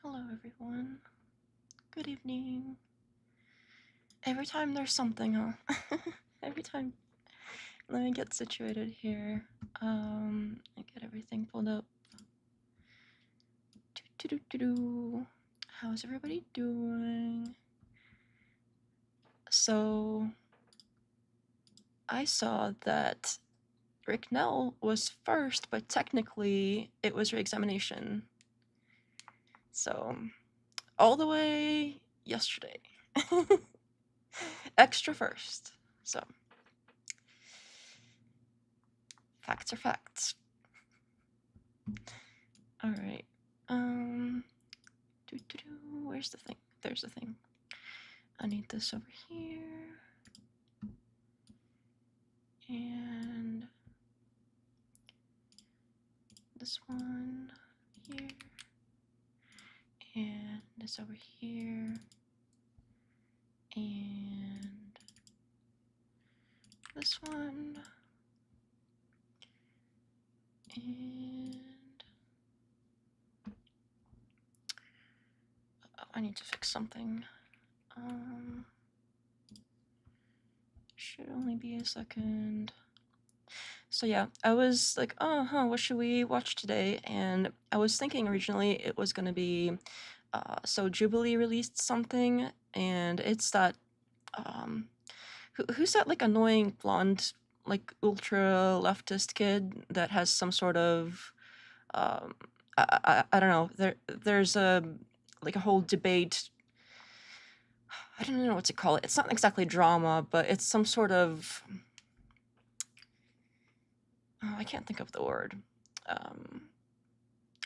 Hello, everyone. Good evening. Every time there's something, huh? Every time. Let me get situated here. I get everything pulled up. How's everybody doing? So, I saw that Rick Nell was first, but technically it was re-examination. So, all the way yesterday. Extra first. So, facts are facts. All right. Where's the thing? There's the thing. I need this over here. And this one here. And this over here. And this one. And oh, I need to fix something. Should only be a second. So yeah, I was like, what should we watch today? And I was thinking originally it was gonna be, so Jubilee released something, and it's that, who's that like annoying blonde, like ultra leftist kid that has some sort of, I don't know. There's a like a whole debate. I don't know what to call it. It's not exactly drama, but it's some sort of, I can't think of the word.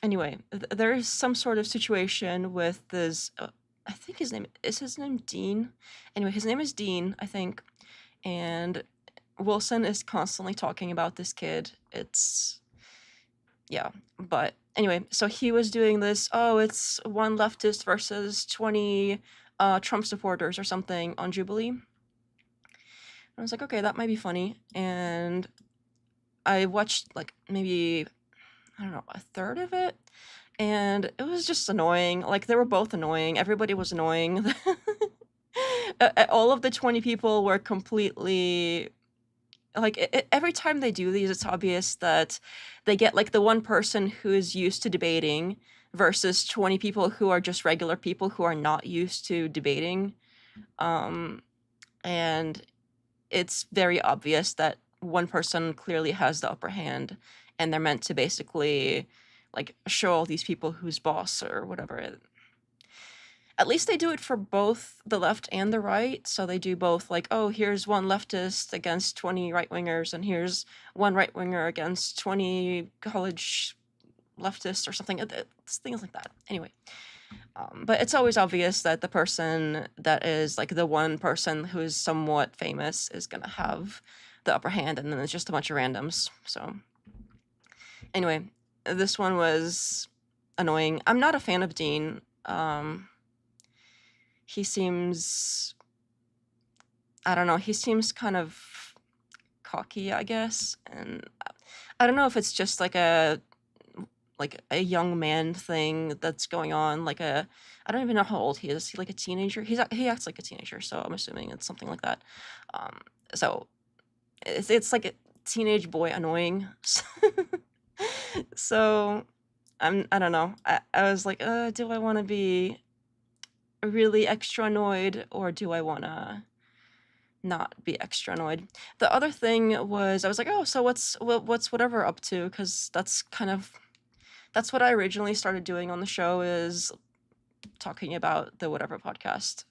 Anyway, there's some sort of situation with this, I think his name Dean? Anyway, his name is Dean, I think, and Wilson is constantly talking about this kid. Yeah, but anyway, so he was doing this, it's one leftist versus 20 Trump supporters or something on Jubilee. And I was like, okay, that might be funny. And I watched like maybe, I don't know, a third of it. And it was just annoying. Like, they were both annoying. Everybody was annoying. All of the 20 people were completely, like, every time they do these, it's obvious that they get, like, the one person who is used to debating versus 20 people who are just regular people who are not used to debating. And it's very obvious that one person clearly has the upper hand, and they're meant to basically, like, show all these people who's boss or whatever. At least they do it for both the left and the right. So they do both, like, oh, here's one leftist against 20 right-wingers, and here's one right-winger against 20 college leftists or something. It's things like that. Anyway, but it's always obvious that the person that is, like, the one person who is somewhat famous is going to have the upper hand, and then it's just a bunch of randoms. So anyway, this one was annoying. I'm not a fan of Dean. He seems, I don't know, he seems kind of cocky, I guess, and I don't know if it's just like a young man thing that's going on, I don't even know how old he is. Is he like a teenager? He acts like a teenager, so I'm assuming it's something like that. So it's like a teenage boy annoying. So I don't know. I was like, do I want to be really extra annoyed, or do I want to not be extra annoyed? The other thing was, I was like, oh, so what's whatever up to? Because that's what I originally started doing on the show, is talking about the whatever podcast.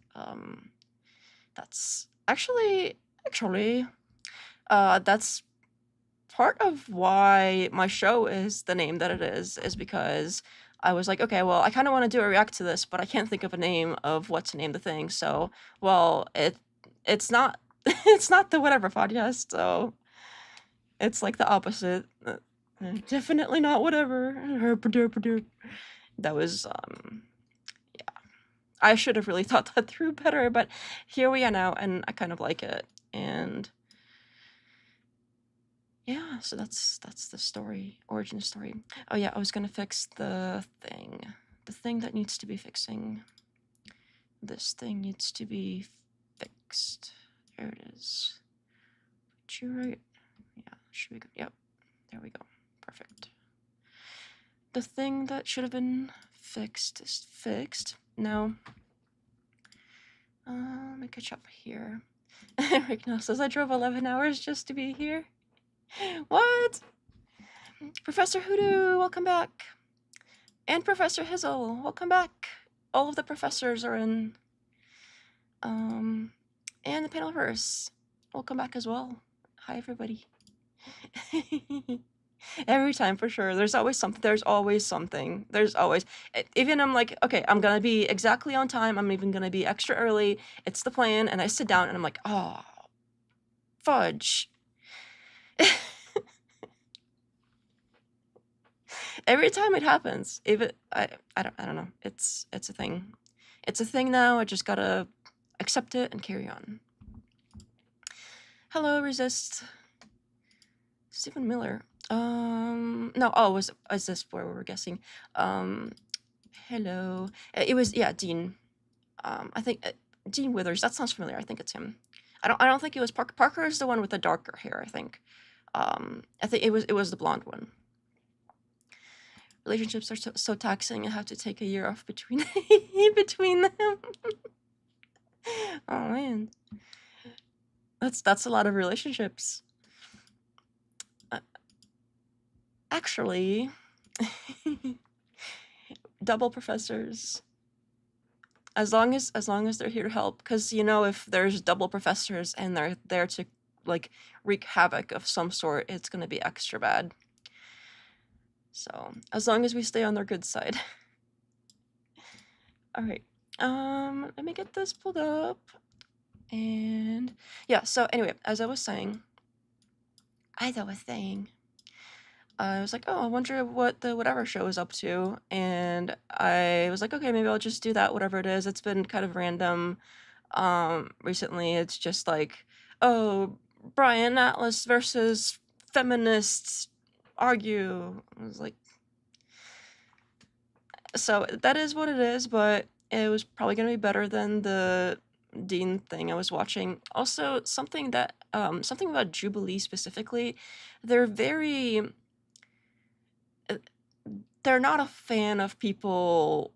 That's actually, that's part of why my show is the name that it is because I was like, okay, well, I kind of want to do a react to this, but I can't think of a name of what to name the thing. So, well, it's not it's not the whatever podcast. So it's like the opposite. Definitely not whatever. That was yeah. I should have really thought that through better, but here we are now, and I kind of like it. And yeah, so that's the story, origin story. Oh yeah, I was gonna fix the thing. the thing that needs to be fixing. This thing needs to be fixed. There it is. Put you right. Yeah, should be good. Yep. There we go. Perfect. The thing that should have been fixed is fixed. Now, let me catch up here. Rick now says, I drove 11 hours just to be here. What? Professor Hoodoo, welcome back. And Professor Hizzle, welcome back. All of the professors are in. And the panelverse, welcome back as well. Hi, everybody. Every time, for sure. There's always something. There's always something. There's always. Even I'm like, okay, I'm gonna be exactly on time. I'm even gonna be extra early. It's the plan. And I sit down and I'm like, oh, fudge. Every time it happens. Even I don't know. It's a thing. It's a thing now. I just gotta accept it and carry on. Hello, Resist. Stephen Miller. No, oh, is this where we were guessing? Hello. It was, yeah, Dean. I think Dean Withers. That sounds familiar. I think it's him. I don't think it was Parker. Parker is the one with the darker hair, I think. I think it was the blonde one. Relationships are so taxing. I have to take a year off between them. Oh man. That's a lot of relationships. Actually, double professors. As long as they're here to help, because if there's double professors and they're there to like wreak havoc of some sort, it's gonna be extra bad. So as long as we stay on their good side. All right. Let me get this pulled up. And yeah, so anyway, as I was saying, I was like, oh, I wonder what the whatever show is up to. And I was like, okay, maybe I'll just do that, whatever it is. It's been kind of random. Recently, it's just like, oh, Brian Atlas versus feminists argue. I was like, so that is what it is, but it was probably going to be better than the Dean thing I was watching. Also, something about Jubilee specifically, they're not a fan of people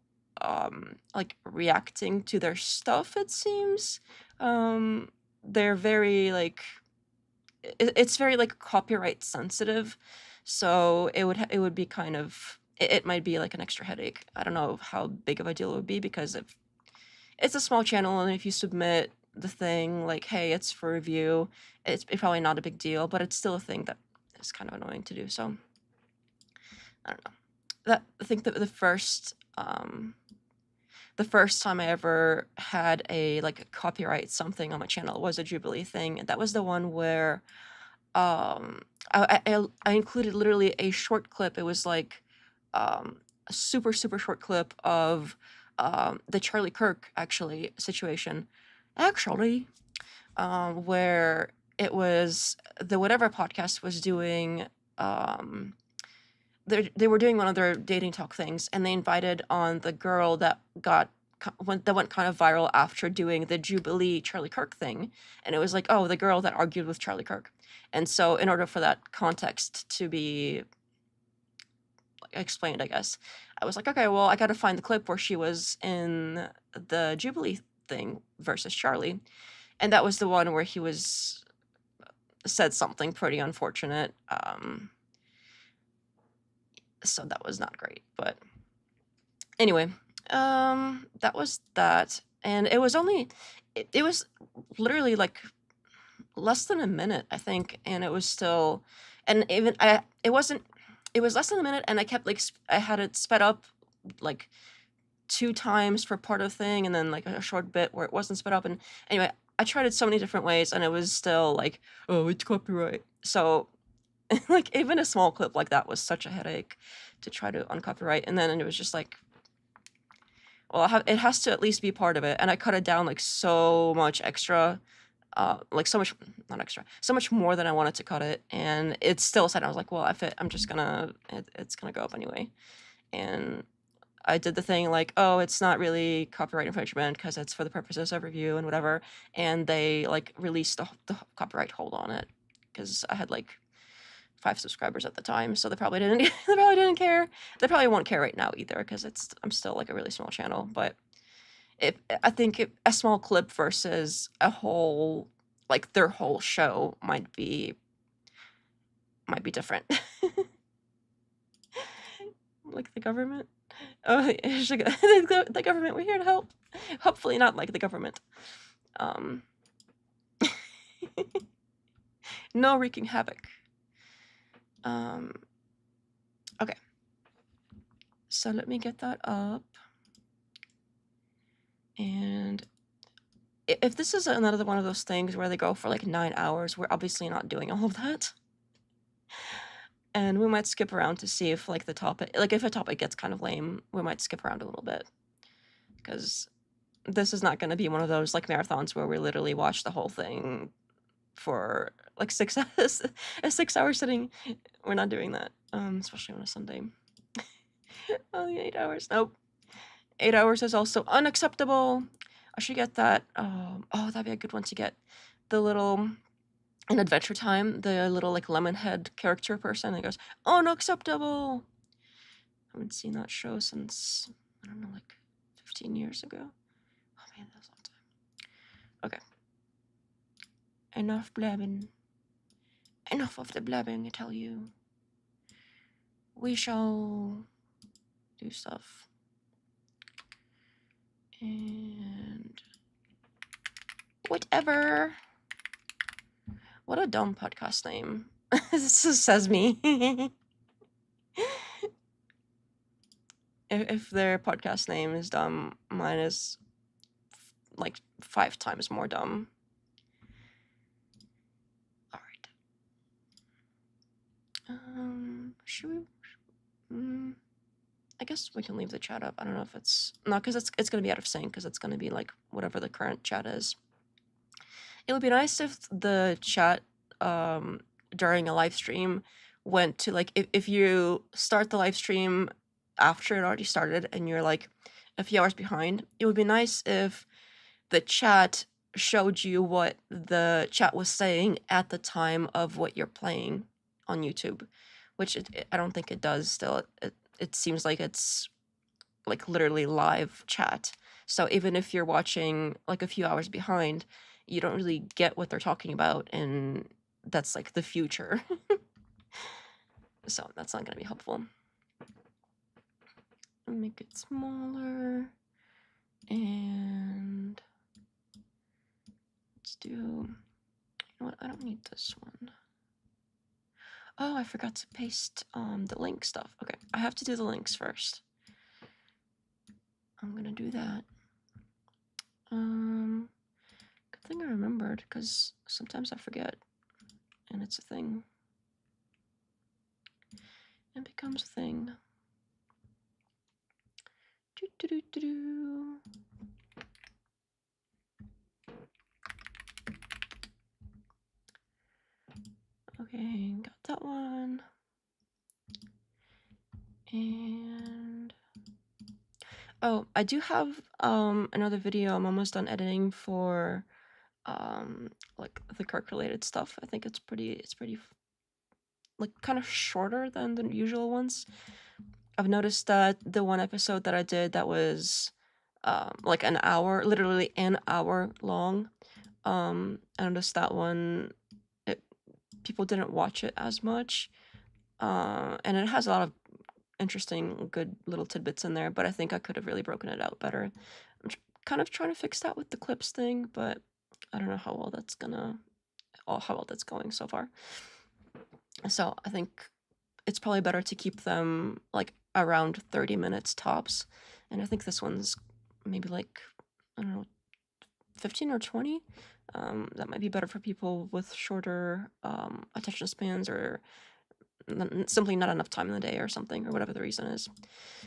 like reacting to their stuff, it seems. They're very like it's very like copyright sensitive, so it would be kind of it might be like an extra headache. I don't know how big of a deal it would be, because if it's a small channel and if you submit the thing like, hey, it's for review, it's probably not a big deal, but it's still a thing that is kind of annoying to do. So I don't know. I think that the first time I ever had a copyright something on my channel was a Jubilee thing. That was the one where I included literally a short clip. It was like a super short clip of the Charlie Kirk situation, where it was the whatever podcast was doing. They were doing one of their dating talk things, and they invited on the girl that went kind of viral after doing the Jubilee Charlie Kirk thing. And it was like, oh, the girl that argued with Charlie Kirk. And so in order for that context to be explained, I guess, I was like, okay, well, I got to find the clip where she was in the Jubilee thing versus Charlie. And that was the one where he said something pretty unfortunate. So that was not great, but anyway, that was that. And it was literally like less than a minute, I think. And it was still, and even it was less than a minute, and I kept I had it sped up like 2 times for part of the thing, and then like a short bit where it wasn't sped up. And anyway, I tried it so many different ways, and it was still like, oh, it's copyright. So like even a small clip like that was such a headache to try to uncopyright. And then it was just like, well, it has to at least be part of it. And I cut it down like so much extra, like so much, not extra, so much more than I wanted to cut it. And it still said, I was like, well, it's gonna go up anyway. And I did the thing like, oh, it's not really copyright infringement because it's for the purposes of review and whatever, and they like released the copyright hold on it because I had like 5 subscribers at the time, so they probably didn't they probably didn't care. They probably won't care right now either because I'm still like a really small channel, but I think a small clip versus a whole, like their whole show might be different. Like the government. Oh, the government, we're here to help. Hopefully not like the government. No wreaking havoc. Okay. So let me get that up. And if this is another one of those things where they go for like 9 hours, we're obviously not doing all of that. And we might skip around to see if like the topic, like if a topic gets kind of lame, we might skip around a little bit. Because this is not going to be one of those like marathons where we literally watch the whole thing for like 6 hours, a 6-hour sitting. We're not doing that, especially on a Sunday. Only 8 hours. Nope. 8 hours is also unacceptable. I should get that. Oh, that'd be a good one to get. The little, in Adventure Time, the little like lemon head character person that goes, unacceptable. I haven't seen that show since, I don't know, like 15 years ago. Oh man, that was a long time. Okay. Enough blabbing. Enough of the blabbing, I tell you. We shall do stuff. And whatever. What a dumb podcast name. This just says me. If their podcast name is dumb, mine is like 5 times more dumb. All right. Should we? I guess we can leave the chat up. I don't know if it's not, because it's gonna be out of sync, because it's gonna be like whatever the current chat is. It would be nice if the chat during a live stream went to like, if you start the live stream after it already started and you're like a few hours behind, it would be nice if the chat showed you what the chat was saying at the time of what you're playing on YouTube, which I don't think it does still. It seems like it's like literally live chat. So even if you're watching like a few hours behind, you don't really get what they're talking about, and that's like the future. So that's not going to be helpful. Make it smaller, and let's do, you know what, I don't need this one. Oh, I forgot to paste the link stuff. Okay, I have to do the links first. I'm gonna do that. Good thing I remembered, because sometimes I forget, and it's a thing. It becomes a thing. Okay, got that one. And oh, I do have another video I'm almost done editing for like the Kirk related stuff. I think it's pretty like kind of shorter than the usual ones. I've noticed that the one episode that I did that was like an hour, literally an hour long, I noticed that one people didn't watch it as much, and it has a lot of interesting, good little tidbits in there, but I think I could have really broken it out better. I'm kind of trying to fix that with the clips thing, but I don't know how well that's going so far. So I think it's probably better to keep them like around 30 minutes tops, and I think this one's maybe like, I don't know, 15 or 20. That might be better for people with shorter attention spans, or simply not enough time in the day or something, or whatever the reason is.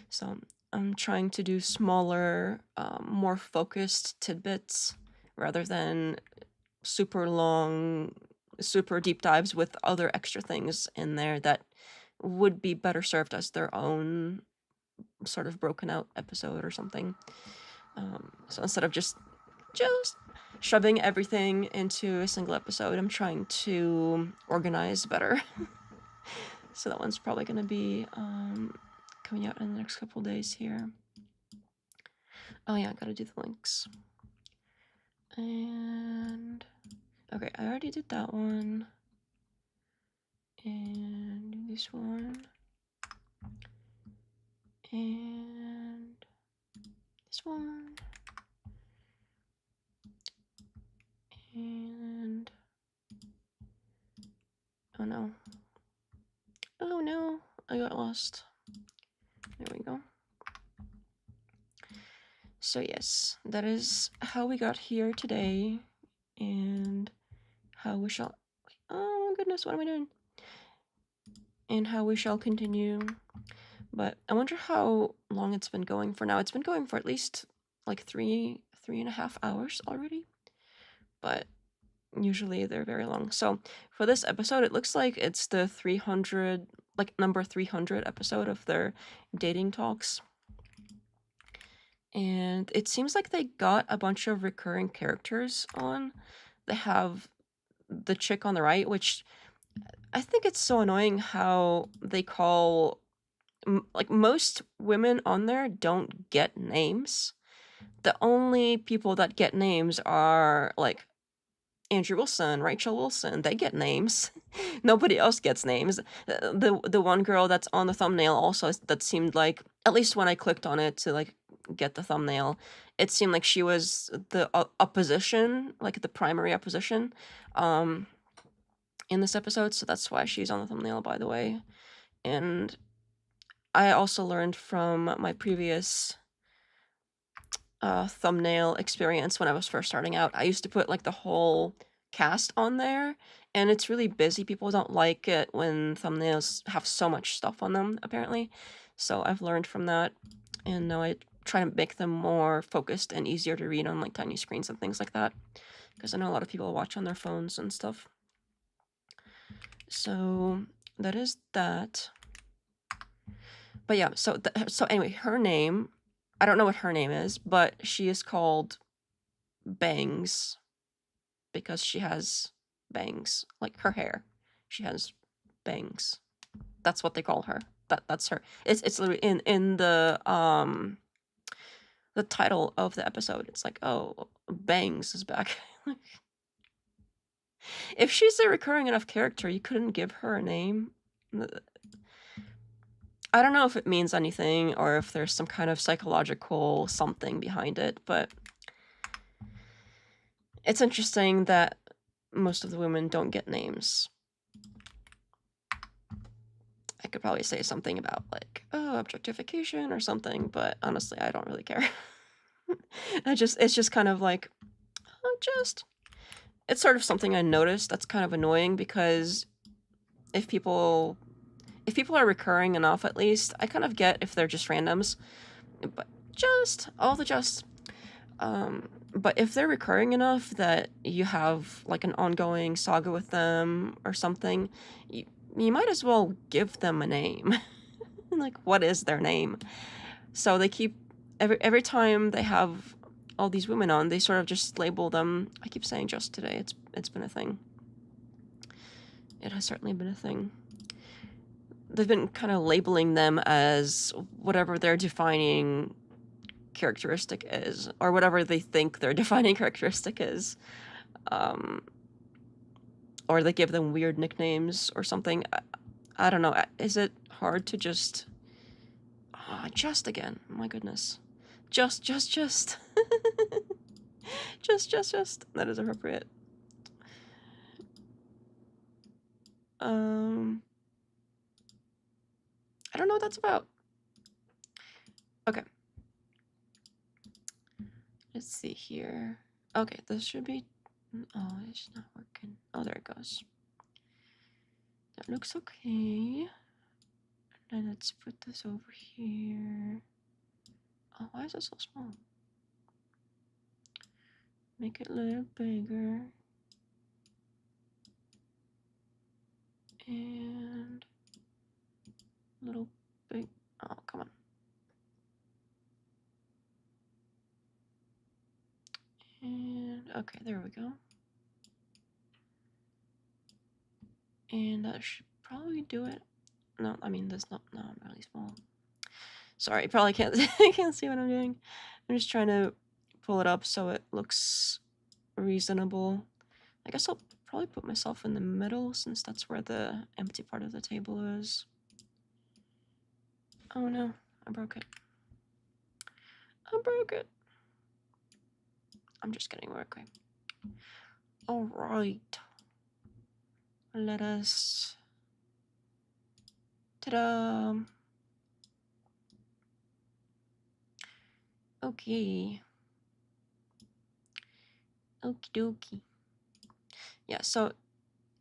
So I'm trying to do smaller, more focused tidbits rather than super long, super deep dives with other extra things in there that would be better served as their own sort of broken out episode or something. So instead of just shoving everything into a single episode, I'm trying to organize better. So that one's probably going to be coming out in the next couple days here. Oh yeah, I gotta do the links. And okay, I already did that one. And this one. And this one. And oh no. Oh no, I got lost. There we go. So yes, that is how we got here today, and how we shall, oh my goodness, what am I doing? And how we shall continue. But I wonder how long it's been going for now. It's been going for at least like 3.5 hours already, but usually they're very long. So for this episode, it looks like it's the 300, like number 300 episode of their dating talks. And it seems like they got a bunch of recurring characters on. They have the chick on the right, which I think it's so annoying how they call, like, most women on there don't get names. The only people that get names are like Andrew Wilson, Rachel Wilson. They get names. Nobody else gets names. The one girl that's on the thumbnail also, that seemed like, at least when I clicked on it to like get the thumbnail, it seemed like she was the opposition, like the primary opposition in this episode, so that's why she's on the thumbnail, by the way. And I also learned from my previous thumbnail experience when I was first starting out. I used to put like the whole cast on there, and it's really busy. People don't like it when thumbnails have so much stuff on them, apparently. So I've learned from that, and now I try to make them more focused and easier to read on like tiny screens and things like that, because I know a lot of people watch on their phones and stuff. So that is that. But yeah, so anyway, her name, I don't know what her name is, but she is called Bangs because she has bangs, like her hair. She has bangs. That's what they call her. That's her. It's literally in the title of the episode. It's like, oh, Bangs is back. If she's a recurring enough character, you couldn't give her a name. I don't know if it means anything or if there's some kind of psychological something behind it, but it's interesting that most of the women don't get names. I could probably say something about like, oh, objectification or something, but honestly, I don't really care. It's just kind of like, it's sort of something I noticed that's kind of annoying, because if people are recurring enough, at least, I kind of get if they're just randoms, but but if they're recurring enough that you have like an ongoing saga with them or something, you might as well give them a name. Like, what is their name? So they keep, every time they have all these women on, they sort of just label them. I keep saying just today. It's been a thing. It has certainly been a thing. They've been kind of labeling them as whatever their defining characteristic is, or whatever they think their defining characteristic is. Or they give them weird nicknames or something. I don't know. Is it hard to just again? My goodness. Just. just. That is appropriate. I don't know what that's about. Okay. Let's see here. Okay, this should be... Oh, it's not working. Oh, there it goes. That looks okay. And then let's put this over here. Oh, why is it so small? Make it a little bigger. And a little big. Oh, come on. And okay, there we go. And that should probably do it. No, I mean, that's not, no, I'm really small. Sorry, you probably can't, can't see what I'm doing. I'm just trying to pull it up so it looks reasonable. I guess I'll probably put myself in the middle since that's where the empty part of the table is. Oh no, I broke it. I broke it. I'm just kidding, we're okay. All right. Let us... Ta-da! Okay. Okie dokie. Yeah, so,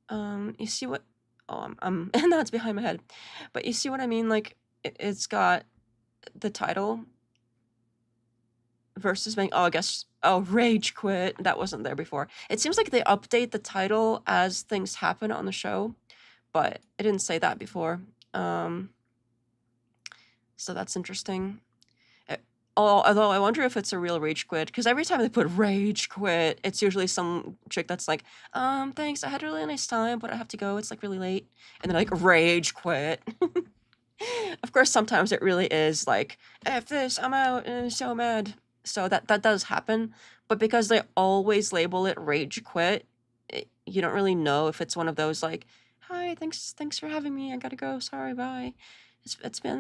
you see what... Oh, and that's behind my head. But you see what I mean? Like, it's got the title versus being, oh, I guess, oh, rage quit. That wasn't there before. It seems like they update the title as things happen on the show, but it didn't say that before. So that's interesting. Although I wonder if it's a real rage quit, because every time they put rage quit, it's usually some chick that's like, thanks, I had a really nice time, but I have to go, it's like really late. And they're like, rage quit. Of course, sometimes it really is like, F this, I'm out, and I'm so mad. So that does happen, but because they always label it rage quit, you don't really know if it's one of those like, hi, thanks for having me, I gotta go, sorry, bye.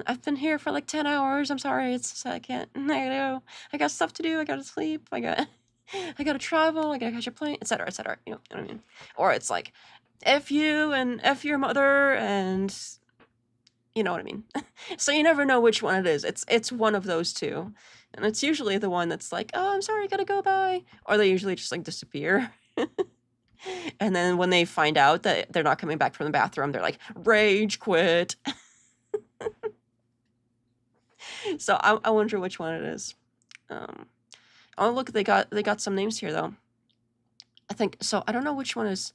I've been here for like 10 hours, I'm sorry, I can't, I gotta go, I got stuff to do, I gotta sleep, I gotta travel, I gotta catch a plane, etc., you know what I mean? Or it's like, F you and F your mother, and you know what I mean? So you never know which one it is. It's one of those two. And it's usually the one that's like, oh, I'm sorry, I gotta go, bye. Or they usually just like disappear. And then when they find out that they're not coming back from the bathroom, they're like, rage quit. So I wonder which one it is. Oh, look, they got some names here though. I think, so I don't know which one is,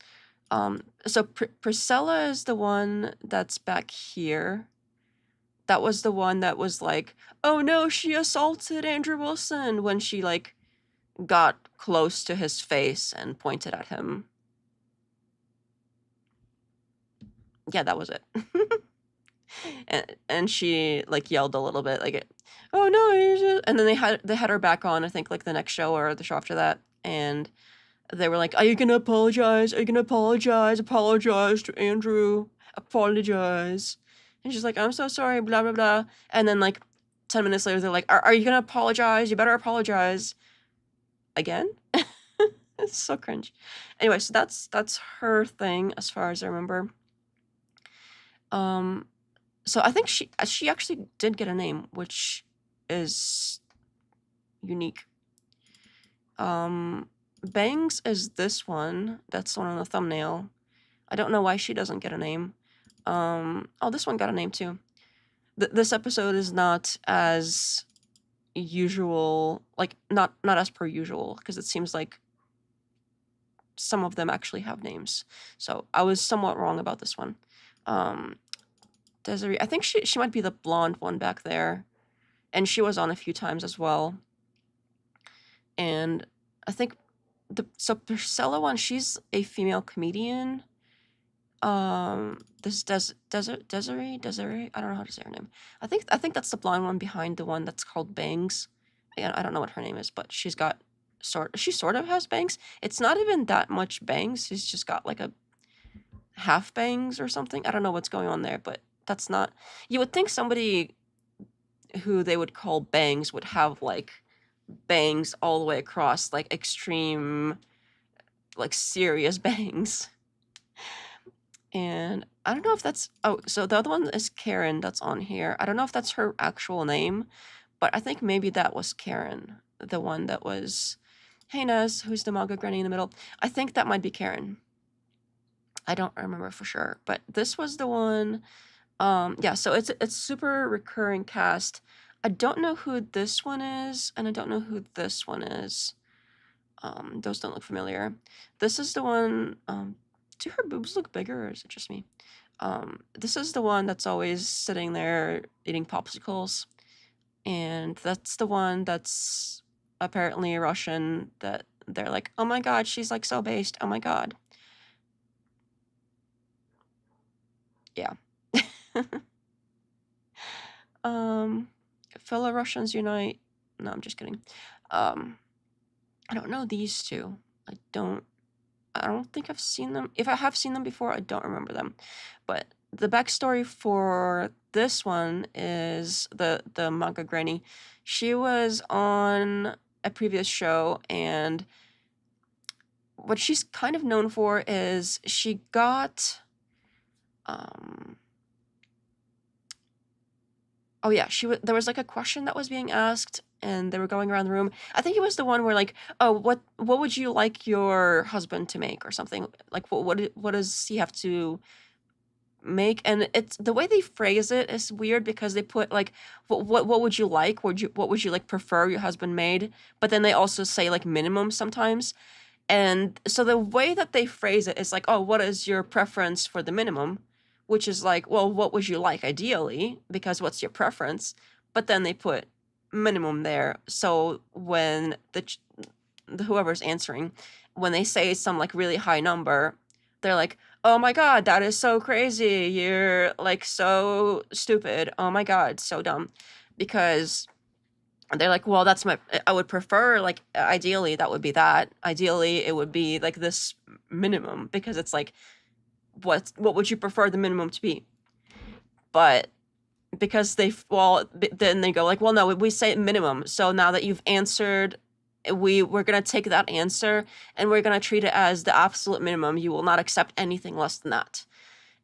so Priscilla is the one that's back here. That was the one that was like, oh no, she assaulted Andrew Wilson, when she like got close to his face and pointed at him. Yeah, that was it. and she like yelled a little bit like, oh no, and then they had her back on, I think like the next show or the show after that, and they were like, are you gonna apologize? Are you gonna apologize? Apologize to Andrew. Apologize. And she's like, I'm so sorry, blah, blah, blah. And then like 10 minutes later, they're like, are you gonna apologize? You better apologize. Again? It's so cringe. Anyway, so that's her thing as far as I remember. So I think she actually did get a name, which is unique. Bangs is this one. That's the one on the thumbnail. I don't know why she doesn't get a name. Oh, this one got a name too. This episode is not as usual, like not as per usual, because it seems like some of them actually have names. So I was somewhat wrong about this one. Desiree, I think she might be the blonde one back there, and she was on a few times as well. And I think so Priscilla one, she's a female comedian. This Desiree, I don't know how to say her name. I think that's the blonde one behind the one that's called Bangs. Again, I don't know what her name is, but she sort of has bangs. It's not even that much bangs. She's just got like a half bangs or something. I don't know what's going on there, but that's not, you would think somebody who they would call bangs would have like bangs all the way across, like extreme, like serious bangs. And I don't know if that's, oh, so the other one is Karen that's on here. I don't know if that's her actual name, but I think maybe that was Karen, the one that was, hey Nez, who's the manga granny in the middle. I think that might be Karen. I don't remember for sure, but this was the one. Yeah, so it's super recurring cast. I don't know who this one is, and I don't know who this one is. Those don't look familiar. This is the one, do her boobs look bigger, or is it just me? This is the one that's always sitting there eating popsicles, and that's the one that's apparently Russian, that they're like, oh my god, she's like so based, oh my god. Yeah. Fellow Russians unite. No, I'm just kidding. I don't know these two. I don't think I've seen them. If I have seen them before, I don't remember them. But the backstory for this one is the manga granny. She was on a previous show, and what she's kind of known for is she got oh yeah, there was like a question that was being asked, and they were going around the room. I think it was the one where like, oh, what would you like your husband to make or something? Like what does he have to make? And it's the way they phrase it is weird because they put like what would you like? What would you like prefer your husband made? But then they also say like minimum sometimes. And so the way that they phrase it is like, oh, what is your preference for the minimum? Which is like, well, what would you like ideally? Because what's your preference? But then they put minimum there. So when the whoever's answering, when they say some like really high number, they're like, oh my god, that is so crazy. You're like so stupid. Oh my god, so dumb. Because they're like, well, I would prefer, like, ideally that would be that. Ideally it would be like this minimum, because it's like, what would you prefer the minimum to be? But because then they go like, well, no, we say minimum. So now that you've answered, we're going to take that answer and we're going to treat it as the absolute minimum. You will not accept anything less than that.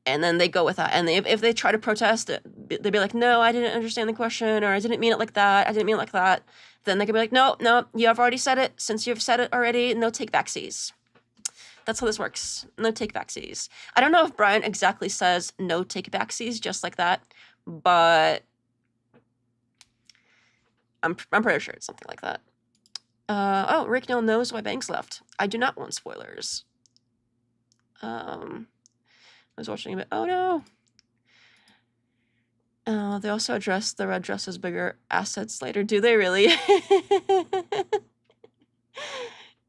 And then they go with that. And if they try to protest it, they'd be like, no, I didn't understand the question, or I didn't mean it like that. I didn't mean it like that. Then they could be like, no, you have already said it. Since you've said it already, no take backsies. That's how this works. No take backsies. I don't know if Brian exactly says no take backsies just like that, but I'm pretty sure it's something like that. Oh, Rick Neal knows why Banks left. I do not want spoilers. I was watching a bit. Oh no. They also address the red dress as bigger assets later. Do they really?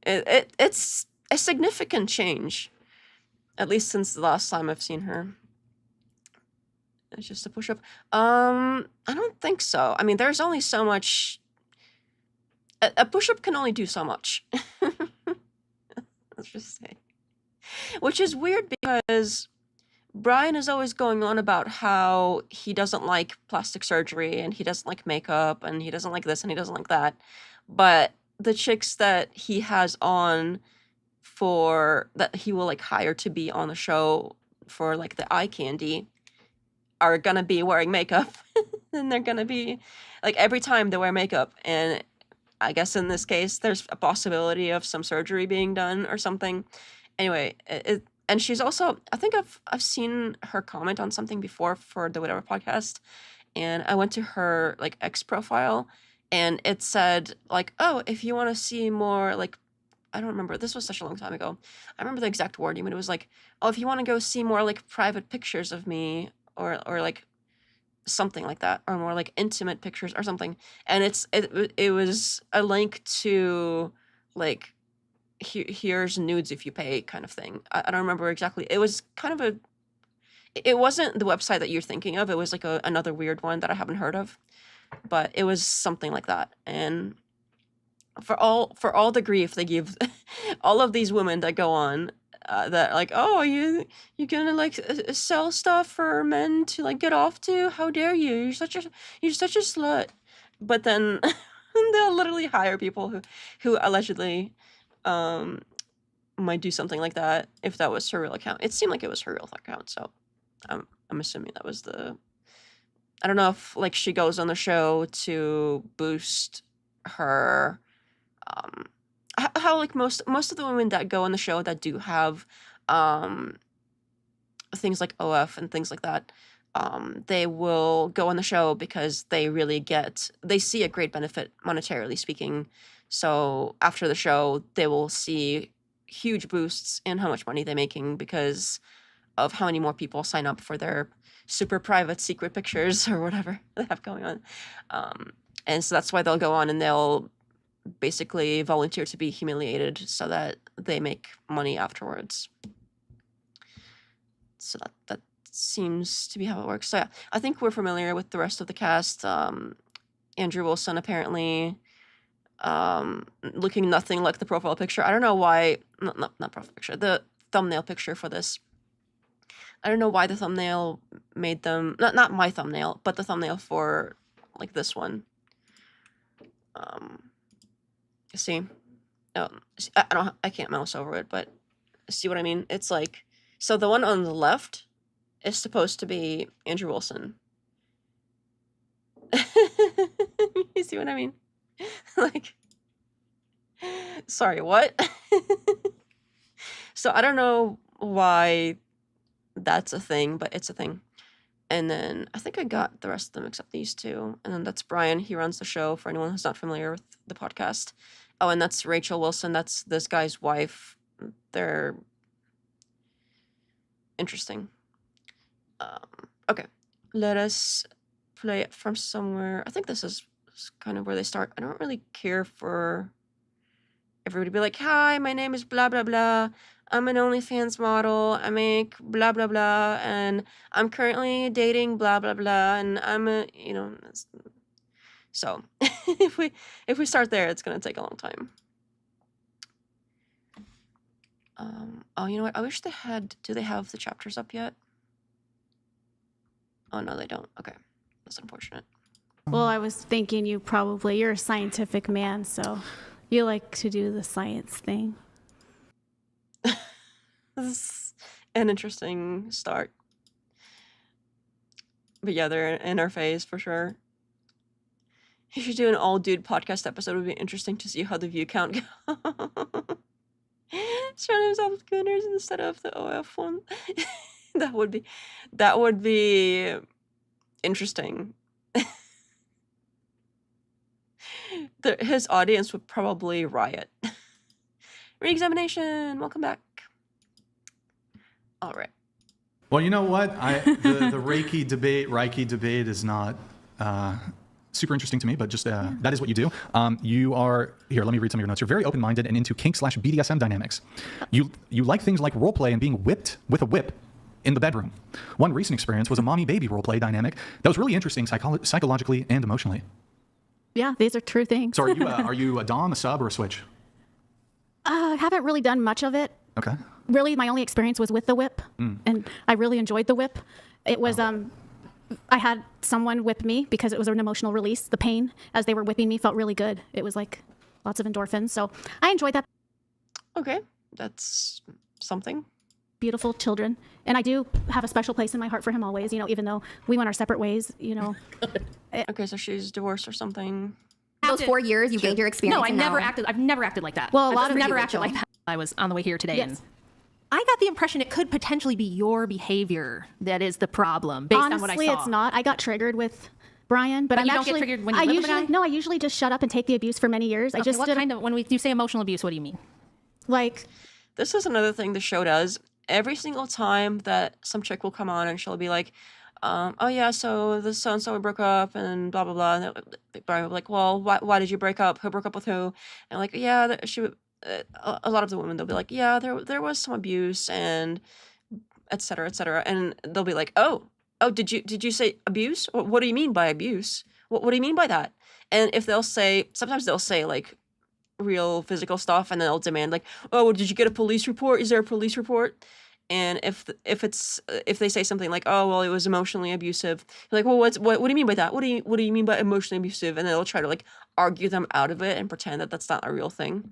It's a significant change, at least since the last time I've seen her. It's just a push-up. I don't think so. I mean, there's only so much. A push-up can only do so much. Let's just say. Which is weird because Brian is always going on about how he doesn't like plastic surgery and he doesn't like makeup and he doesn't like this and he doesn't like that. But the chicks that he has on that he will like hire to be on the show for like the eye candy are gonna be wearing makeup. And they're gonna be like, every time they wear makeup, and I guess in this case there's a possibility of some surgery being done or something. Anyway, and she's also, I think I've seen her comment on something before for the Whatever podcast, and I went to her like X profile, and it said like, oh, if you want to see more like, I don't remember, this was such a long time ago. I remember the exact wording, but it was like, oh, if you want to go see more like private pictures of me, or like something like that, or more like intimate pictures or something. And it was a link to like, here's nudes if you pay kind of thing. I don't remember exactly. It was kind of it wasn't the website that you're thinking of. It was like another weird one that I haven't heard of, but it was something like that. And for all the grief they give all of these women that go on, that like, oh, you gonna like sell stuff for men to like get off to? How dare you? You're such a slut. But then they'll literally hire people who allegedly might do something like that if that was her real account. It seemed like it was her real account, so I'm assuming that was the. I don't know if like she goes on the show to boost her. How like most of the women that go on the show that do have things like OF and things like that, they will go on the show because they see a great benefit monetarily speaking. So after the show, they will see huge boosts in how much money they're making because of how many more people sign up for their super private secret pictures or whatever they have going on. And so that's why they'll go on and they'll basically volunteer to be humiliated so that they make money afterwards. So that seems to be how it works. So yeah, I think we're familiar with the rest of the cast. Andrew Wilson apparently looking nothing like the profile picture. I don't know why, not profile picture, the thumbnail picture for this. I don't know why the thumbnail made them, not my thumbnail, but the thumbnail for like this one. See, I can't mouse over it, but see what I mean? It's like, so the one on the left is supposed to be Andrew Wilson. You see what I mean? Like, sorry, what? So I don't know why that's a thing, but it's a thing. And then I think I got the rest of them except these two. And then that's Brian. He runs the show for anyone who's not familiar with the podcast. Oh, and that's Rachel Wilson. That's this guy's wife. They're interesting. Okay, let us play it from somewhere. I think this is kind of where they start. I don't really care for everybody to be like, hi, my name is blah, blah, blah. I'm an OnlyFans model. I make blah, blah, blah. And I'm currently dating blah, blah, blah. And I'm a, so if we start there, it's going to take a long time. Oh, you know what? I wish they had, do they have the chapters up yet? Oh, no, they don't. Okay. That's unfortunate. Well, I was thinking you're a scientific man, so you like to do the science thing. This is an interesting start. But yeah, they're in our phase for sure. You should do an all-dude podcast episode. It would be interesting to see how the view count goes. Surround himself with gooners instead of the OF one. That would be interesting. His audience would probably riot. Re-examination. Welcome back. All right. Well, you know what? The Reiki debate is not super interesting to me, but just that is what you do. You are, here, let me read some of your notes. You're very open-minded and into kink/BDSM dynamics. You like things like roleplay and being whipped with a whip in the bedroom. One recent experience was a mommy-baby roleplay dynamic that was really interesting psychologically and emotionally. Yeah, these are true things. So are you a dom, a sub, or a switch? I haven't really done much of it. Okay. Really, my only experience was with the whip, and I really enjoyed the whip. It was, I had someone whip me because it was an emotional release. The pain as they were whipping me felt really good. It was like lots of endorphins, so I enjoyed that. Okay, that's something. Beautiful children, and I do have a special place in my heart for him always, even though we went our separate ways, Okay, so she's divorced or something. Those 4 years you gained your experience. No, I've never acted like that. Well, a lot of never acted like that. I was on the way here today, Yes. and I got the impression it could potentially be your behavior that is the problem, based on what I Honestly, saw. it's not. I got triggered with Brian, but But I'm you don't actually. get triggered when you live with a guy? No, I usually just shut up and take the abuse for many years. I Okay, just what did kind of, when you say emotional abuse, what do you mean? like. This is another thing the show does. Every single time that some chick will come on and she'll be like, oh yeah, so this so-and-so broke up and blah, blah, blah. And Brian will be like, well, why did you break up? Who broke up with who? And like, yeah, a lot of the women, they'll be like, yeah, there was some abuse and et cetera, et cetera. And they'll be like, oh, did you say abuse? What do you mean by abuse? What do you mean by that? And if sometimes they'll say like real physical stuff, and then they'll demand like, oh, did you get a police report? Is there a police report? And if they say something like, oh, well, it was emotionally abusive, you're like, well, what do you mean by that? What do you mean by emotionally abusive? And they'll try to like argue them out of it and pretend that that's not a real thing,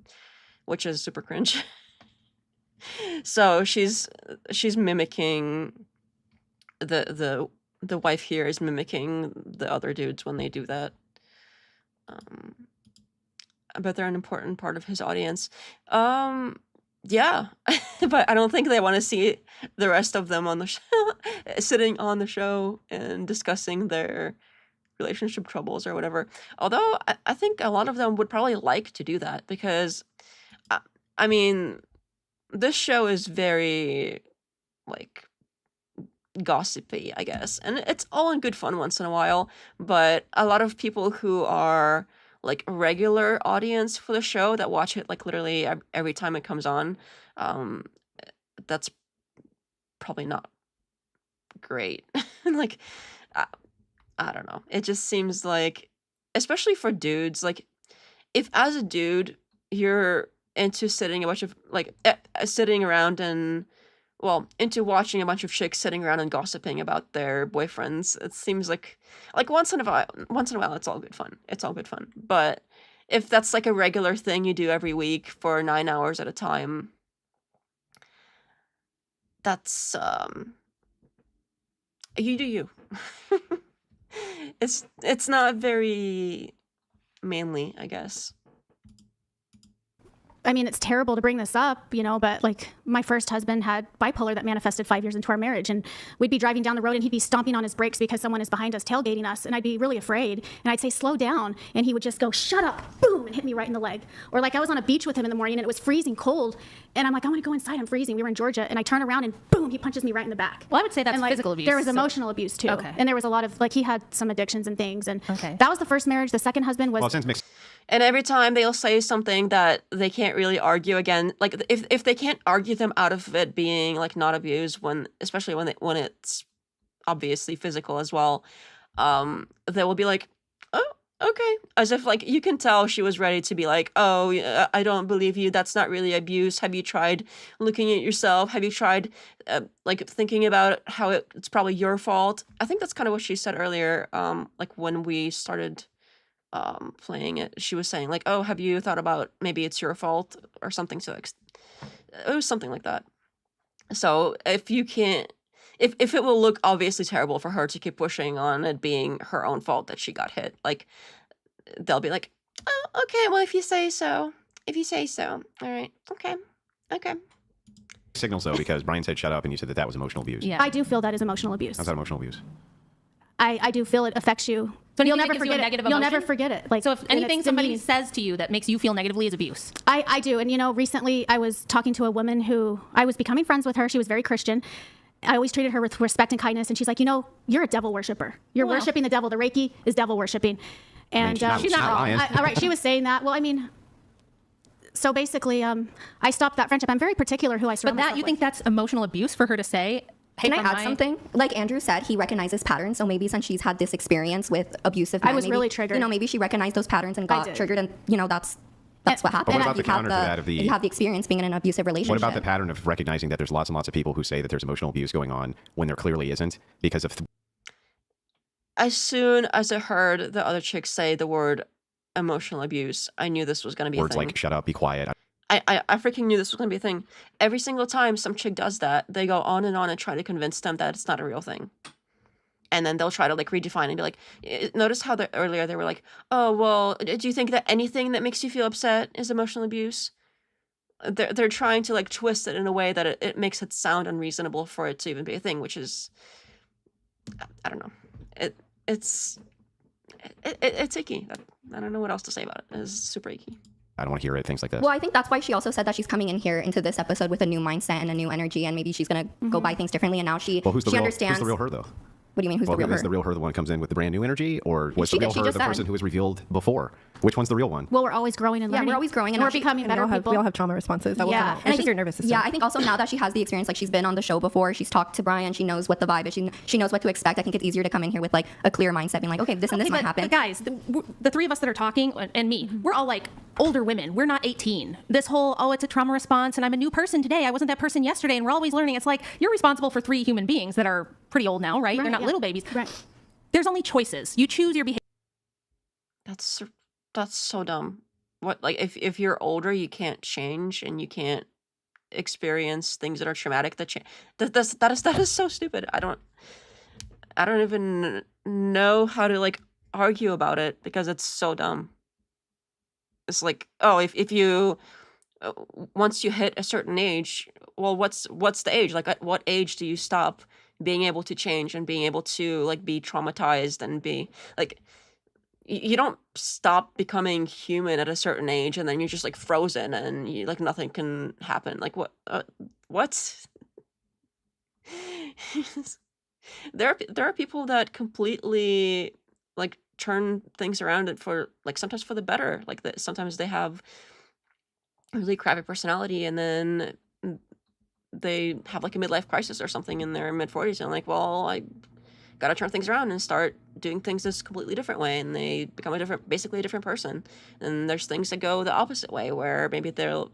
which is super cringe. So she's mimicking the wife here is mimicking the other dudes when they do that. But they're an important part of his audience. Yeah, but I don't think they want to see the rest of them on the sitting on the show and discussing their relationship troubles or whatever. Although I think a lot of them would probably like to do that because, I mean, this show is very like gossipy, I guess, and it's all in good fun once in a while. But a lot of people who are like regular audience for the show that watch it like literally every time it comes on, that's probably not great. Like, I don't know. It just seems like, especially for dudes, like if as a dude you're into sitting a bunch of like sitting around and into watching a bunch of chicks sitting around and gossiping about their boyfriends, it seems like once in a while it's all good fun. It's all good fun. But if that's like a regular thing you do every week for 9 hours at a time, that's you do you. It's not very manly, I guess. I mean, it's terrible to bring this up, you know, but like my first husband had bipolar that manifested 5 years into our marriage, and we'd be driving down the road and he'd be stomping on his brakes because someone is behind us tailgating us, and I'd be really afraid, and I'd say, slow down, and he would just go, shut up, boom, and hit me right in the leg. Or like I was on a beach with him in the morning and it was freezing cold, and I'm like, I want to go inside, I'm freezing. We were in Georgia, and I turn around and boom, he punches me right in the back. Well, I would say that's and, like, physical abuse. There was emotional abuse too. Okay. And there was a lot of, like, he had some addictions and things, and that was the first marriage. The second husband was... Well, it sounds mixed. And every time they'll say something that they can't really argue again, like if they can't argue them out of it being like not abused, especially when it's obviously physical as well, they will be like, oh, okay, as if like you can tell she was ready to be like, oh, I don't believe you. That's not really abuse. Have you tried looking at yourself? Have you tried like thinking about how it's probably your fault? I think that's kind of what she said earlier. Like when we started playing it, she was saying like, oh, have you thought about maybe it's your fault or something? So it was something like that. So if you can't, if it will look obviously terrible for her to keep pushing on it being her own fault that she got hit, like they'll be like, oh, okay, well, if you say so, all right, okay. Signals though, because Brian said shut up and you said that was emotional abuse. Yeah. I do feel that is emotional abuse. How's that emotional abuse? I do feel it affects you. So You'll anything never that gives you a forget it. negative You'll never emotion? forget it. Like, So if and anything it's somebody demeaning. says to you that makes you feel negatively is abuse. I do. And, you know, recently I was talking to a woman who I was becoming friends with her. She was very Christian. I always treated her with respect and kindness. And she's like, you know, you're a devil worshiper. You're Well. worshiping the devil. The Reiki is devil worshiping. And she's not lying. all right, she was saying that. Well, I mean, so basically, I stopped that friendship. I'm very particular who I surround But that myself you with. think that's emotional abuse for her to say? Hey, Can I from add my- something? Like Andrew said, he recognizes patterns. So maybe since she's had this experience with abusive men, was maybe, really triggered. You know, maybe she recognized those patterns and I got did. triggered, and you know that's what happens. But what about If the you have counter to that of the- if you have the experience being in an abusive relationship. What about the pattern of recognizing that there's lots and lots of people who say that there's emotional abuse going on when there clearly isn't because of As soon as I heard the other chick say the word emotional abuse, I knew this was going to be a words thing. like shut up, be quiet? I freaking knew this was going to be a thing. Every single time some chick does that, they go on and try to convince them that it's not a real thing. And then they'll try to like redefine and be like, notice how earlier they were like, oh, well, do you think that anything that makes you feel upset is emotional abuse? They're trying to like twist it in a way that it makes it sound unreasonable for it to even be a thing, which is, I don't know. It's icky. I don't know what else to say about it. It's super icky. I don't want to hear it, things like this. Well, I think that's why she also said that she's coming in here into this episode with a new mindset and a new energy, and maybe she's gonna go buy things differently. And now she Well, who's the understands. real her though? What do you mean? Who's Well, the real is her? the real her the one who comes in with the brand new energy, or was She the real did, she her just the said. person who was revealed before? Which one's the real one? Well, we're always growing and Yeah, learning. we're always growing and we're actually- becoming And better people. we all have trauma responses. That will Yeah. come up. And It's I just think- your nervous system. Yeah, I think also now that she has the experience, like she's been on the show before, she's talked to Brian, she knows what the vibe is, she knows what to expect. I think it's easier to come in here with like a clear mindset, being like, okay, this and this Okay, might happen. But guys, the three of us that are talking, and me, we're all like older women. We're not 18. This whole, oh, it's a trauma response, and I'm a new person today. I wasn't that person yesterday, and we're always learning. It's like you're responsible for 3 human beings that are pretty old now, right? They're not yeah. little babies. Right. There's only choices. You choose your behavior. That's so dumb. What, like if you're older, you can't change and you can't experience things that are traumatic. That is so stupid. I don't even know how to like argue about it because it's so dumb. It's like, oh, if you once you hit a certain age, well, what's the age? Like, at what age do you stop being able to change and being able to like be traumatized and be like, you don't stop becoming human at a certain age and then you're just like frozen and you like nothing can happen. Like what? There are people that completely like turn things around and for like sometimes for the better. Like that sometimes they have a really crappy personality and then they have like a midlife crisis or something in their mid-40s and like, well, I gotta turn things around and start doing things this completely different way, and they become basically a different person. And there's things that go the opposite way where maybe they'll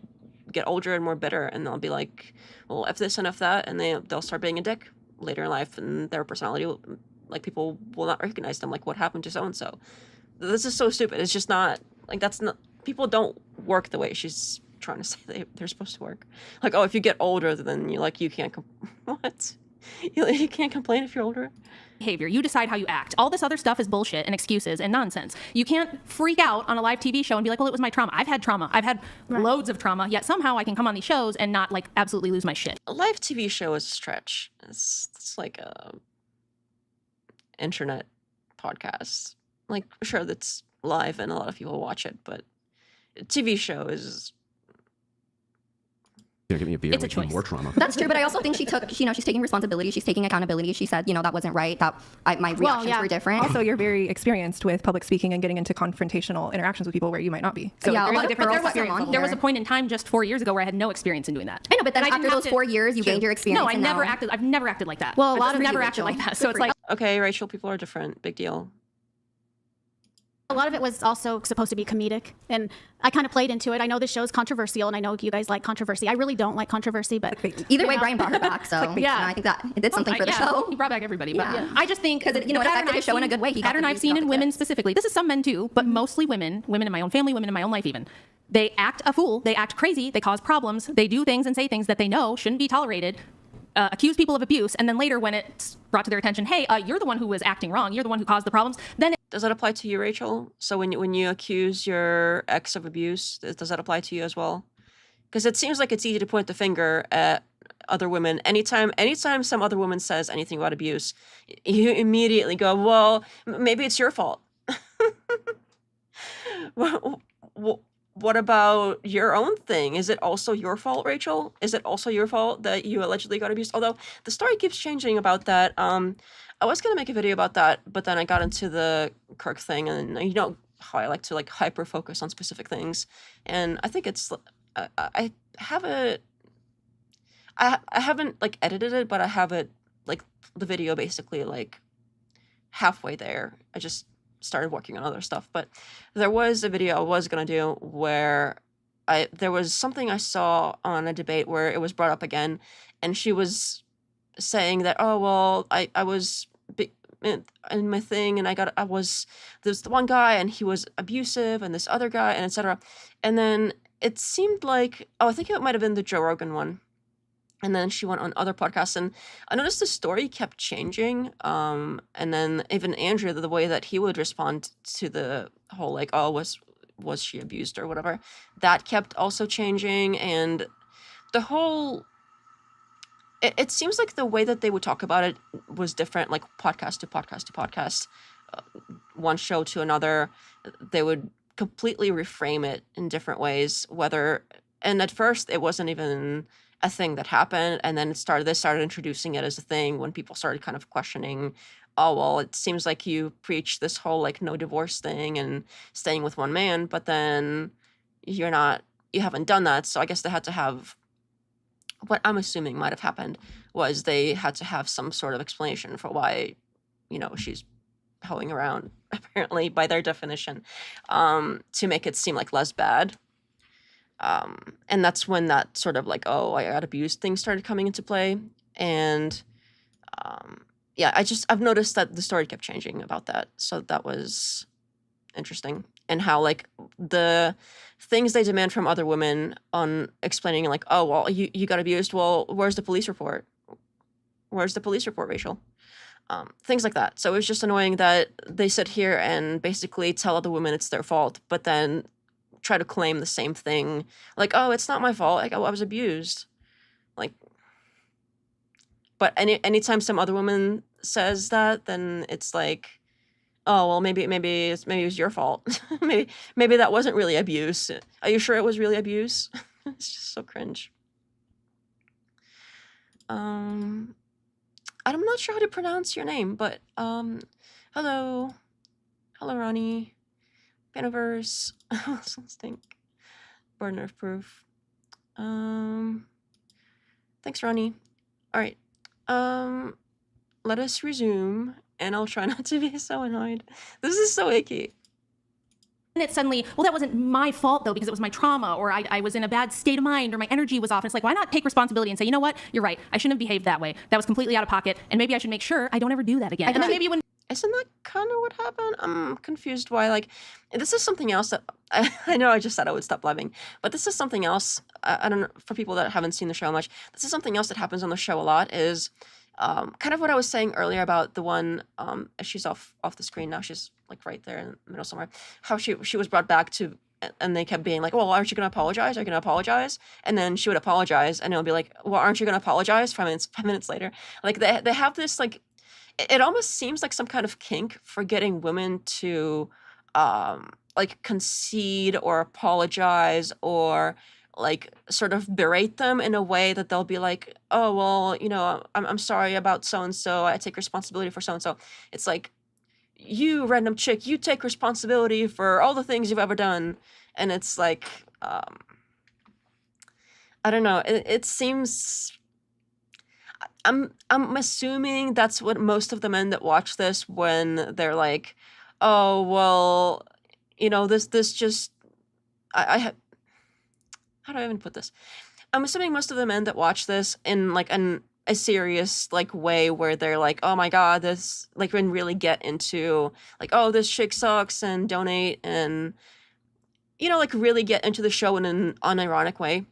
get older and more bitter and they'll be like, well, F this and F that, and they'll start being a dick later in life, and their personality like people will not recognize them, like what happened to so and so. This is so stupid. It's just not like that's not people don't work the way she's trying to say they're supposed to work. Like, oh, if you get older, then you can't what? You can't complain if you're older. Behavior. You decide how you act. All this other stuff is bullshit and excuses and nonsense. You can't freak out on a live TV show and be like, well, it was my trauma. I've had trauma. I've had loads of trauma, yet somehow I can come on these shows and not like absolutely lose my shit. A live TV show is a stretch. It's like a internet podcast. Like, sure, that's live and a lot of people watch it, but a TV show is... Give me a beer. It's a Give me choice. more trauma. That's true, but I also think she's taking responsibility. She's taking accountability. She said, that wasn't right. That my reactions were different. Also, you're very experienced with public speaking and getting into confrontational interactions with people where you might not be. So Yeah, a there's lot a of different girls experience. come on There was a here. point in time just 4 years ago where I had no experience in doing that. I know, but then And I didn't after have those to- 4 years, you gained your experience. No, and now- I've never acted like that. Well, a I've lot just of never you, acted Rachel. like that. Good So it's for like, Okay, Rachel, people are different. Big deal. A lot of it was also supposed to be comedic, and I kind of played into it. I know this show is controversial, and I know you guys like controversy. I really don't like controversy, but Either way, Brian brought her back, so Yeah. I think that it did something for the yeah, show. he brought back everybody. But Yeah. I just think 'Cause it, it pattern affected the I've show in a seen- good way. He got Pattern the I've views, seen got in the women clicks. specifically. This is some men too, but mostly women in my own family, women in my own life even. They act a fool. They act crazy. They cause problems. They do things and say things that they know shouldn't be tolerated. Accuse people of abuse, and then later when it's brought to their attention, hey, you're the one who was acting wrong. You're the one who caused the problems. Then Does that apply to you, Rachel? So when you accuse your ex of abuse, does that apply to you as well? Because it seems like it's easy to point the finger at other women. Anytime some other woman says anything about abuse, you immediately go, well, maybe it's your fault. What about your own thing? Is it also your fault, Rachel? Is it also your fault that you allegedly got abused? Although the story keeps changing about that. I was gonna make a video about that, but then I got into the Kirk thing, and you know how I like to like hyper focus on specific things, and I think it's I have it. I haven't like edited it, but I have it like the video basically like halfway there. I just started working on other stuff, but there was a video I was gonna do where there was something I saw on a debate where it was brought up again, and she was saying that, oh well, I was in my thing, and there's the one guy and he was abusive, and this other guy, and etc. And then it seemed like, I think it might have been the Joe Rogan one. And then she went on other podcasts, and I noticed the story kept changing. And then even Andrew, the way that he would respond to the whole like, oh, was she abused or whatever, that kept also changing. And the whole, it seems like the way that they would talk about it was different, like podcast to podcast to podcast, one show to another. They would completely reframe it in different ways. And at first it wasn't even a thing that happened, and then they started introducing it as a thing when people started kind of questioning, oh well, it seems like you preach this whole like no divorce thing and staying with one man, but then you haven't done that. So I guess they had to have, what I'm assuming might have happened was they had to have some sort of explanation for why, she's hoeing around, apparently by their definition, to make it seem like less bad. And that's when that sort of like, oh, I got abused thing started coming into play. And I've noticed that the story kept changing about that. So that was interesting. And how like the things they demand from other women on explaining like, oh, well, you got abused. Well, where's the police report? Where's the police report, Rachel? Things like that. So it was just annoying that they sit here and basically tell other women it's their fault, but then try to claim the same thing, like, oh, it's not my fault, like, oh, I was abused, like. But anytime some other woman says that, then it's like, oh well, maybe it was your fault. maybe that wasn't really abuse. Are you sure it was really abuse? It's just so cringe. I'm not sure how to pronounce your name, but hello, Hello, Ronnie. Paniverse. Stink. Burden of proof. Thanks, Ronnie. All right. Let us resume, and I'll try not to be so annoyed. This is so icky. And it's suddenly, well, that wasn't my fault though, because it was my trauma, or I was in a bad state of mind, or my energy was off. And it's like, why not take responsibility and say, you know what, you're right, I shouldn't have behaved that way. That was completely out of pocket, and maybe I should make sure I don't ever do that again. And then maybe when Isn't that kind of what happened? I'm confused why, like, this is something else that, I know I just said I would stop loving, but this is something else, I don't know, for people that haven't seen the show much, this is something else that happens on the show a lot, is kind of what I was saying earlier about the one, she's off the screen now, she's like right there in the middle somewhere, how she was brought back to, and they kept being like, well, aren't you going to apologize? Are you going to apologize? And then she would apologize, and it would be like, well, aren't you going to apologize? 5 minutes later. Like, they have this, like, it almost seems like some kind of kink for getting women to like concede or apologize or like sort of berate them in a way that they'll be like, oh, well, you know, I'm sorry about so and so, I take responsibility for so and so. It's like, you random chick, you take responsibility for all the things you've ever done. And it's like, I don't know, it seems, I'm assuming that's what most of the men that watch this, when they're like, oh, well, you know, this just, I have, how do I even put this? I'm assuming most of the men that watch this in like a serious like way, where they're like, oh my God, this, like, when really get into like, oh, this chick sucks and donate, and, you know, like really get into the show in an unironic way.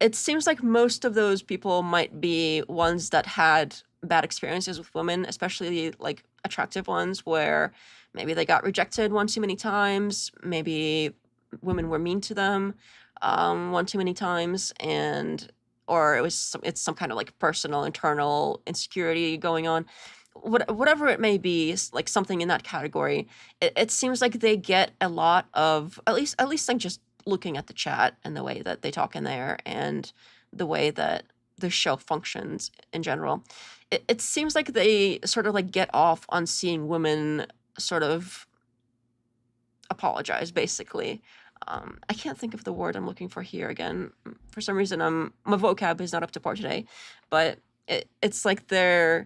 It seems like most of those people might be ones that had bad experiences with women, especially like attractive ones, where maybe they got rejected one too many times, maybe women were mean to them one too many times, and or it's some kind of like personal internal insecurity going on. Whatever it may be, like something in that category. It seems like they get a lot of, at least like just looking at the chat and the way that they talk in there and the way that the show functions in general, it seems like they sort of like get off on seeing women sort of apologize, basically. I can't think of the word I'm looking for here again. For some reason, my vocab is not up to par today, but it's like they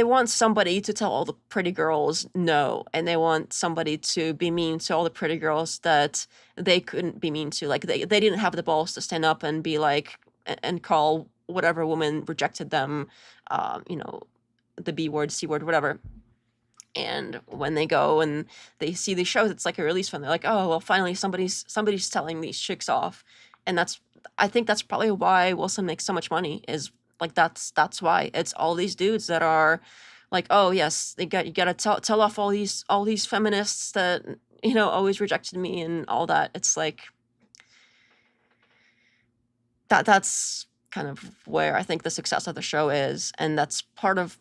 want somebody to tell all the pretty girls no, and they want somebody to be mean to all the pretty girls that they couldn't be mean to. Like, they didn't have the balls to stand up and be like, and call whatever woman rejected them, you know, the B word, C word, whatever. And when they go and they see these shows, it's like a release from, they're like, oh, well, finally somebody's telling these chicks off. And I think that's probably why Wilson makes so much money, is like, that's why. It's all these dudes that are like, oh yes, you gotta tell off all these feminists that, you know, always rejected me and all that. It's like that's kind of where I think the success of the show is, and that's part of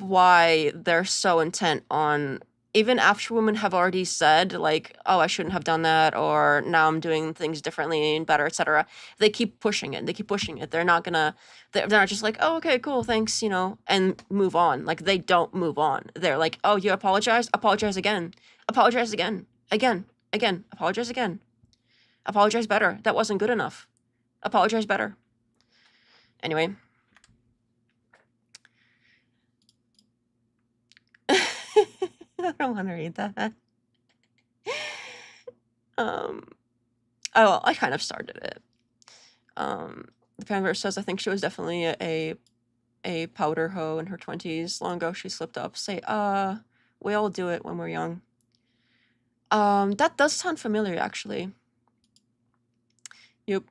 why they're so intent on, even after women have already said like, oh, I shouldn't have done that, or now I'm doing things differently and better, etc. They keep pushing it. They're not just like, oh, okay, cool, thanks, you know, and move on. Like, they don't move on. They're like, oh, you apologize again, apologize again, apologize again, apologize better, that wasn't good enough, apologize better. Anyway. I don't want to read that. Oh, well, I kind of started it. The fanverse says, I think she was definitely a powder hoe in her 20s. Long ago, she slipped up. Say, we all do it when we're young. That does sound familiar, actually. Yep.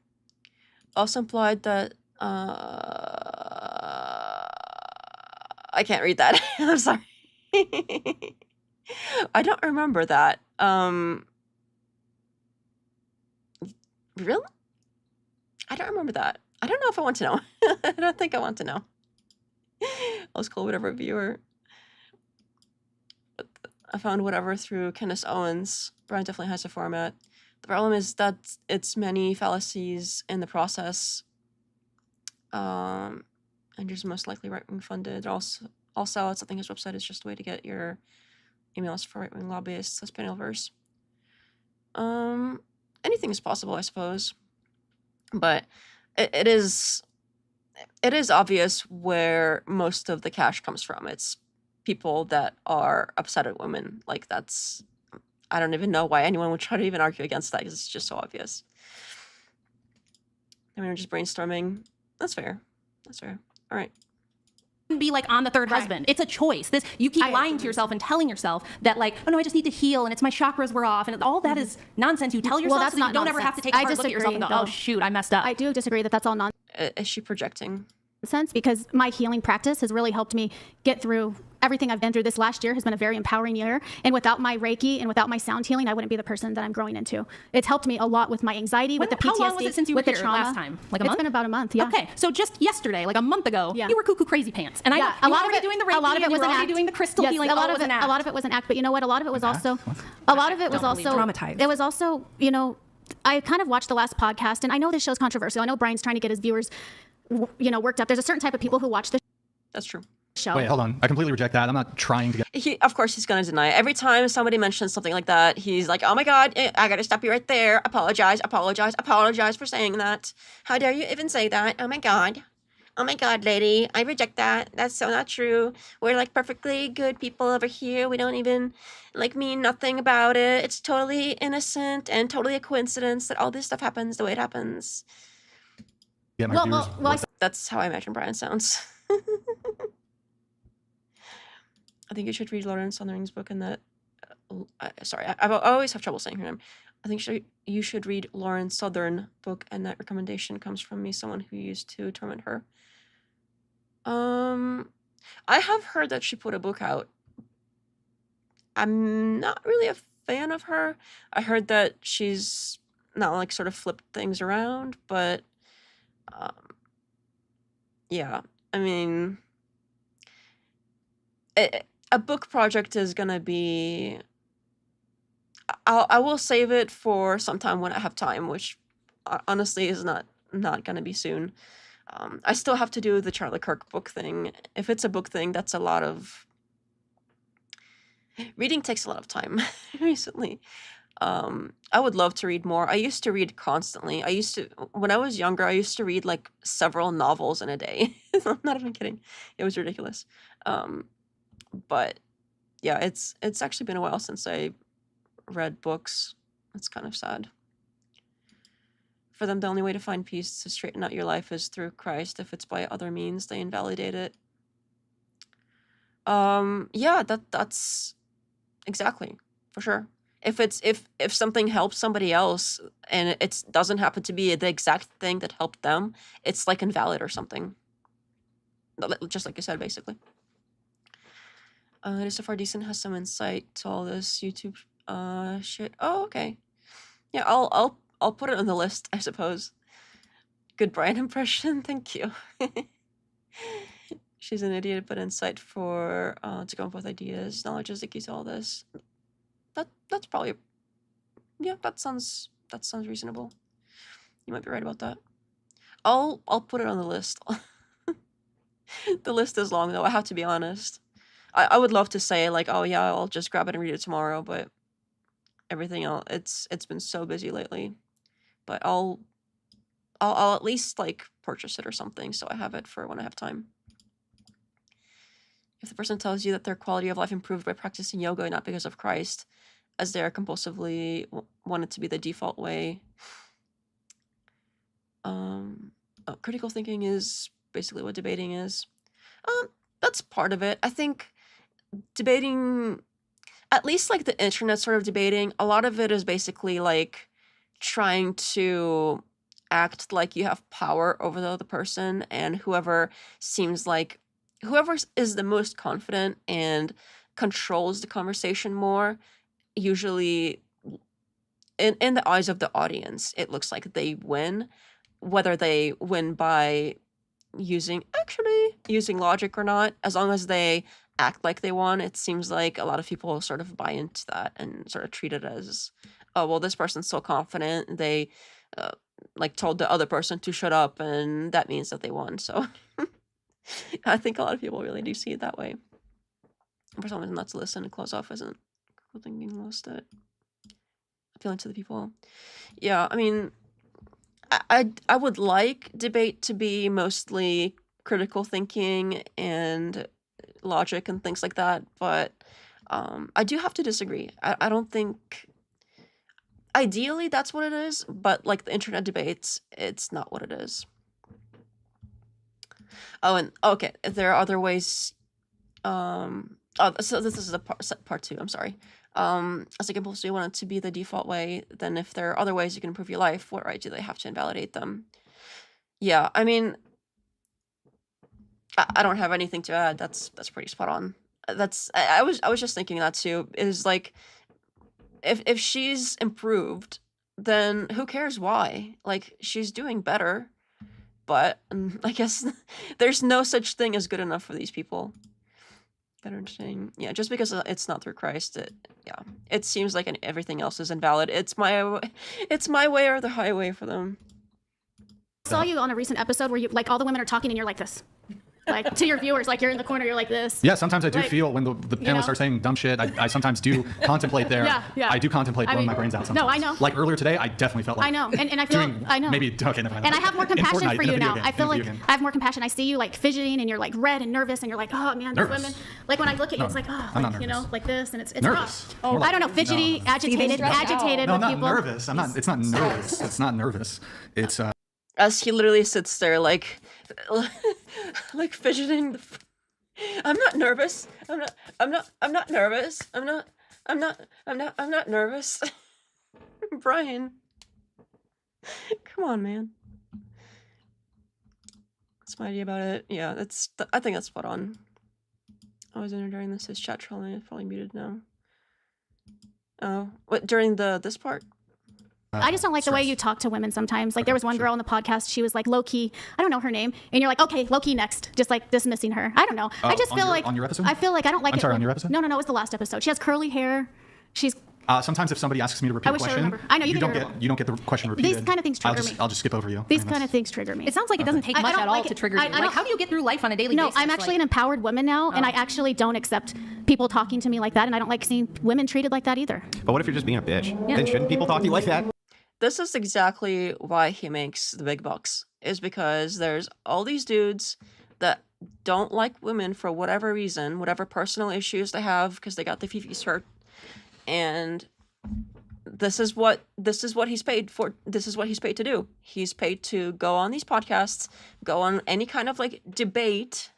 Also implied that, I can't read that. I'm sorry. I don't remember that. Really? I don't remember that. I don't know if I want to know. I don't think I want to know. I'll just call whatever viewer. But I found whatever through Kenneth Owens. Brian definitely has a format. The problem is that it's many fallacies in the process. And just most likely right-wing funded. Also, Also, I think his website is just a way to get your emails for right-wing lobbyists as panelvers. Anything is possible, I suppose. But it is obvious where most of the cash comes from. It's people that are upset at women. Like, that's, I don't even know why anyone would try to even argue against that, because it's just so obvious. I mean, we're just brainstorming. That's fair. That's fair. All right. Be like on the third husband. It's a choice. This, you keep lying to yourself and telling yourself that, like, oh no, I just need to heal and it's my chakras were off, and all that is nonsense. You tell yourself that's so that not you don't ever nonsense. have to take a I hard look at yourself and go, disagree, oh though. shoot, I messed up. I do disagree that that's all nonsense. Is she projecting? Because my healing practice has really helped me get through everything I've been through. This last year has been a very empowering year, and without my Reiki and without my sound healing, I wouldn't be the person that I'm growing into. It's helped me a lot with my anxiety, with the PTSD, How long was it since you were with the here trauma. last time? Like a month? It's been about a month, yeah. Okay, so just yesterday, like a month ago, Yeah. you were cuckoo crazy pants, and I Yeah, know you were already doing the Reiki, a lot of it and was you were an already act. doing the crystal Yes, healing. a lot all of was an it, act. a lot of it was an act. But you know what? A lot of it was also, a lot of it was don't believe also traumatized. It was also, you know, I kind of watched the last podcast, and I know this show's controversial. I know Brian's trying to get his viewers, you know, worked up. There's a certain type of people who watch the That's true. show. Wait, hold on. I completely reject that. I'm not trying to get. Of course, he's gonna deny it. Every time somebody mentions something like that, he's like, "Oh my God, I gotta stop you right there. Apologize, apologize, apologize for saying that. How dare you even say that? Oh my God, lady, I reject that. That's so not true. We're like perfectly good people over here. We don't even like mean nothing about it. It's totally innocent and totally a coincidence that all this stuff happens the way it happens." Get my Well, viewers well, well, I worked up. That's how I imagine Brian sounds. I think you should read Lauren Southern's book in that. Sorry, I always have trouble saying her name. I think you should read Lauren Southern book, and that recommendation comes from me, someone who used to torment her. I have heard that she put a book out. I'm not really a fan of her. I heard that she's not like sort of flipped things around, but yeah, I mean, a book project is gonna be. I will save it for sometime when I have time, which honestly is not gonna be soon. I still have to do the Charlie Kirk book thing. If it's a book thing, that's a lot of reading. Takes a lot of time recently. I would love to read more. I used to read constantly. When I was younger, I used to read like several novels in a day. I'm not even kidding. It was ridiculous. But yeah, it's actually been a while since I read books. It's kind of sad. For them, the only way to find peace, to straighten out your life, is through Christ. If it's by other means, they invalidate it. Yeah, that's exactly, for sure. If something helps somebody else and it doesn't happen to be the exact thing that helped them, it's like invalid or something. Just like you said, basically. It is so far decent, has some insight to all this YouTube shit. Oh, okay. Yeah, I'll put it on the list, I suppose. Good Brian impression, thank you. She's an idiot, but insightful to come up with ideas. Knowledge is the key to all this. That's probably, yeah, that sounds reasonable. You might be right about that. I'll put it on the list. The list is long though, I have to be honest. I would love to say like, oh yeah, I'll just grab it and read it tomorrow, but everything else, it's been so busy lately. But I'll at least like purchase it or something so I have it for when I have time. If the person tells you that their quality of life improved by practicing yoga, not because of Christ, as they are compulsively want it to be the default way. Critical thinking is basically what debating is. That's part of it. I think debating, at least like the internet sort of debating, a lot of it is basically like trying to act like you have power over the other person, and whoever is the most confident and controls the conversation more, usually in the eyes of the audience, it looks like they win, whether they win by using logic or not. As long as they act like they won, it seems like a lot of people sort of buy into that and sort of treat it as, oh well, this person's so confident, they like told the other person to shut up, and that means that they won. So I think a lot of people really do see it that way. For some reason, not to listen and close off isn't cool thing being lost it. Appealing to the people. Yeah, I mean, I would like debate to be mostly critical thinking and logic and things like that, but I do have to disagree. I don't think ideally that's what it is, but like the internet debates, it's not what it is. Oh, and okay, there are other ways. So this is a part 2. I'm sorry. As a compulsive, you want it to be the default way. Then, if there are other ways you can improve your life, what right do they have to invalidate them? Yeah, I mean, I don't have anything to add. That's pretty spot on. I was just thinking that too. Is like, if she's improved, then who cares why? Like, she's doing better, but I guess there's no such thing as good enough for these people. Better interesting. Yeah, just because it's not through Christ, it seems like everything else is invalid. It's my way or the highway for them. I saw you on a recent episode where you like all the women are talking and you're like this. Like to your viewers, like you're in the corner, you're like this. Yeah, sometimes I do like, feel when the panelists are saying dumb shit, I sometimes do contemplate there. Yeah. I do contemplate blowing my brains out sometimes. No, I know. Like earlier today, I definitely felt like I know, and I feel I know. Maybe okay, never mind. And I have more compassion for you now. I feel like game. I have more compassion. I see you like fidgeting and you're like red and nervous and you're like, oh man, these Nervous? women. Like when I look at you, No, it's like, oh, I'm not like, you nervous. know, like this, and it's Nervous? rough. More Oh, like- I don't know, fidgety, no. agitated stressed out. with No, I'm not people. nervous. I'm not. It's not nervous. It's not nervous. It's As he literally sits there, like fidgeting. I'm not nervous. I'm not nervous. I'm not nervous. Brian, come on, man. That's my idea about it. Yeah, I think that's spot on. I was in there during this. His chat trolling is probably muted now. Oh, what during this part? I just don't like the way you talk to women sometimes. Like there was one girl on the podcast, she was like low key, I don't know her name, and you're like, okay, low key next, just like dismissing her. I don't know. I just feel like on your episode? I feel like I don't like I'm it. sorry, when, on your episode? No, it was the last episode. She has curly hair. She's sometimes if somebody asks me to repeat I a wish I question, remember. I know, you don't can get the question repeated. These kind of things trigger me. I'll just skip over you. These kind of things trigger me. It sounds like it doesn't take I much don't at all like to it. trigger you. I Like, don't- how do you get through life on a daily No, basis? I'm actually like, an empowered woman now, and I actually don't accept people talking to me like that, and I don't like seeing women treated like that either. But what if you're just being a bitch? Then shouldn't people talk to you like that? This is exactly why he makes the big bucks, is because there's all these dudes that don't like women for whatever reason, whatever personal issues they have because they got the fifis hurt, and this is what he's paid for. This is what he's paid to do. He's paid to go on these podcasts, go on any kind of like debate.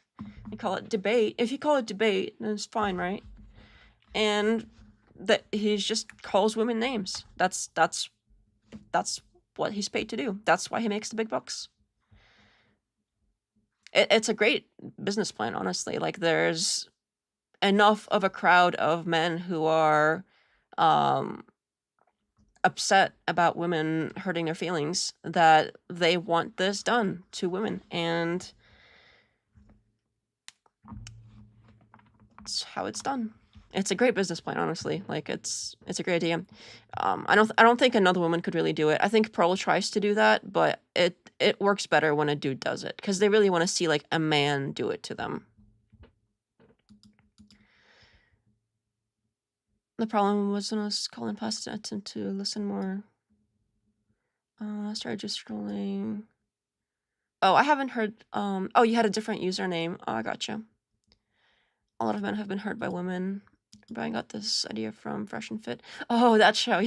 You call it debate. If you call it debate, then it's fine, right? And that he just calls women names. That's what he's paid to do. That's why he makes the big bucks. It's a great business plan, honestly. Like there's enough of a crowd of men who are upset about women hurting their feelings that they want this done to women, and it's how it's done. It's a great business plan, honestly. Like it's a great idea. I don't think another woman could really do it. I think Pearl tries to do that, but it works better when a dude does it because they really want to see like a man do it to them. The problem was when I was calling past attempt to listen more. I started just scrolling. Oh, I haven't heard. Oh, you had a different username. Oh, I gotcha. A lot of men have been hurt by women. Brian got this idea from Fresh and Fit. Oh, that show.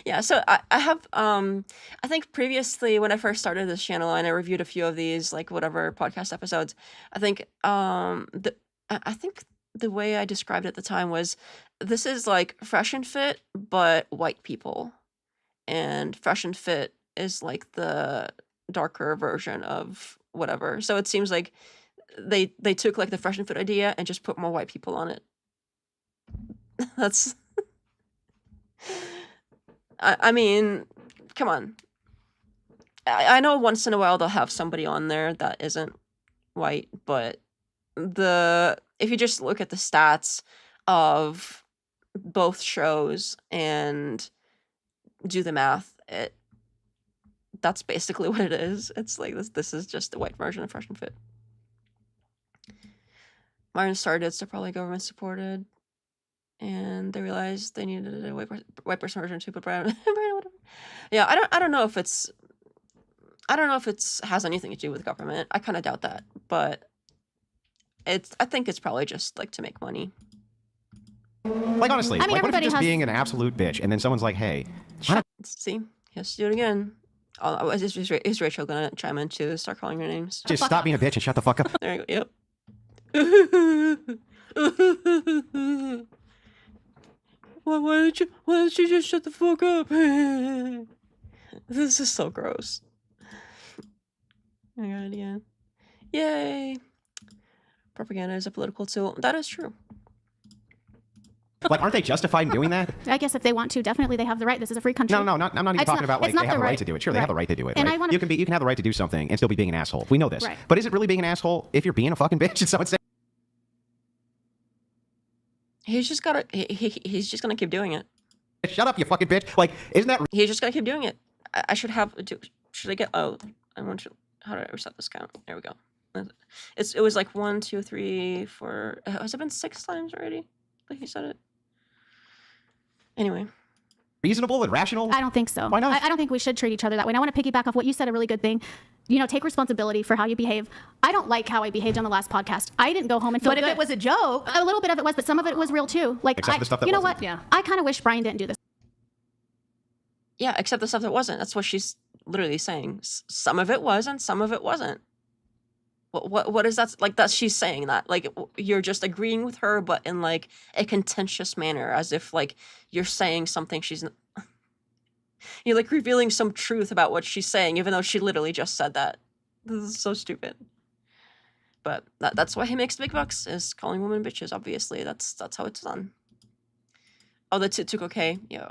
Yeah, so I have I think previously when I first started this channel and I reviewed a few of these like whatever podcast episodes, I think I think the way I described it at the time was this is like Fresh and Fit but white people. And Fresh and Fit is like the darker version of whatever. So it seems like they took like the Fresh and Fit idea and just put more white people on it. That's I mean, come on. I know once in a while they'll have somebody on there that isn't white, but if you just look at the stats of both shows and do the math, that's basically what it is. It's like this is just the white version of Fresh and Fit. Martin Starr-Dits are probably government supported, and they realized they needed a white person version too. But yeah, I don't know if it's has anything to do with government. I kind of doubt that, but I think it's probably just like to make money. Like honestly, I mean, like what if you're everybody just has- being an absolute bitch, and then someone's like, "Hey, See, he has to do it again. Oh, is Rachel gonna chime in to start calling her names? just stop being a bitch and shut the fuck up." There you go. Yep. Why don't you just shut the fuck up? This is so gross. I got it again. Yay! Propaganda is a political tool. That is true. Like, aren't they justified in doing that? I guess if they want to, definitely they have the right. This is a free country. No, I'm not even It's talking about like it's not they have the a right to do it. Sure, they have a right to do it. And right? I wanna- You can have the right to do something and still be being an asshole. We know this. Right. But is it really being an asshole if you're being a fucking bitch and someone says, He's just gotta. He's just gonna keep doing it. "Shut up, you fucking bitch"? Like, isn't that He's just gonna keep doing it. I should have. Should I get? Oh, I want to. How do I reset this count? There we go. It was like 1, 2, 3, 4. Has it been 6 times already? Like you said it. Anyway. reasonable and rational? I don't think so. Why not? I don't think we should treat each other that way. And I want to piggyback off what you said, a really good thing. You know, take responsibility for how you behave. I don't like how I behaved on the last podcast. I didn't go home and feel But if good. it was a joke, A little bit of it was, but some of it was real too. Like, Except the stuff that you know wasn't. what? Yeah. I kind of wish Brian didn't do this. Yeah, except the stuff that wasn't. That's what she's literally saying. Some of it was and some of it wasn't. What is that? Like, that she's saying that. Like, you're just agreeing with her, but in, like, a contentious manner, as if, like, you're saying something she's not. You're, like, revealing some truth about what she's saying, even though she literally just said that. This is so stupid. But that's why he makes the big bucks, is calling women bitches, obviously. That's how it's done. Oh, the took okay. Yeah.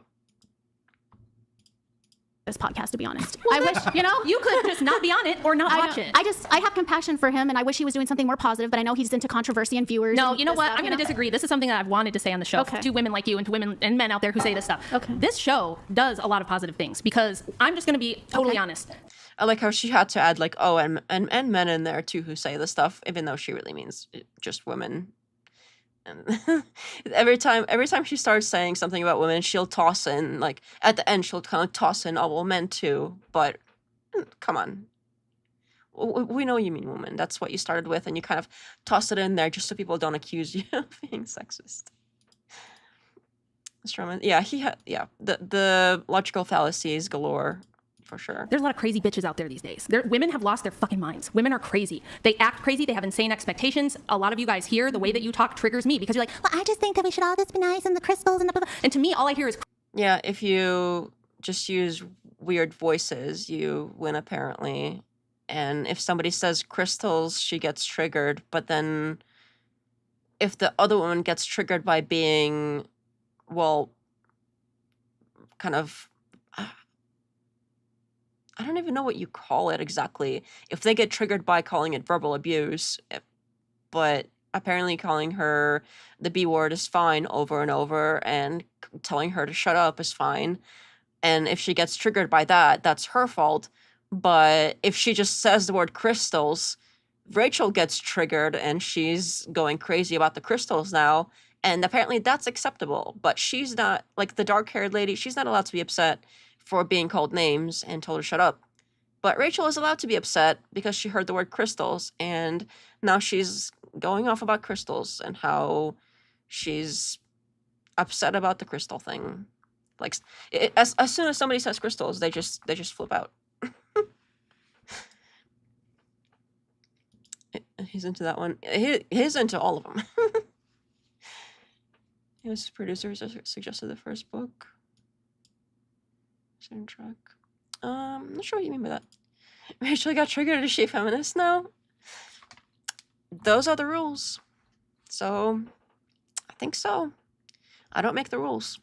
This podcast, to be honest. I wish, you know, you could just not be on it or not watch it. I have compassion for him, and I wish he was doing something more positive. But I know he's into controversy and viewers. No, and you know this what? stuff, I'm going to disagree. This is something that I've wanted to say on the show Okay. to women like you and to women and men out there who say this stuff. Okay. This show does a lot of positive things because I'm just going to be totally Okay. honest. I like how she had to add, like, oh, and men in there too who say this stuff, even though she really means just women. And every time she starts saying something about women, she'll toss in, like, at the end she'll kind of toss in, oh, well, men too. But come on, we know you mean women. That's what you started with, and you kind of toss it in there just so people don't accuse you of being sexist. Strawman, yeah, the logical fallacies galore. For sure. There's a lot of crazy bitches out there these days. Women have lost their fucking minds. Women are crazy. They act crazy. They have insane expectations. A lot of you guys here, the way that you talk triggers me because you're like, well, I just think that we should all just be nice and the crystals and the blah, blah. And to me, all I hear is Yeah, if you just use weird voices, you win apparently. And if somebody says crystals, she gets triggered. But then if the other woman gets triggered by being, well, kind of, I don't even know what you call it exactly. If they get triggered by calling it verbal abuse, but apparently calling her the B word is fine over and over, and telling her to shut up is fine. And if she gets triggered by that, that's her fault. But if she just says the word crystals, Rachel gets triggered and she's going crazy about the crystals now. And apparently that's acceptable. But she's not, like the dark-haired lady, she's not allowed to be upset for being called names and told to shut up. But Rachel is allowed to be upset because she heard the word crystals, and now she's going off about crystals and how she's upset about the crystal thing. Like, as soon as somebody says crystals, they just flip out. He's into that one. He's into all of them. His producers suggested the first book. Soundtrack. I'm not sure what you mean by that. Rachel got triggered. Is she a feminist now? Those are the rules. So, I think so. I don't make the rules.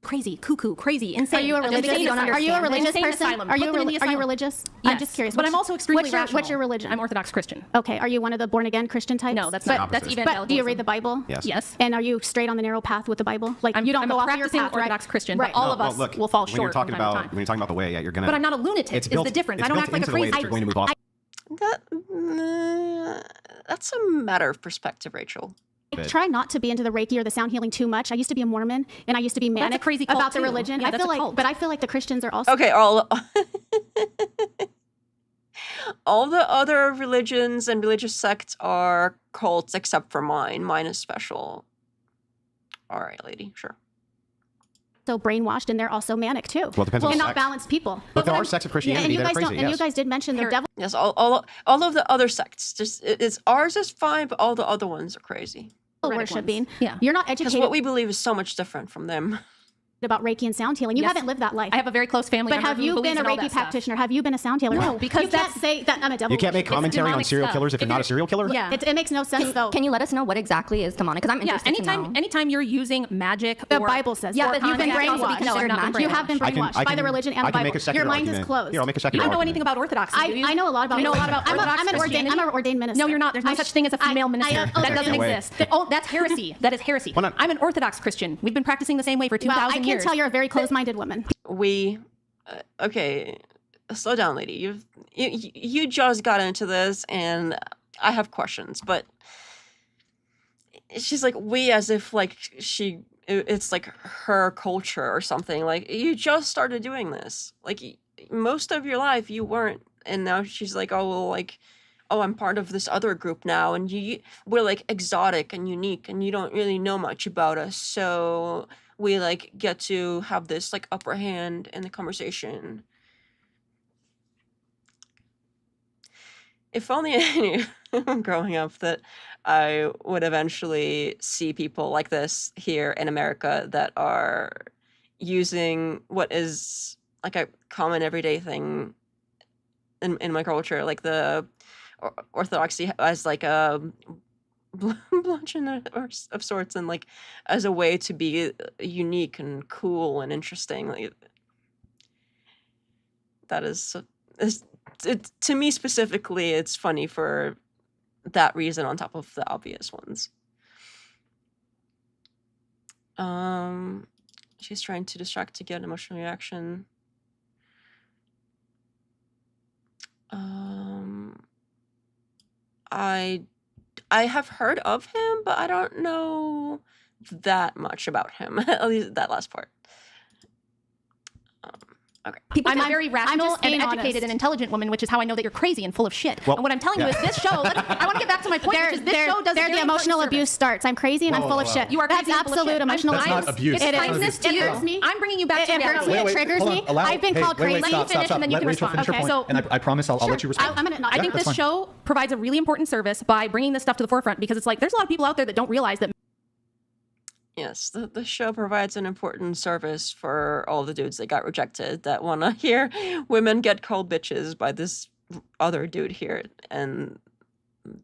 crazy, cuckoo, crazy, insane. Are you a religious? Insane asylum. Are you a religious Insane person? asylum. Are Put you them in the are you asylum. religious? Yes. I'm just curious. But I'm also extremely rational. What's your religion? I'm Orthodox Christian. Okay. Are you one of the born again Christian types? No, that's but, not. That's Opposite. evangelicalism. But do you read the Bible? Yes. Yes. And are you straight on the narrow path with the Bible? Like I'm, you don't I'm go a off your practicing path, Orthodox right? Christian, Right. but all of us look, will fall when you're short talking from time to about time. when you're talking about the way, yeah, you're gonna. But I'm not a lunatic. It's Is built, the difference. It's I don't built act like a into the way crazy. that you're going to move off. That's a matter of perspective, Rachel. I try not to be into the Reiki or the sound healing too much. I used to be a Mormon, and I used to be that's a manic crazy cult about the too. religion. Yeah, I that's feel a like, cult. but I feel like the Christians are also. Okay, all the other religions and religious sects are cults except for mine. Mine is special. All right, lady, sure. So brainwashed, and they're also manic too. Well, it depends on and the not sect. balanced people. But there are sects of Christianity and you that guys are crazy. don't. And you guys did mention the devil. Yes, all of the other sects. Just it's ours is fine, but all the other ones are crazy. Worshiping. Yeah. You're not Because educated what we believe is so much different from them. about Reiki and sound healing. You Yes. haven't lived that life. I have a very close family But member have who you believes been a in all Reiki that stuff. practitioner? Have you been a sound healer? No, because you can't that's- say that I'm a devil. You can't make worshipper. commentary on demonic serial stuff. killers if you're not a serial killer? Yeah. It makes no sense though. Can you let us know what exactly is demonic? Because I'm Yeah, interested to know. anytime you're using magic The or Bible says. Yeah, that. but You've been context also be brainwashed. considered No, magic. you have been I can- brainwashed I by the can- religion and I the can make Bible. a second Your mind is argument. closed. Here, I'll make a second you don't know argument. anything about Orthodoxy, do you? I know a lot about. You know a lot about I'm Orthodox an ordained. Christianity? I'm an ordained minister. No, you're not. There's no such thing as a female minister. That doesn't Wait. exist. That's heresy. That is heresy. Hold on. I'm an Orthodox Christian. We've been practicing the same way for 2,000 Well, I can years. tell you're a very closed-minded woman. Okay, slow down, lady. You just got into this, and I have questions. But she's like we, as if like it's like her culture or something. Like you just started doing this. Like most of your life you weren't, and now she's like, oh well, like. Oh, I'm part of this other group now, and we're like exotic and unique, and you don't really know much about us, so we like get to have this like upper hand in the conversation. If only I knew growing up that I would eventually see people like this here in America that are using what is like a common everyday thing in my culture, like the Orthodoxy as like a bludgeon of sorts, and like as a way to be unique and cool and interesting. Like that is to me specifically, it's funny for that reason on top of the obvious ones. She's trying to distract to get an emotional reaction. I have heard of him, but I don't know that much about him. At least that last part. Okay. I'm a very I'm rational just and being educated honest. and intelligent woman, which is how I know that you're crazy and full of shit. Well, and what I'm telling you is this show, I want to get back to my point, which is this show does a there very the emotional important abuse service. starts. I'm crazy and I'm full of shit. You are That's crazy and full of absolute shit. emotional That's abuse. not abuse. It That's not is. abuse. It hurts me. I'm bringing you back to It hurts reality. me. It triggers hold me. on. Allow- I've been hey, called wait, crazy. stop, stop, stop. and then you Let can Rachel respond. finish her Okay, point, so- and I promise I'll let you respond. I'm gonna. I think that's this fine. show provides a really important service by bringing this stuff to the forefront, because it's like there's a lot of people out there that don't realize that Yes, the show provides an important service for all the dudes that got rejected that want to hear women get called bitches by this other dude here, and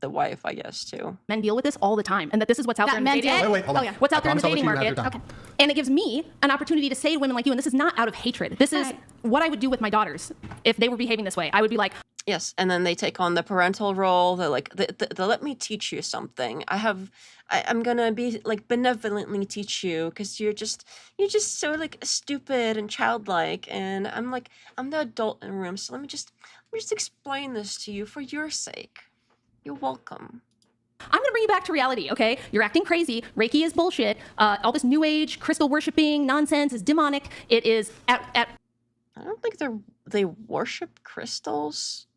the wife, I guess, too. men deal with this all the time, and that this is what's out there in the men dating did? Wait, hold on. what's I out there in the promise I'll let dating you have market. your time. And it gives me an opportunity to say to women like you, and this is not out of hatred. This is Right. what I would do with my daughters if they were behaving this way. I would be like, Yes, and then they take on the parental role. They're like, they let me teach you something. I'm gonna be like benevolently teach you because you're just so like stupid and childlike. And I'm the adult in the room, so let me just explain this to you for your sake. You're welcome. I'm going to bring you back to reality, okay? You're acting crazy. Reiki is bullshit. All this new age crystal worshiping nonsense is demonic. It is at I don't think they worship crystals.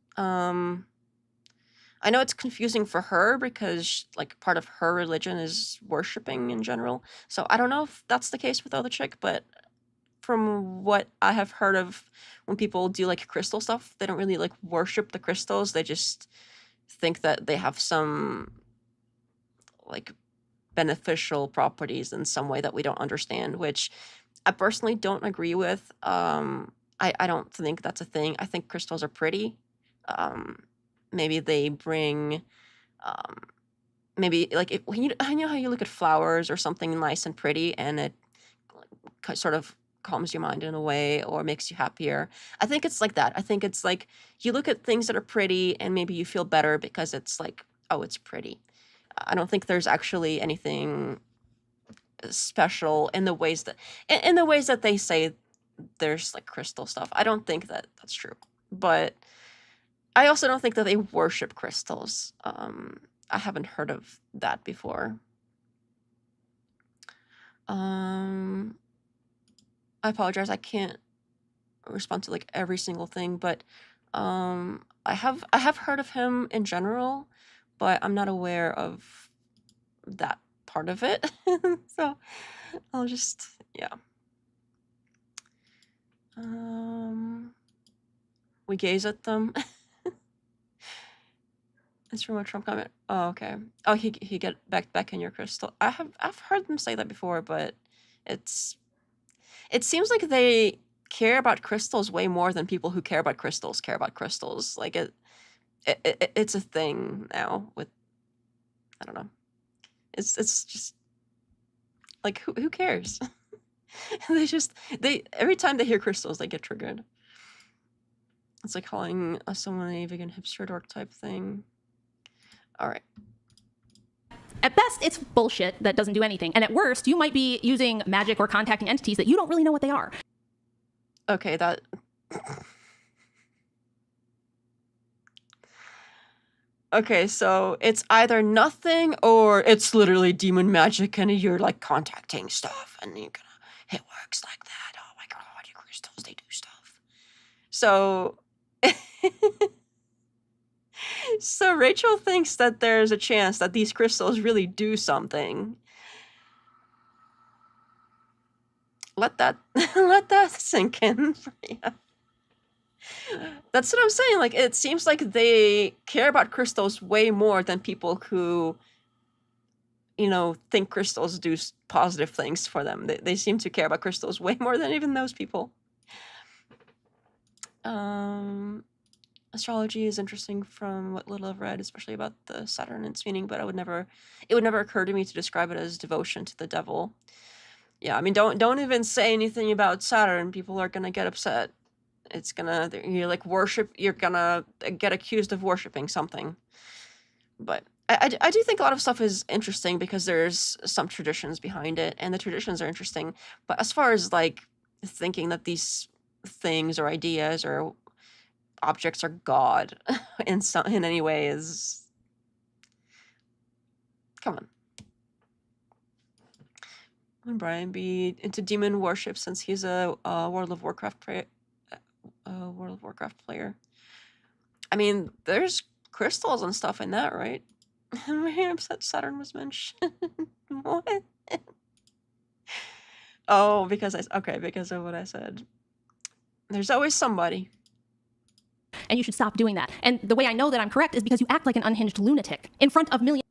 I know it's confusing for her because like part of her religion is worshiping in general. So I don't know if that's the case with the other chick, but from what I have heard of when people do like crystal stuff, they don't really like worship the crystals. They just think that they have some like beneficial properties in some way that we don't understand, which I personally don't agree with. I don't think that's a thing. I think crystals are pretty. Maybe they bring, maybe like if you know how you look at flowers or something nice and pretty, and it sort of calms your mind in a way or makes you happier. I think it's like that. I think it's like you look at things that are pretty and maybe you feel better because it's like, oh, it's pretty. I don't think there's actually anything special in the ways that they say there's like crystal stuff. I don't think that that's true, but I also don't think that they worship crystals. I haven't heard of that before. I apologize. I can't respond to like every single thing, but I have heard of him in general, but I'm not aware of that part of it. So I'll just, yeah. We gaze at them. It's from a Trump comment. Oh, okay. Oh, he get back in your crystal. I've heard them say that before, but it seems like they care about crystals way more than people who care about crystals care about crystals. Like it's a thing now with, I don't know. It's just like who cares? They every time they hear crystals they get triggered. It's like calling someone a vegan hipster dork type thing. All right. At best, it's bullshit that doesn't do anything. And at worst, you might be using magic or contacting entities that you don't really know what they are. Okay, that... Okay, so it's either nothing or it's literally demon magic and you're like contacting stuff and you're gonna... It works like that. Oh my god, your crystals, they do stuff. So... So Rachel thinks that there's a chance that these crystals really do something. Let that sink in for you. That's what I'm saying. Like, it seems like they care about crystals way more than people who, think crystals do positive things for them. They seem to care about crystals way more than even those people. Astrology is interesting from what little I've read, especially about the Saturn and its meaning, but it would never occur to me to describe it as devotion to the devil. Yeah, I mean, don't even say anything about Saturn. People are gonna get upset. It's gonna, you're gonna get accused of worshiping something. But I do think a lot of stuff is interesting because there's some traditions behind it, and the traditions are interesting. But as far as like thinking that these things or ideas or objects are God in any way is, come on. Would Brian be into demon worship since he's a World of Warcraft player? I mean, there's crystals and stuff in that, right? I'm really upset Saturn was mentioned. What? Oh, because of what I said. There's always somebody. And you should stop doing that. And the way I know that I'm correct is because you act like an unhinged lunatic in front of millions.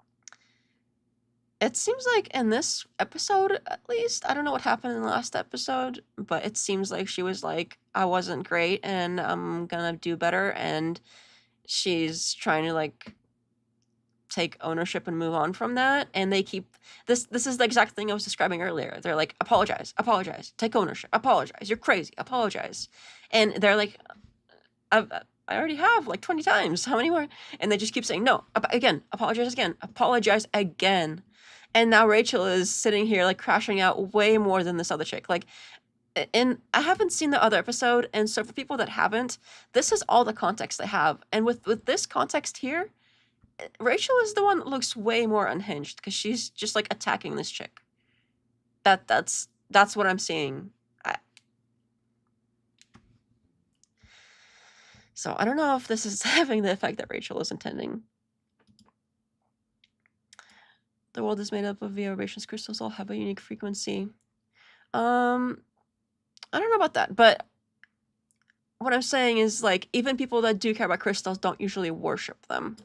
It seems like in this episode, at least, I don't know what happened in the last episode, but it seems like she was like, I wasn't great and I'm gonna do better. And she's trying to like take ownership and move on from that. And they keep this is the exact thing I was describing earlier. They're like, apologize, take ownership, apologize, you're crazy, apologize. And they're like, I already have like 20 times. How many more? And they just keep saying, no, apologize again. And now Rachel is sitting here like crashing out way more than this other chick. Like, and I haven't seen the other episode. And so for people that haven't, this is all the context they have. And with this context here, Rachel is the one that looks way more unhinged because she's just like attacking this chick. That's what I'm seeing. So I don't know if this is having the effect that Rachel is intending. The world is made up of vibrations. Crystals all have a unique frequency. I don't know about that, but what I'm saying is like even people that do care about crystals don't usually worship them.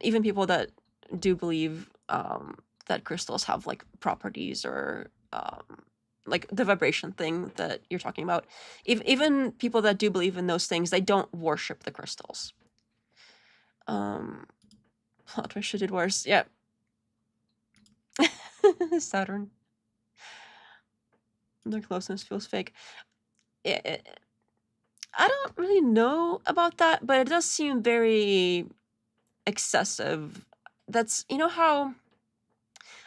Even people that do believe that crystals have like properties or like the vibration thing that you're talking about. Even people that do believe in those things, they don't worship the crystals. Plot twist, she did worse. Yeah. Saturn. Their closeness feels fake. I don't really know about that, but it does seem very excessive. That's, how...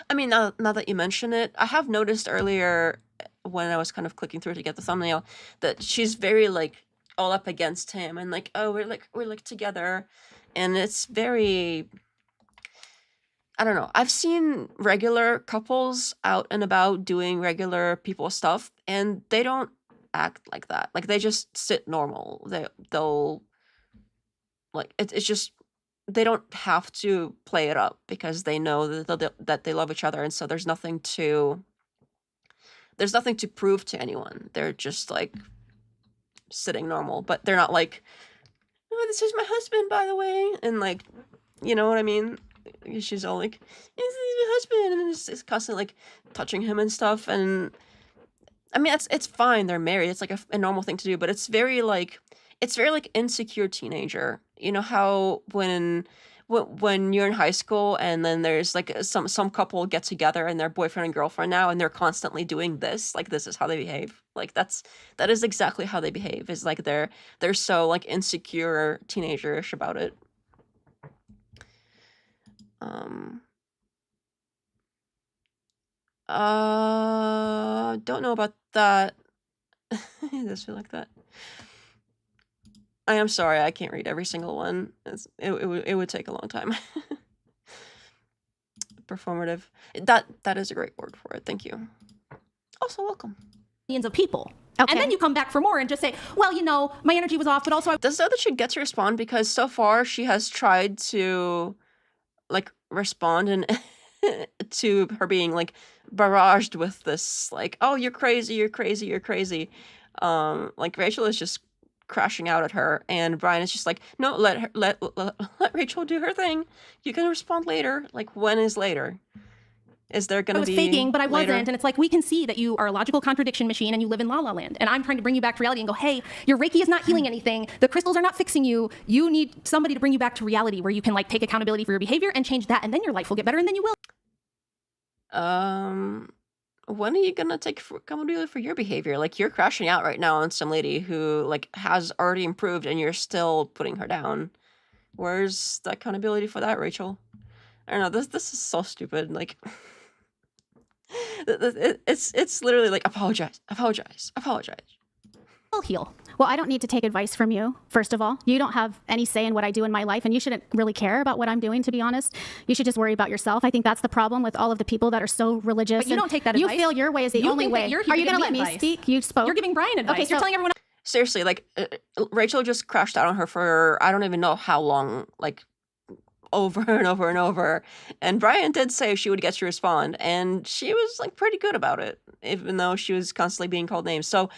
I mean, now that you mention it, I have noticed earlier when I was kind of clicking through to get the thumbnail that she's very like all up against him and like, oh, we're like together, and it's very I don't know. I've seen regular couples out and about doing regular people stuff, and they don't act like that. Like they just sit normal. They'll like it's just they don't have to play it up because they know that they love each other, and so there's nothing to prove to anyone. They're just like sitting normal, but they're not like, oh, this is my husband, by the way, and like, you know what I mean? She's all like, this is my husband, and it's constantly like touching him and stuff. And I mean, it's fine. They're married. It's like a normal thing to do, but it's very like insecure teenager. You know how when you're in high school and then there's like some couple get together and they're boyfriend and girlfriend now, and they're constantly doing this, like this is how they behave. Like that is exactly how they behave. Is like they're so like insecure teenagerish about it. Don't know about that. It does feel like that. I am sorry, I can't read every single one. It would take a long time. Performative. That is a great word for it. Thank you. Also, welcome. Millions of people. Okay. And then you come back for more and just say, well, you know, my energy was off, but also Does the other chick get to respond? Because so far she has tried to like respond and to her being like barraged with this like, oh, you're crazy, you're crazy, you're crazy. Like Rachel is just crashing out at her, and Brian is just like, no, let Rachel do her thing. You can respond later. Like, when is later? Is there going to be I was faking, but I later? wasn't. And it's like, we can see that you are a logical contradiction machine and you live in La La Land. And I'm trying to bring you back to reality and go, hey, your Reiki is not healing anything. The crystals are not fixing you. You need somebody to bring you back to reality where you can like take accountability for your behavior and change that. And then your life will get better, and then you will. When are you gonna take accountability for your behavior? Like, you're crashing out right now on some lady who like has already improved, and you're still putting her down. Where's the accountability for that, Rachel? I don't know. This is so stupid. Like, it's literally like, apologize. Will heal. Well, I don't need to take advice from you, first of all. You don't have any say in what I do in my life, and you shouldn't really care about what I'm doing, to be honest. You should just worry about yourself. I think that's the problem with all of the people that are so religious. But you don't take that you advice. You feel your way is the You only think that way. you're here Are to you going give to me let me advice. speak? You spoke. You're giving Brian advice. Okay, You're so- telling everyone Seriously, like, Rachel just crashed out on her for I don't even know how long, like, over and over and over. And Brian did say she would get to respond, and she was like pretty good about it, even though she was constantly being called names. So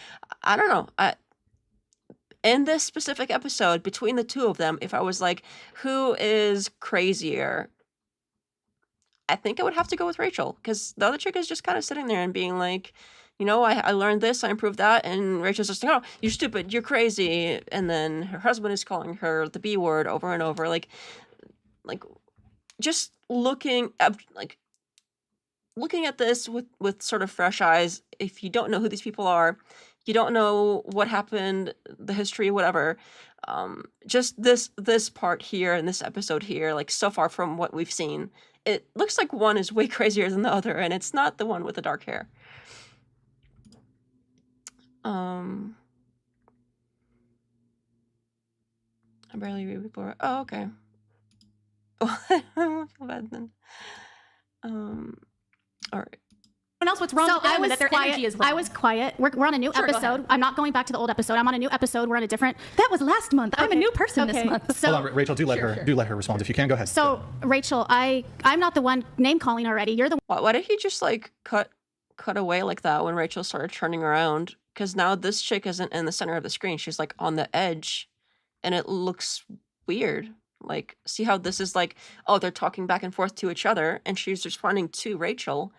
I don't know. In this specific episode, between the two of them, if I was like, who is crazier, I think I would have to go with Rachel, because the other chick is just kind of sitting there and being like, you know, I learned this, I improved that, and Rachel's just like, oh, you're stupid, you're crazy, and then her husband is calling her the B word over and over, like just looking at this with sort of fresh eyes. If you don't know who these people are, you don't know what happened, the history, whatever, just this part here in this episode here, like, so far from what we've seen, it looks like one is way crazier than the other, and it's not the one with the dark hair. I barely read before. Oh, okay. I don't feel bad then. All right. else what's wrong So with them I was and that their quiet. energy is wrong. I was quiet. We're on a new Sure, go episode. ahead. I'm not going back to the old episode. I'm on a new episode. We're on a different. That was last month. I'm a Okay. new person Okay. this month. So Hold on, Rachel. Do let her respond if you can. Go ahead. So Rachel, I'm not the one name calling already. You're the Why did he just like cut away like that when Rachel started turning around? Because now this chick isn't in the center of the screen. She's like on the edge, and it looks weird. Like, see how this is like, oh, they're talking back and forth to each other, and she's responding to Rachel.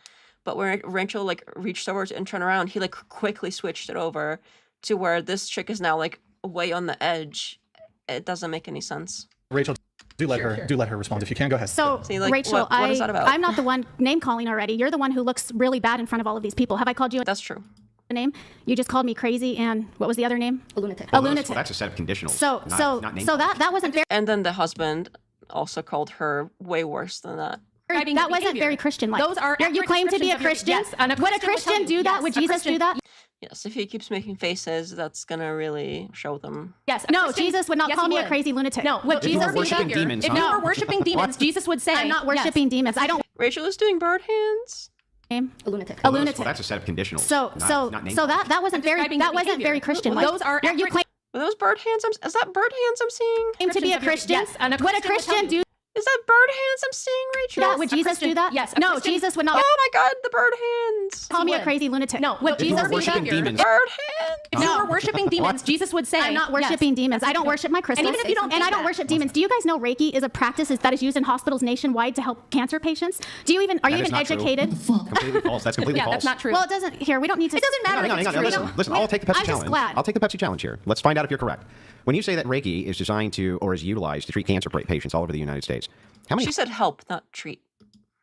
But when Rachel like reached over and turned around, he like quickly switched it over to where this chick is now like way on the edge. It doesn't make any sense. Rachel, do let her respond if you can. Go ahead. So See, like, Rachel, what is that about? I'm not the one name calling already. You're the one who looks really bad in front of all of these people. Have I called you That's true. a name? You just called me crazy, and what was the other name? A lunatic. A lunatic. Well, that's a set of conditionals. So not name that wasn't fair. And then the husband also called her way worse than that. Describing That the wasn't behavior. very Christian-like. Those are You accurate claim to be a descriptions of your- Christian? Yes, and Would a will tell Christian you. do that? Yes, Would a Jesus Christian- do that? Yes, if he keeps making faces, that's gonna really show them. Yes. a No, Christian- Jesus would not yes, call he me a would. crazy lunatic. No, Would if Jesus you were do worshiping that? demons, If huh? you were worshiping demons, Jesus would say, I'm not worshiping demons. I don't. Rachel is doing bird hands. A lunatic. A lunatic. Well, that's a set of conditionals. So not name that calling. that wasn't very describing the that wasn't behavior. very Christian-like. Those are you accurate claim Are those bird hands? Is that bird hands I'm seeing? to be a descriptions of your- Christian. yes, and a Would a Christian would tell Christian you. do Is that bird hands I'm seeing, Rachel? that? Would a Jesus Christian- do that? yes, a No, Christian- Jesus would not Oh my God, the bird hands. call me a would. crazy lunatic. No, Would if you Jesus were do worshiping that? demons. Bird hands. If you were worshiping demons, Jesus would say, I'm not yes. worshiping demons. I don't worship my crystals. even if you don't and think I don't that. worship demons. Do you guys know Reiki is a practice that is used in hospitals nationwide to help cancer patients? Are you That is even not true. educated? Completely false. That's completely Yeah, false. that's not true. Well, it doesn't. Here, we don't need to. It doesn't matter. Hang on, if hang on. it's true. Listen, I'll take the Pepsi I'm challenge. just glad. I'll take the Pepsi challenge here. Let's find out if you're correct. When you say that Reiki is designed to or is utilized to treat cancer patients all over the United States, how many She said help, not treat.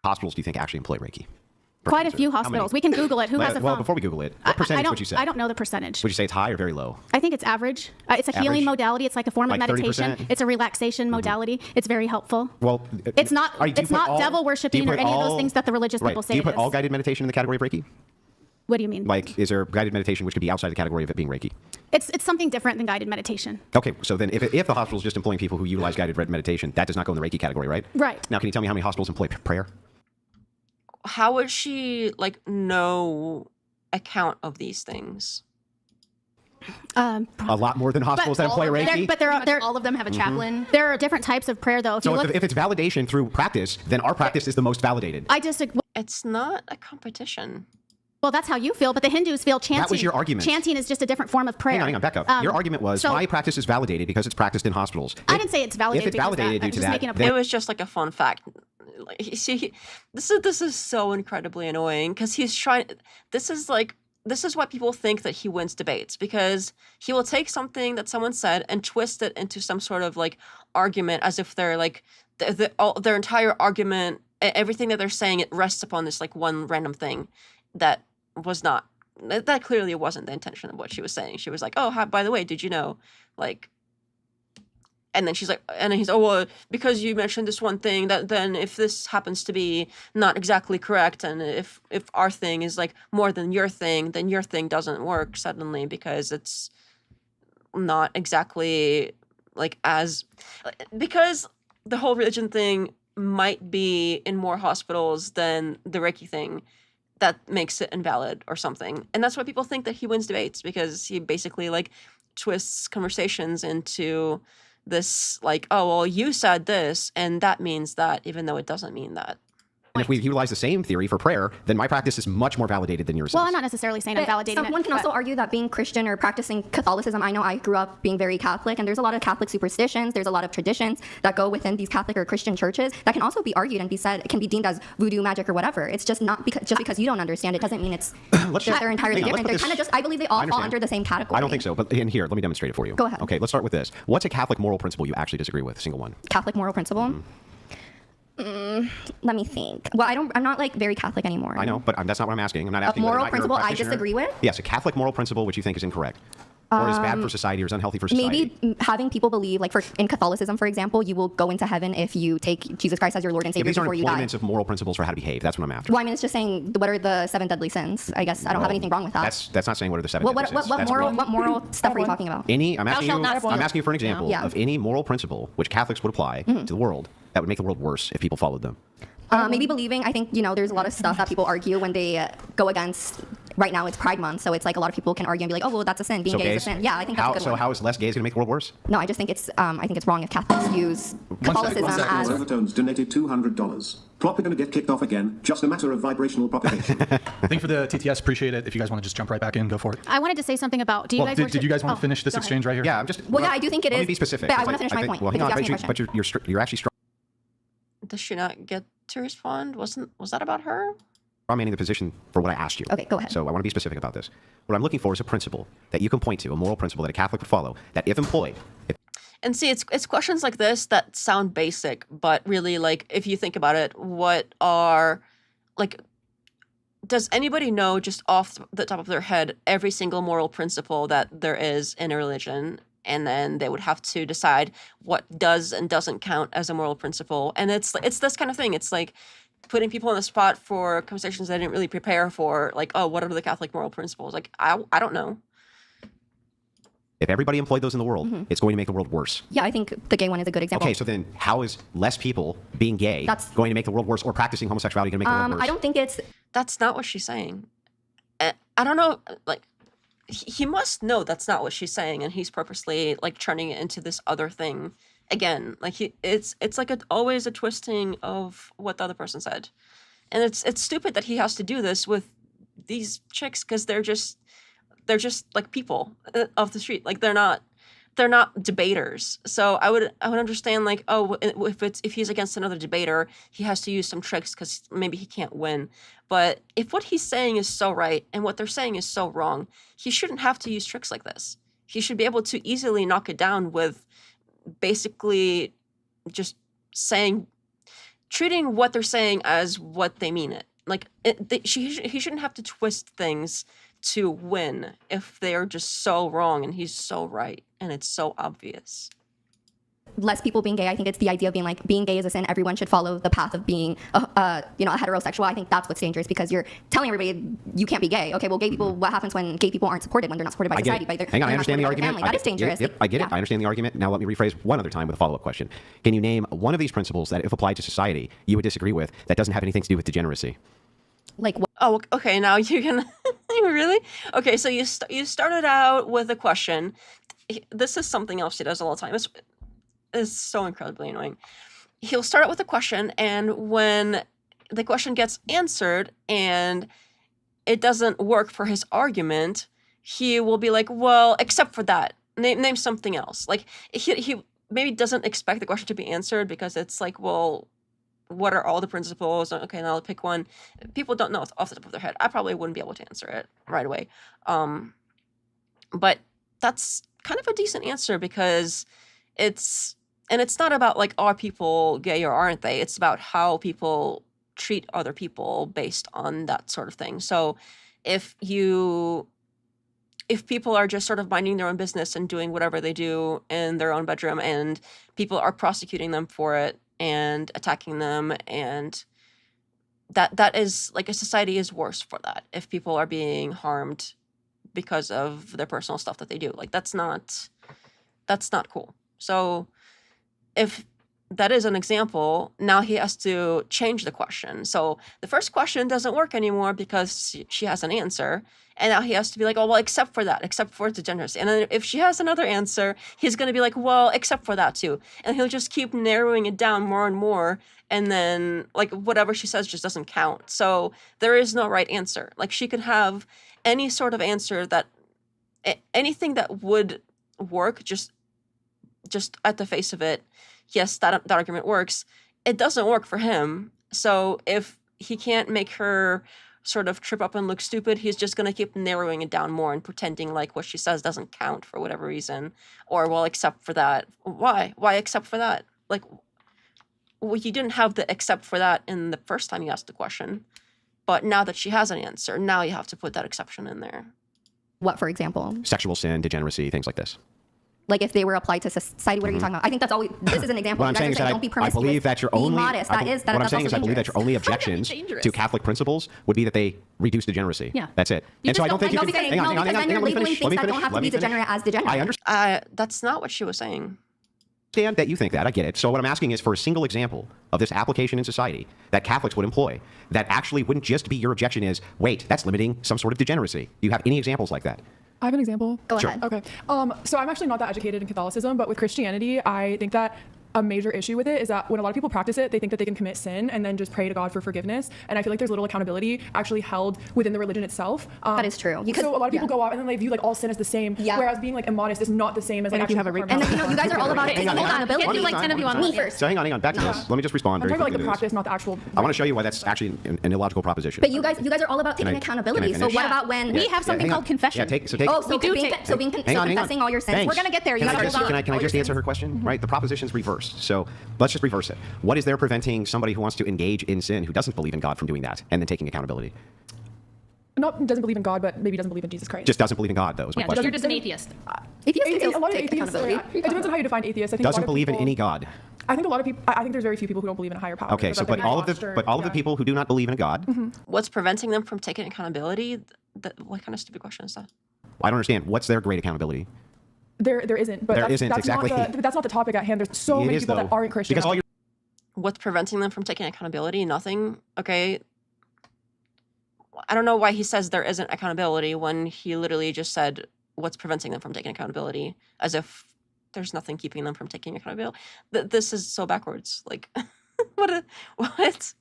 hospitals do you think actually employ Reiki? for Quite a cancer? few How many? hospitals. We can Google it. Who has a phone? Well, before we Google it, what percentage would you say? I don't know the percentage. Would you say it's high or very low? I think it's average. It's a healing Average? modality. It's like a form of Like meditation. 30%? It's a relaxation modality. It's very helpful. Well, It's not. do you It's put not all- devil do you worshiping or put any of all- those things that the religious right. people say. Do you put it all is. guided meditation in the category of Reiki? What do you mean? Like, is there guided meditation which could be outside the category of it being Reiki? It's something different than guided meditation. Okay, so then if the hospital is just employing people who utilize guided meditation, that does not go in the Reiki category, right? Right. Now, can you tell me how many hospitals employ prayer? How would she know account of these things? A lot more than hospitals that employ Reiki. But all of them have a chaplain. there are different types of prayer, though. If you So look, if it's validation through practice, then our practice is the most validated. I disagree. It's not a competition. Well, that's how you feel, but the Hindus feel chanting. That was your argument. Chanting is just a different form of prayer. Hang on, back up. Your argument was so- my practice is validated because it's practiced in hospitals. I didn't say it's validated. If it's because of that. validated I'm due to just that, making a then- It was just like a fun fact. Like, you see, this is so incredibly annoying because he's trying. This is what people think that he wins debates, because he will take something that someone said and twist it into some sort of like argument, as if they're like their entire argument, everything that they're saying, it rests upon this like one random thing that was not. That clearly wasn't the intention of what she was saying. She was like, "Oh, by the way, did you know?" Like, and then she's like, and then he's, "Oh, well, because you mentioned this one thing, that then if this happens to be not exactly correct, and if our thing is like more than your thing, then your thing doesn't work suddenly because it's not exactly like as because the whole religion thing might be in more hospitals than the Reiki thing." That makes it invalid or something. And that's why people think that he wins debates, because he basically like twists conversations into this like, oh, well, you said this and that means that, even though it doesn't mean that. And if we utilize the same theory for prayer, then my practice is much more validated than yours Well, is. I'm not necessarily saying I'm validating it. Someone can also argue that being Christian or practicing Catholicism, I know I grew up being very Catholic, and there's a lot of Catholic superstitions, there's a lot of traditions that go within these Catholic or Christian churches that can also be argued and be said, it can be deemed as voodoo magic or whatever. It's just not because you don't understand it doesn't mean it's they're entirely hang on, different. let's They're put kind of just, I believe they all fall understand. under the same category. I don't think so, but in here, let me demonstrate it for you. Go ahead. Okay, let's start with this. What's a Catholic moral principle you actually disagree with? Single one. Catholic moral principle. Let me think. Well, I'm not like very Catholic anymore. I know, but that's not what I'm asking. I'm not asking whether or moral not you're a principle I practitioner. disagree with? Yes, a Catholic moral principle which you think is incorrect, or is bad for society, or is unhealthy for society. Maybe having people believe, like in Catholicism, for example, you will go into heaven if you take Jesus Christ as your Lord and Yeah, Savior these aren't before you die. employments of moral principles for how to behave. That's what I'm after. Well, I mean, it's just saying what are the 7 deadly sins. I guess I don't have anything wrong with that. That's not saying what are the 7 Well, deadly sins. what That's moral wrong. what moral stuff are you talking about? I'm asking shalt you. not steal. I'm asking you for an example Yeah. of any moral principle which Catholics would apply to the world that would make the world worse if people followed them. Maybe believing. I think there's a lot of stuff that people argue when they go against. Right now, it's Pride Month, so it's like a lot of people can argue and be like, "Oh, well, that's a sin. Being gay is a sin." Yeah, I think that's a good So one. how is less gays going to make the world worse? No, I just think it's wrong if Catholics use Catholicism One second. as. Overtones donated $200. Proper gonna get kicked off again. Just a matter of vibrational propagation. Thank you for the TTS. Appreciate it. If you guys want to just jump right back in, go for it. I wanted to say something about. Do you Well, guys? did you guys want oh, to finish this go ahead. exchange right here? Yeah, I'm just. Well, yeah, I do think it let is, me be specific. but I 'cause wanna finish my think- point, Well, hang because on, you asked me a but you're actually Does she not get to respond? Was that about her? strawmanning the position for what I asked you. Okay, go ahead. So I want to be specific about this. What I'm looking for is a principle that you can point to, a moral principle that a Catholic would follow, that if employed, And see, it's questions like this that sound basic, but really, like, if you think about it, what are, like, does anybody know just off the top of their head every single moral principle that there is in a religion? And then they would have to decide what does and doesn't count as a moral principle. And it's this kind of thing. It's like putting people on the spot for conversations I didn't really prepare for, like, oh, what are the Catholic moral principles? Like, I don't know. If everybody employed those in the world, it's going to make the world worse. Yeah, I think the gay one is a good example. Okay, so then how is less people being gay going to make the world worse, or practicing homosexuality going to make the world worse? I don't think it's... That's not what she's saying. I don't know, like, he must know that's not what she's saying, and he's purposely, like, turning it into this other thing again. Like, it's like always a twisting of what the other person said. And it's stupid that he has to do this with these chicks, because they're just like people off the street. Like, they're not debaters. So I would understand, like, oh, if he's against another debater, he has to use some tricks because maybe he can't win. But if what he's saying is so right and what they're saying is so wrong, he shouldn't have to use tricks like this. He should be able to easily knock it down with basically just treating what they're saying as what they mean it. Like, he shouldn't have to twist things to win if they are just so wrong and he's so right and it's so obvious. Less people being gay, I think it's the idea of being like, being gay is a sin. Everyone should follow the path of being, a heterosexual. I think that's what's dangerous, because you're telling everybody you can't be gay. Okay, well, gay people, what happens when gay people aren't supported, when they're not supported by society, by their Hang on, I understand the argument. That is dangerous. Yep, I get it. I understand the argument. Now let me rephrase one other time with a follow-up question. Can you name one of these principles that, if applied to society, you would disagree with, that doesn't have anything to do with degeneracy? Like what? Oh, okay. Now you can really? Okay, so you started out with a question. This is something else he does all the time. It's so incredibly annoying. He'll start out with a question, and when the question gets answered and it doesn't work for his argument, he will be like, well, except for that, name something else. Like, he maybe doesn't expect the question to be answered, because it's like, well, what are all the principles? Okay, now I'll pick one. People don't know off the top of their head. I probably wouldn't be able to answer it right away. But that's kind of a decent answer, because it's not about, like, are people gay or aren't they? It's about how people treat other people based on that sort of thing. So if people are just sort of minding their own business and doing whatever they do in their own bedroom, and people are prosecuting them for it and attacking them, and that is, like, a society is worse for that. If people are being harmed because of their personal stuff that they do, like, that's not cool. So if that is an example, now he has to change the question. So the first question doesn't work anymore because she has an answer. And now he has to be like, oh, well, except for that, except for degeneracy. And then if she has another answer, he's going to be like, well, except for that too. And he'll just keep narrowing it down more and more. And then, like, whatever she says just doesn't count. So there is no right answer. Like, she could have any sort of answer that, anything that would work, just at the face of it. Yes, that argument works. It doesn't work for him. So if he can't make her sort of trip up and look stupid, he's just going to keep narrowing it down more and pretending like what she says doesn't count for whatever reason. Or, well, except for that. Why? Why except for that? Like, well, you didn't have the except for that in the first time you asked the question. But now that she has an answer, now you have to put that exception in there. What, for example? Sexual sin, degeneracy, things like this. Like, if they were applied to society, what are you talking about? I think that's all. This is an example. What I'm saying is that don't be promiscuous. I believe that your be only modest. what I'm saying is I believe that your only objections to Catholic principles would be that they reduce degeneracy. Yeah. That's it. And so I don't think you can. Hang on. Let me finish. That don't have to be degenerate as degenerate. I understand. That's not what she was saying. That you think that. I get it. So what I'm asking is for a single example of this application in society that Catholics would employ that actually wouldn't just be your objection is, wait, that's limiting some sort of degeneracy. Do you have any examples like that? I have an example. Go ahead. Okay. So I'm actually not that educated in Catholicism, but with Christianity, I think that a major issue with it is that when a lot of people practice it, they think that they can commit sin and then just pray to God for forgiveness. And I feel like there's little accountability actually held within the religion itself. That is true. So a lot of people go out and then they view like all sin as the same, whereas being like immodest is not the same as like if you have a rape. And then, you guys are all about accountability. Can't do like 10 of you on me first. So hang on. Back to this. Let me just respond I'm very talking quickly about like the to this. practice, not the actual. I want to show you why that's actually an illogical proposition. But you guys are all about taking accountability. So what about when we have something called confession? Confessing all your sins. Thanks. We're gonna get there. You gotta hold on. Can I just answer her question? Right. The proposition's reversed. So let's just reverse it. What is there preventing somebody who wants to engage in sin, who doesn't believe in God, from doing that and then taking accountability? Not doesn't believe in God, but maybe doesn't believe in Jesus Christ. Just doesn't believe in God, though, is my question. You're just an atheist. Atheists A lot of take atheists, accountability. it depends on how you define atheist. I think Doesn't believe in any God. I think a lot of people. I think there's very few people who don't believe in a higher power. Okay, so that but all of the people who do not believe in a God, What's preventing them from taking accountability? What kind of stupid question is that? I don't understand. What's their great accountability? There isn't. But There that's, isn't, that's exactly. That's not the topic at hand. There's so It many is, people though, that aren't Christian. because all you're What's preventing them from taking accountability? Nothing. Okay. I don't know why he says there isn't accountability when he literally just said what's preventing them from taking accountability, as if there's nothing keeping them from taking accountability. This is so backwards. Like, what?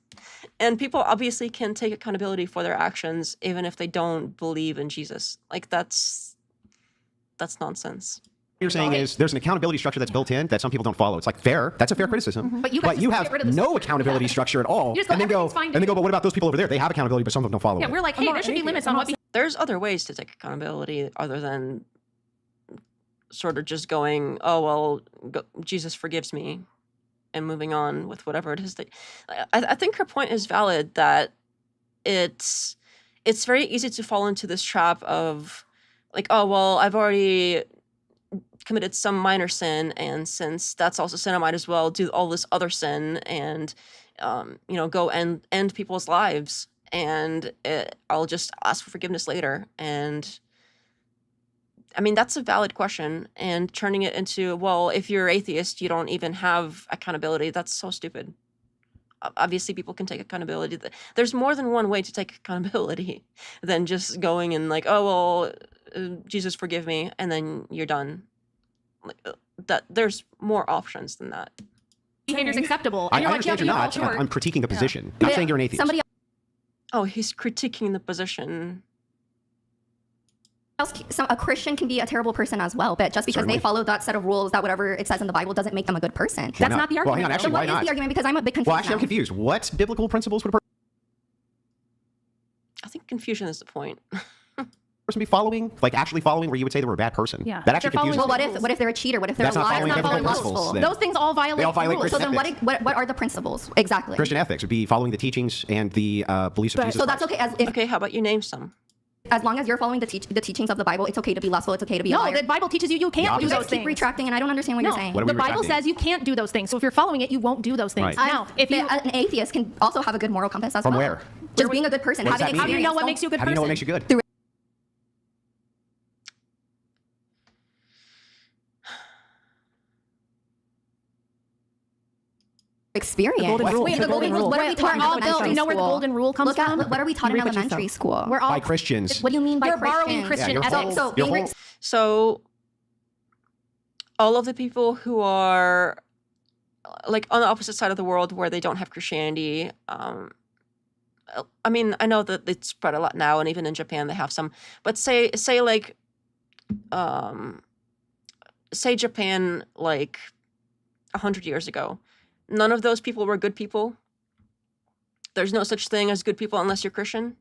And people obviously can take accountability for their actions even if they don't believe in Jesus. Like, that's nonsense. you're saying is there's an accountability structure that's built in that some people don't follow. It's like fair. That's a fair criticism. But you guys just have get rid of the no system. accountability structure at all. You just go, and then go, "Everything's fine, but dude." what about those people over there? They have accountability, but some of them don't follow Yeah, it. we're like, hey, there should be limits on what we. There's other ways to take accountability other than sort of just going, oh, well, Jesus forgives me and moving on with whatever it is that I think her point is valid, that it's very easy to fall into this trap of like, oh, well, I've already committed some minor sin, and since that's also sin, I might as well do all this other sin and go and end people's lives, and I'll just ask for forgiveness later. And I mean, that's a valid question, and turning it into, well, if you're atheist, you don't even have accountability. That's so stupid. Obviously, people can take accountability. There's more than one way to take accountability than just going and like, oh, well, Jesus, forgive me, and then you're done. That there's more options than that. Behavior's acceptable. I And you're like, understand yeah, you're you fall not. short. I'm critiquing a position. Not saying you're an atheist. Somebody Oh, he's critiquing the position. else, a Christian can be a terrible person as well, but just because Certainly. they follow that set of rules, that whatever it says in the Bible, doesn't make them a good person. That's not the Well, hang argument. on. Actually, So why what is not? the argument? Because I'm a bit confused Well, actually, I'm now. confused. What biblical principles would a I think confusion is the point. person be following? Like actually following, where you would say they were a bad person? Yeah. That actually They're following confuses Well, me. what if they're a cheater? What if they're That's a not liar? following That's not biblical following principles. rules. then. Those things all violate They all violate rules. So Christian then ethics. what are the principles exactly? Christian ethics would be following the teachings and the beliefs of Jesus So that's Christ. okay Okay, how about you name some? as long as you're following the teachings of the Bible. It's okay to be lustful. It's okay to be a No, liar. the Bible teaches you can't do opposite. those Keep things. retracting, and I don't understand what No, you're saying. What are the we Bible retracting? says you can't do those things. So if you're following it, you won't do those things. Right. Now, if you An atheist can also have a good moral compass as From well. where? Just being a good person, What does having that mean? how do you experience. know what Don't- makes you a good How do person? you know what makes you good? Through experience. golden rule. Wait, The golden rule. What are we We're taught in all elementary built- you know where the school? golden rule comes Look at, from? what are we taught in Reap what you sow. elementary school? We're all By Christians. What do you mean by You're borrowing Christians? Christian your ethics. whole, So your being whole, So all of the people who are like on the opposite side of the world where they don't have Christianity, I mean, I know that it's spread a lot now, and even in Japan they have some, but say like say Japan like 100 years ago, none of those people were good people. There's no such thing as good people unless you're Christian.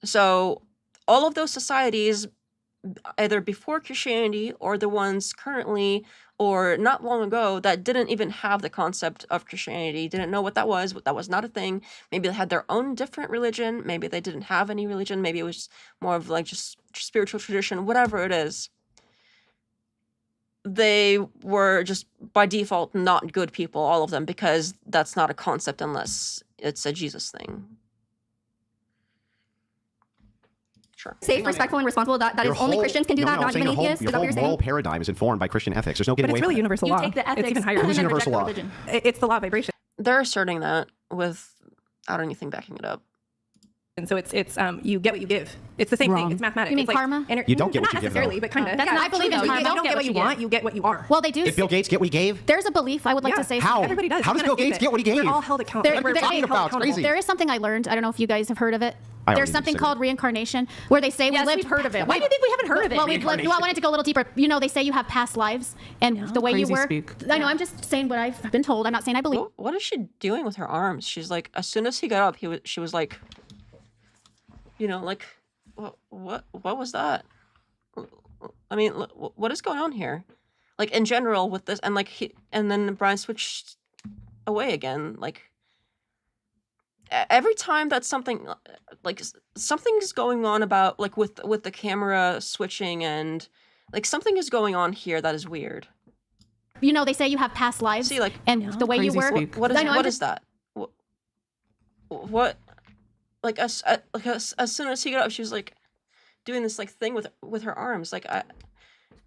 So all of those societies, either before Christianity or the ones currently or not long ago, that didn't even have the concept of Christianity, didn't know what that was not a thing. Maybe they had their own different religion. Maybe they didn't have any religion. Maybe it was more of like just spiritual tradition, whatever it is. They were just by default not good people, all of them, because that's not a concept unless it's a Jesus thing. Sure. safe, respectful, and responsible. That is only Christians can do that, not even atheists. Is that what you're Your whole saying? paradigm is informed by Christian ethics. There's no getting But away it's really from it. universal You law. take the ethics It's even higher. and Who's then universal reject law? religion. It's the law of vibration. They're asserting that without anything backing it up. And so it's you get what you give. It's the same Wrong. thing. It's mathematics. You mean it's like karma? You don't get what not you give, necessarily, though. but kind of. That's not- I believe in you karma. don't get what you want. You get what you are. Well, they do. Did Bill Gates get what he gave? There's a belief I would like Yeah. to say. How? Everybody does. How You does kinda Bill Gates think get what he gave? We're all held accountable. There- What are you talking about? It's crazy. There is something I learned. I don't know if you guys have heard of it. I There's already something considered called it. reincarnation, where they say Yes, we lived. we've heard of it. Why do you think we haven't heard of it? Well, well, I wanted to go a little deeper. You know, they say you have past lives, and the way you crazy were. speak. I know. I'm just saying what I've been told. I'm not saying I believe. What is she doing with her arms? She's like, as soon as he got up, she was like, like, what was that? I mean, what is going on here? Like in general with this, and like and then Brian switched away again. Like every time that something's going on about like with the camera switching, and like something is going on here that is weird. you know, they say you have past lives, See, like, and the way you Crazy work. speak. What is I know, I'm what just- is that? What? Like as soon as he got up, she was like doing this like thing with her arms. Like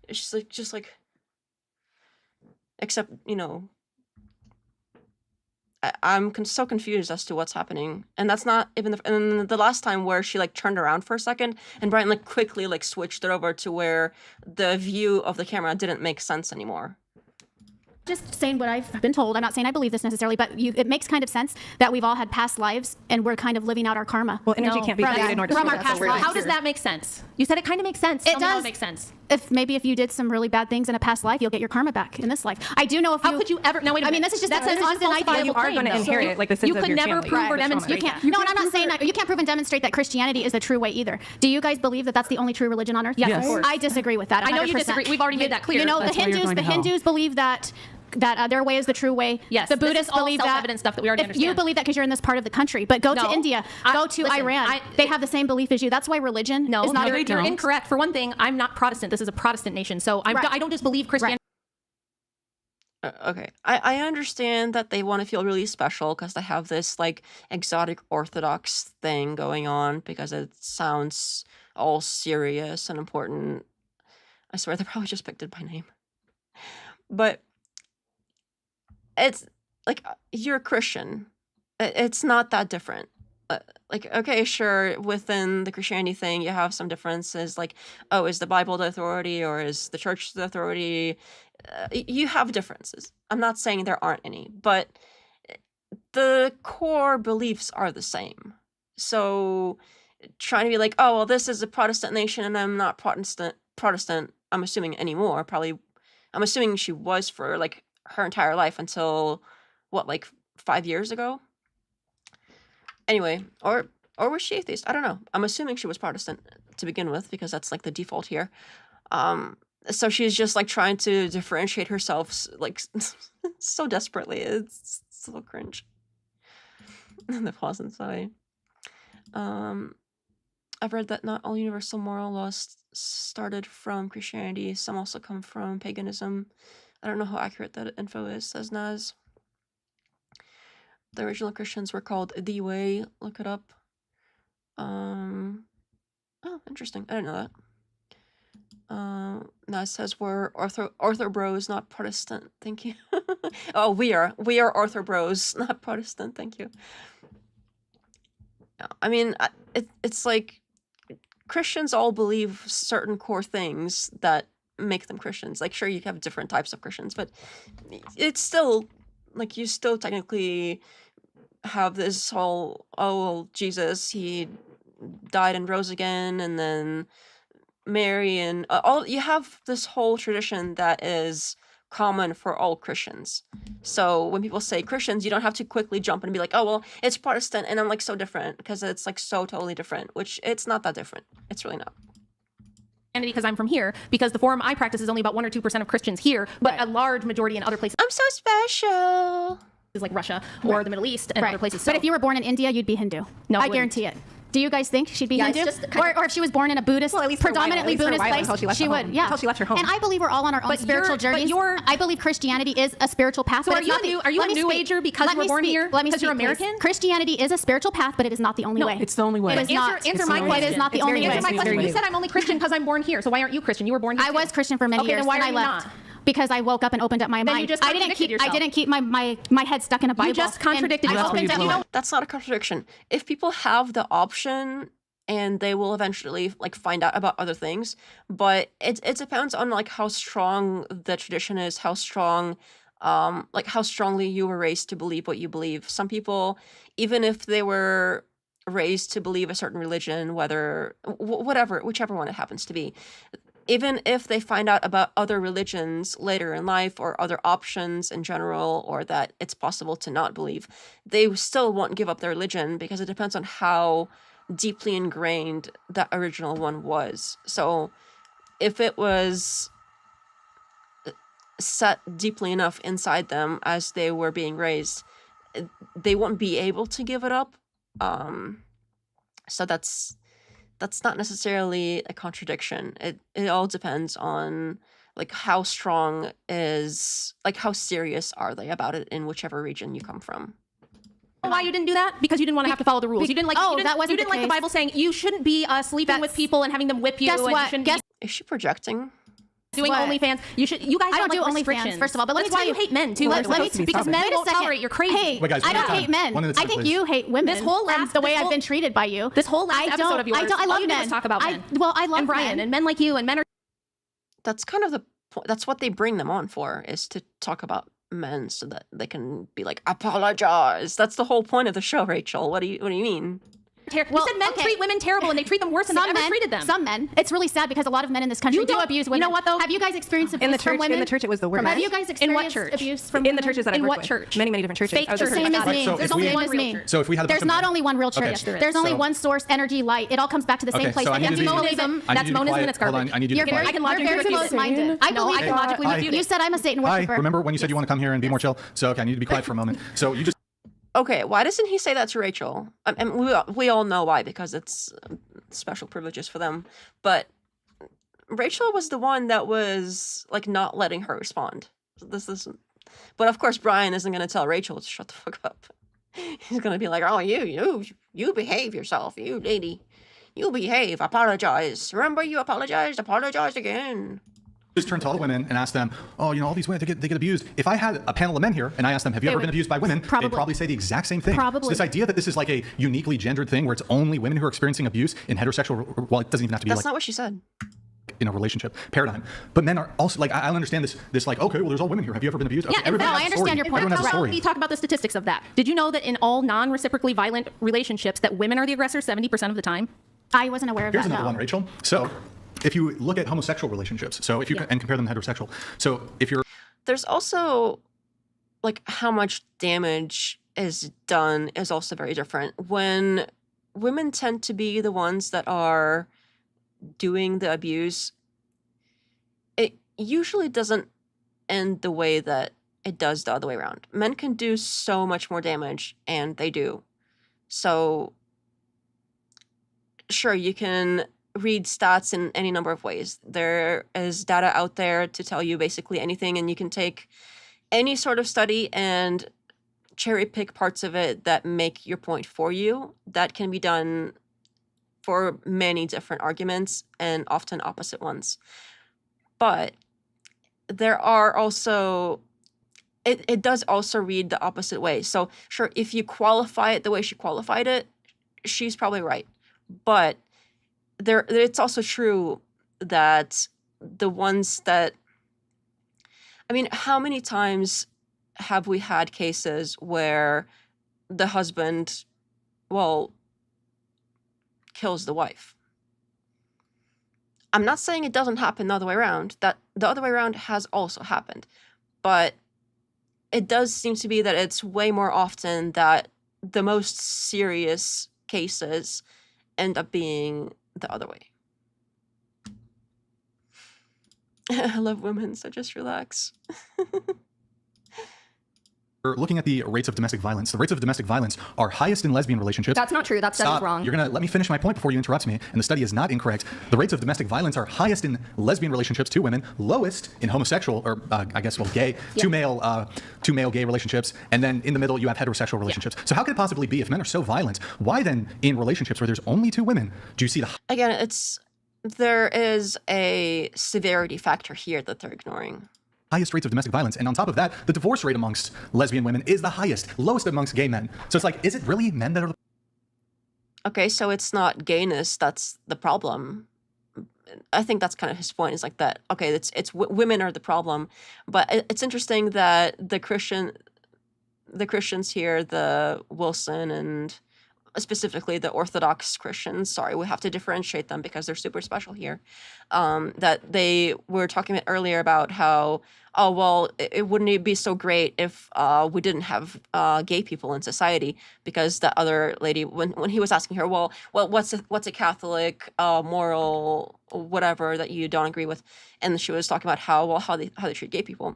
she's like just like. Except, you know, I'm so confused as to what's happening, and that's not even and the last time where she like turned around for a second, and Brian like quickly like switched it over to where the view of the camera didn't make sense anymore. Just saying what I've been told. I'm not saying I believe this necessarily, but it makes kind of sense that we've all had past lives and we're kind of living out our karma. Well, energy can't be created nor from our destroyed. past That's lives. How does that make sense? You said it kind of makes sense. It Tell me how does. it makes sense. If you did some really bad things in a past life, you'll get your karma back in this life. I do know if How could you ever? No, wait a minute. I mean, this is just that's an an undeniable You are claim, going to though. inherit like the sins You of could your never family. prove or Right. demonstrate. You can't. No, and I'm not saying that. You can't prove and demonstrate that Christianity is the true way either. Do you guys believe that that's the only true religion on earth? Yes. Of course. I disagree with that. 100%. I know you disagree. We've already made that clear. You know, That's why you're going the to hell. Hindus believe that their way is the true way. Yes, the this is Buddhists all believe that. self-evident stuff that we already If you understand. believe that because you're in this part of the country, but go No. to India, go to Listen, Iran. They have the same belief as you. That's why religion No, is not. they you're don't. incorrect. For one thing, I'm not Protestant. This is a Protestant nation, so Right. I don't just believe Christianity. Okay, I understand that they want to feel really special because they have this like exotic Orthodox thing going on because it sounds all serious and important. I swear they probably just picked it by name. But it's like you're a Christian. It's not that different. Like, okay, sure, within the Christianity thing, you have some differences. Like, oh, is the Bible the authority or is the church the authority? You have differences. I'm not saying there aren't any, but the core beliefs are the same. So trying to be like, oh, well, this is a Protestant nation and I'm not Protestant, I'm assuming anymore. Probably, I'm assuming she was for like her entire life until what, like 5 years ago? Anyway, or was she atheist? I don't know. I'm assuming she was Protestant to begin with because that's like the default here. So she's just like trying to differentiate herself like so desperately. It's so cringe. The pause inside. I've read that not all universal moral laws started from Christianity. Some also come from paganism. I don't know how accurate that info is, says Naz. The original Christians were called the Way. Look it up. Oh, interesting. I didn't know that. Naz says we're Ortho Bros, not Protestant. Thank you. Oh, we are Ortho Bros, not Protestant. Thank you. I mean, it's like Christians all believe certain core things that make them Christians. Like, sure, you have different types of Christians, but it's still like you still technically have this whole, oh, well, Jesus, he died and rose again, and then Mary and all, you have this whole tradition that is common for all Christians. So when people say Christians, you don't have to quickly jump and be like, oh, well, it's Protestant and I'm like so different, because it's like so totally different, which it's not that different. It's really not. Because I'm from here, because the form I practice is only about 1 or 2% of Christians here, but a large majority in other places. I'm so special. Like Russia or the Middle East and other places. So, But if you were born in India, you'd be Hindu. No, I I guarantee it. Do you guys think she'd be Yeah, it's Hindu? just kind Or if she was born in a Buddhist, Well, at least for a while, predominantly at least for a Buddhist while, place, until she left she her would. home. Yeah. Until she left her home. And I believe we're all on our own But spiritual you're- journeys. I believe Christianity is a spiritual path. So but are it's you not a new- the- are you let a me new speak. ager because Let you were me born speak. here? Let me Because you're speak, please. American? Christianity is a spiritual path, but it is not the only No, way. It's the only way. It is not. Answer It's my the only question. It is not the It's only very way. Answer my It's question. very You said I'm only Christian because I'm born here. So why aren't you Christian? You were born here I too. was Christian for many Okay, years, then why and are I you left. not? Because I woke up and opened up my Then mind. you just I didn't contradicted keep yourself. my head stuck in a Bible. You just contradicted and I yourself. opened That's up, where you That's not a contradiction. If people have the option, and they will eventually like find out about other things, but it depends on like how strong the tradition is, how strong like how strongly you were raised to believe what you believe. Some people, even if they were raised to believe a certain religion, whether whichever one it happens to be, even if they find out about other religions later in life or other options in general, or that it's possible to not believe, they still won't give up their religion because it depends on how deeply ingrained that original one was. So if it was set deeply enough inside them as they were being raised, they won't be able to give it up. So that's that's not necessarily a contradiction. It all depends on like how strong is like how serious are they about it in whichever region you come from. Why you didn't do that? Because you didn't want to have to follow the rules. You didn't like. Oh, you didn't, that wasn't you didn't the like the case. Bible saying you shouldn't be sleeping with people and having them whip you. Guess and what? You shouldn't Guess be Is she projecting? doing what? OnlyFans. You should. You guys I don't do like OnlyFans, restrictions. first of all, but let me That's tell why you- you hate men too. Let me because men wait a won't second. tolerate. You're crazy. Hey, Wait, guys, I one don't at a hate time. men. One at a time, I think please. you hate women. This whole and last- the way this I've whole- been treated by you. This whole last I episode don't, of yours, I all love you did men. was talk about men. I love and Brian men. and men like you and men are. That's kind of the point. That's what they bring them on for, is to talk about men so that they can be like, apologize. That's the whole point of the show, Rachel. What do you mean? You said men treat women terrible and they treat them worse than they ever treated them. Some men. It's really sad because a lot of men in this country You do don't- abuse you women. know what, though? Have you guys experienced abuse In the from church, women? in the church, it was the worst. Have you guys In what experienced church? abuse from In the women? churches that I In worked what with. church? Many different churches. Fake I was church. a Same as pastor. me. So There's if only we- one as me. So if we had a bunch There's of not men- only one real church. Okay. Yes, there is. There's only So- one source, energy, light. It all comes back to the same Okay, place. so I need That's you to be- monism. I need That's you to be monism quiet. and it's Hold on, garbage. I need you to You're be very, quiet. I can you're logically very refute it. close-minded. I No, believe I can logically Hi. refute You it. said I'm a Satan Hi, worshiper. remember when you said you want to come here and be more chill? So, okay, I need to be quiet for a moment. So you just Okay, why doesn't he say that to Rachel? And we all know why, because it's special privileges for them. But Rachel was the one that was like not letting her respond. So this isn't. But of course, Brian isn't going to tell Rachel to shut the fuck up. He's going to be like, "Oh, you behave yourself, you lady. You behave. Apologize. Remember, you apologized. Apologize again." just turn to all the women and ask them, oh, you know, all these women, they get abused. If I had a panel of men here and I asked them, have you ever been abused by women? Probably. They'd probably say the exact same thing. Probably. So this idea that this is like a uniquely gendered thing where it's only women who are experiencing abuse in heterosexual, well, it doesn't even have to be That's like not what she said. in a relationship paradigm. But men are also like, I don't understand this like, okay, well, there's all women here. Have you ever been abused? Okay, Yeah, everybody no, has I a understand story. your point. Everyone has a How about story. we talk about the statistics of that? Did you know that in all non-reciprocally violent relationships that women are the aggressors 70% of the time? I wasn't aware of Here's that. another No. one, Rachel. So if you look at homosexual relationships, so if you and compare them to heterosexual, so if you're There's also like how much damage is done is also very different. When women tend to be the ones that are doing the abuse, it usually doesn't end the way that it does the other way around. Men can do so much more damage, and they do. So sure, you can read stats in any number of ways. There is data out there to tell you basically anything, and you can take any sort of study and cherry pick parts of it that make your point for you. That can be done for many different arguments and often opposite ones. But there are also it does also read the opposite way. So sure, if you qualify it the way she qualified it, she's probably right. But it's also true that the ones that, I mean, how many times have we had cases where the husband, well, kills the wife? I'm not saying it doesn't happen the other way around. That the other way around has also happened. But it does seem to be that it's way more often that the most serious cases end up being the other way. I love women, so just relax. looking at the rates of domestic violence, the rates of domestic violence are highest in lesbian relationships. That's not true. That study's Stop. wrong. You're going to let me finish my point before you interrupt me, and the study is not incorrect. The rates of domestic violence are highest in lesbian relationships, 2 women, lowest in homosexual, or I guess, well, gay, two male gay relationships, and then in the middle you have heterosexual relationships. So how could it possibly be, if men are so violent, why then in relationships where there's only 2 women, do you see the Again, there is a severity factor here that they're ignoring. highest rates of domestic violence? And on top of that, the divorce rate amongst lesbian women is the highest, lowest amongst gay men. So it's like, is it really men that are the Okay, so it's not gayness that's the problem. I think that's kind of his point, is like that, okay, women are the problem. But it's interesting that the Christians here, the Wilson and specifically the Orthodox Christians, sorry, we have to differentiate them because they're super special here, that they were talking earlier about how, oh, well, it wouldn't be so great if we didn't have gay people in society, because the other lady, when he was asking her, well, what's a Catholic moral whatever that you don't agree with, and she was talking about how they treat gay people.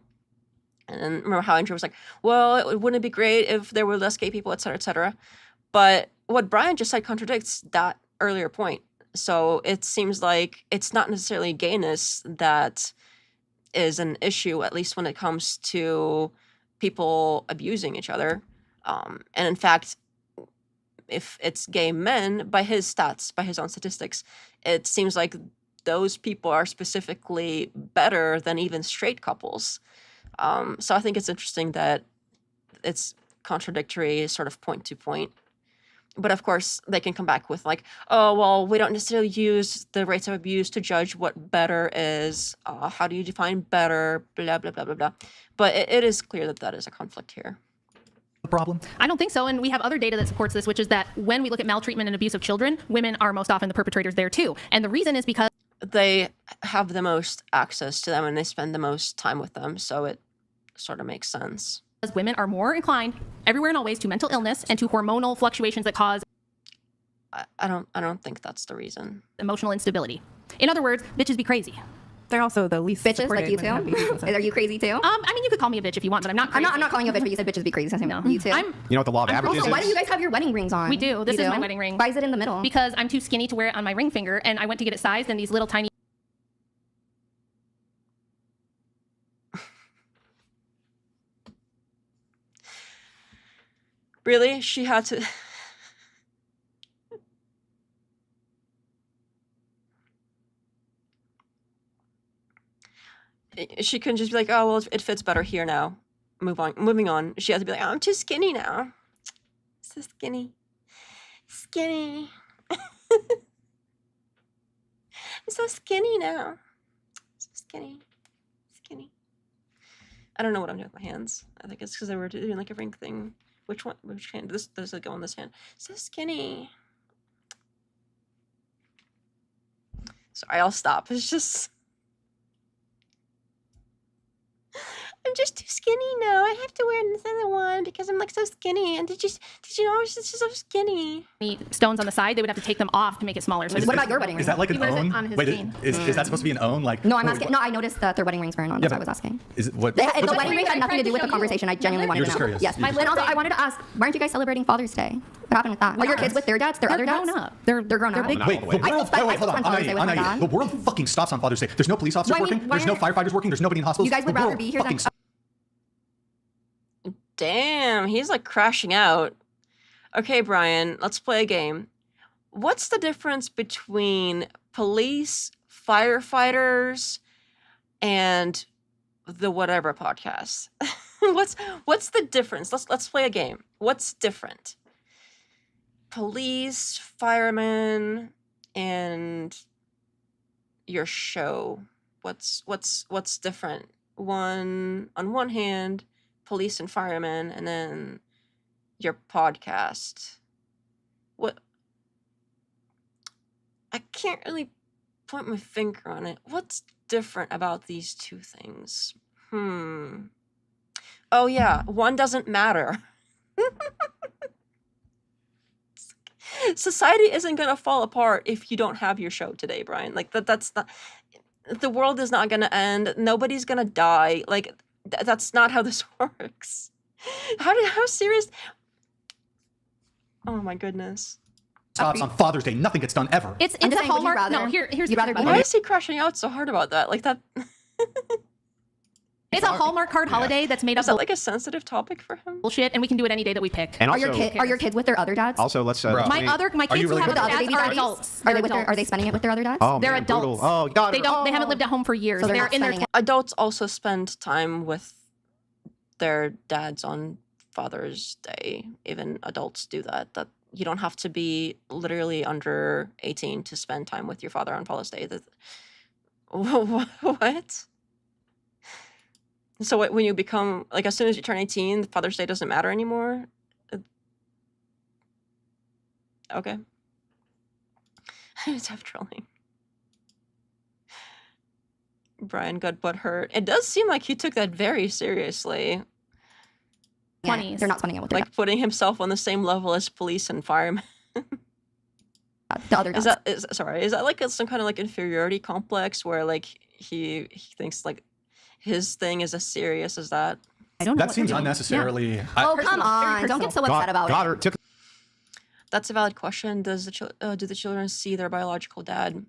And then remember how Andrew was like, well, wouldn't it be great if there were less gay people, et cetera, et cetera. But what Brian just said contradicts that earlier point. So it seems like it's not necessarily gayness that is an issue, at least when it comes to people abusing each other. And in fact, if it's gay men, by his stats, by his own statistics, it seems like those people are specifically better than even straight couples. So I think it's interesting that it's contradictory, sort of point to point. But of course, they can come back with like, oh, well, we don't necessarily use the rates of abuse to judge what better is. How do you define better? Blah, blah, blah, blah, blah. But it is clear that that is a conflict here. The problem? I don't think so. And we have other data that supports this, which is that when we look at maltreatment and abuse of children, women are most often the perpetrators there too. And the reason is because They have the most access to them and they spend the most time with them. So it sort of makes sense. women are more inclined everywhere and always to mental illness and to hormonal fluctuations that cause I don't think that's the reason. emotional instability. In other words, bitches be crazy. They're also the least Bitches supported like you when it too? happens. Are you crazy too? I mean, you could call me a bitch if you want, but I'm not crazy. I'm not calling you a bitch, but you said bitches be crazy. So No. You too? I'm, You know what the law of averages Also, is? why do you guys have your wedding rings on? We do. This You is my wedding ring. Why is it in the middle? because I'm too skinny to wear it on my ring finger, and I went to get it sized, and these little tiny Really? She had to. She couldn't just be like, oh, well, it fits better here now. Moving on. She had to be like, oh, I'm too skinny now. So skinny. Skinny. I'm so skinny now. So skinny. Skinny. I don't know what I'm doing with my hands. I think it's because they were doing like a ring thing. Which one? Which hand? This does it go on this hand? So skinny. Sorry, I'll stop. It's just I'm just too skinny now. I have to wear this other one because I'm like so skinny. And did you know I was just so skinny? stones on the side. They would have to take them off to make it smaller. So What about your wedding ring? Is that like an wears it own? on his Wait, chain. is that supposed to be an own? Like No, I'm asking. No, I noticed that their wedding rings weren't on. That's why I was asking. Is it what? The what's it- wedding ring had nothing to do with the conversation. I genuinely wanted You're to just know. curious. Yes. You're just And also, I wanted to ask, why aren't you guys celebrating Father's Day? What happened with that? Are your kids with their dads? Their other dads? grown up. They're grown up. big- Wait, the I world, spent- wait, hold I on. spent Father's Day with my dad. The world fucking stops on Father's Day. There's no police officers Why, I mean, working. why There's no aren't- firefighters working. There's nobody in hospitals. You guys would The rather world be here than- fucking Damn, he's like crashing out. Okay, Brian, let's play a game. What's the difference between police, firefighters, and the whatever podcast? what's the difference? Let's play a game. What's different? Police, firemen, and your show. What's different? On one hand, police and firemen, and then your podcast. What? I can't really point my finger on it. What's different about these two things? Oh yeah, one doesn't matter. Society isn't gonna fall apart if you don't have your show today, Brian. Like that's not. The world is not gonna end. Nobody's gonna die. Like that's not how this works. How serious? Oh my goodness. stops on Father's Day. Nothing gets done ever. It's I'm a just saying, would you hallmark. No, rather- here's you'd the rather thing be- about Why it. is he crashing out so hard about that? Like that. It's a Hallmark card holiday that's made up Is that of like a sensitive topic for him? bullshit, and we can do it any day that we pick. And Are also, your kids with their other dads? also let's. Bro. let's My make- kids you who really have with other the other dads baby are daddies? adults. Are They're they with their, adults. are they spending it with their other dads? Oh, They're man, brutal. adults. Oh, God. They don't. They haven't oh. lived at home for years. So they're they're not in their spending it. Adults also spend time with their dads on Father's Day. Even adults do that. That you don't have to be literally under 18 to spend time with your father on Father's Day. What? So when you become, like, as soon as you turn 18, Father's Day doesn't matter anymore? Okay. Tough trolling. Brian got butt hurt. It does seem like he took that very seriously. Yeah, 20s. they're not spending it with their Like putting himself on the same level as police and firemen. dads. The other dads. Is that like some kind of like inferiority complex where like he thinks like his thing is as serious as that? I don't know. That what seems they're doing. unnecessarily. Oh, come personal, very on. Don't get so personal. upset about Goddard it. took That's a valid question. Do the children see their biological dad?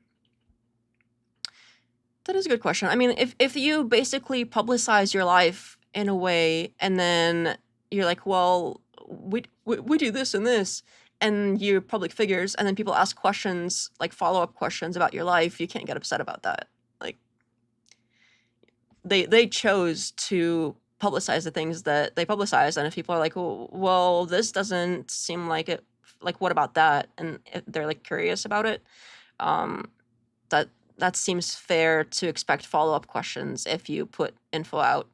That is a good question. I mean, if you basically publicize your life in a way, and then you're like, well, we do this and this, and you're public figures, and then people ask questions, like follow-up questions about your life, you can't get upset about that. Like, they chose to publicize the things that they publicize, and if people are like, well, this doesn't seem like it, like, what about that? And if they're like curious about it, that seems fair to expect follow-up questions if you put info out.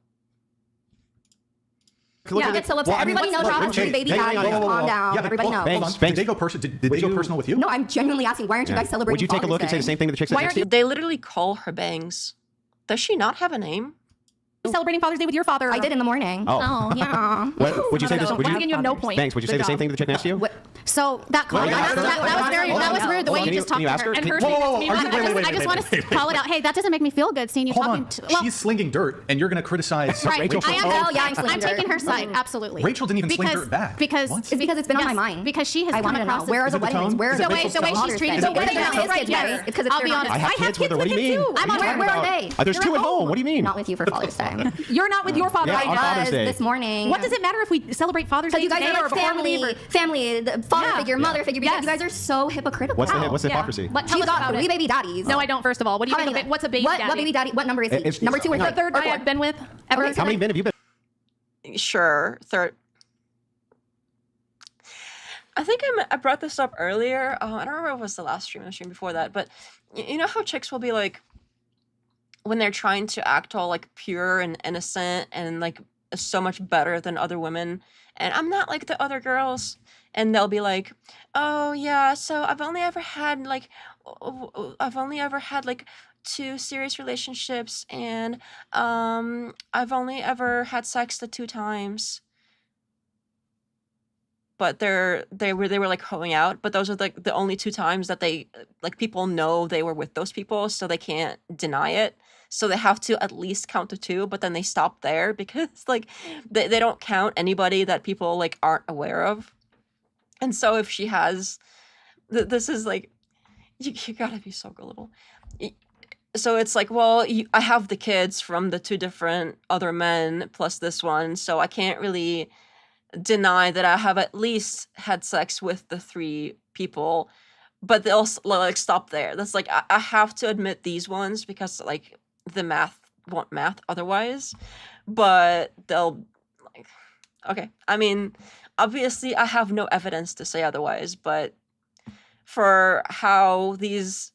Yeah, so everybody knows how to baby daddy. Calm down. Everybody knows. Did they go personal? Did they go personal with you? No, I'm genuinely asking. Why aren't you guys celebrating? Would you take a look and say the same thing to the chick that next to you? They literally call her Bangs. Does she not have a name? Celebrating Father's Day with your father. I did in the morning. Oh, yeah. Would you say this? Once again, you have no point. Thanks. Would you say the same thing to the chick next to you? So that call, that was rude. The way you just talked to her. And her I just want to call it out. Hey, that doesn't make me feel good seeing you talking to. Well, she's slinging dirt, and you're going to criticize right. Rachel. I'm taking her side. Absolutely. Rachel didn't even sling dirt back. Because it's because it's been on my mind. Because she has I wanted to know. Where are the weddings? Where are the way she's treating the wedding is kids, right? Because I'll be honest. I have kids with her. What do you mean? Where are they? There's 2 at home. What do you mean? Not with you for Father's Day. You're not with your father. Yeah, on Father's Day. This morning. What does it matter if we celebrate Father's Day you guys today are or before we leave? Family, the father figure, mother figure. Because you guys are so hypocritical. What's the hypocrisy? She's got 3 baby daddies. No, I don't. First of all, what do you think? What's a baby daddy? What baby daddy? What number is he? Number 2 or 3? The third guy I've been with ever. How many men have you been? Sure, third. I think I brought this up earlier. I don't remember if it was the last stream or the stream before that, but you know how chicks will be like, when they're trying to act all like pure and innocent and like so much better than other women, and I'm not like the other girls, and they'll be like, oh yeah, so I've only ever had like 2 serious relationships, and I've only ever had sex the 2 times. But they were like hoeing out, but those are like the only 2 times that they, like, people know they were with those people, so they can't deny it. So they have to at least count to 2, but then they stop there because like they don't count anybody that people like aren't aware of. And so if she has, this is like, you gotta be so gullible. So it's like, well, I have the kids from the 2 different other men plus this one, so I can't really deny that I have at least had sex with the 3 people, but they'll like stop there. That's like, I have to admit these ones because like the math won't math otherwise, but they'll like, okay. I mean, obviously I have no evidence to say otherwise, but for how these,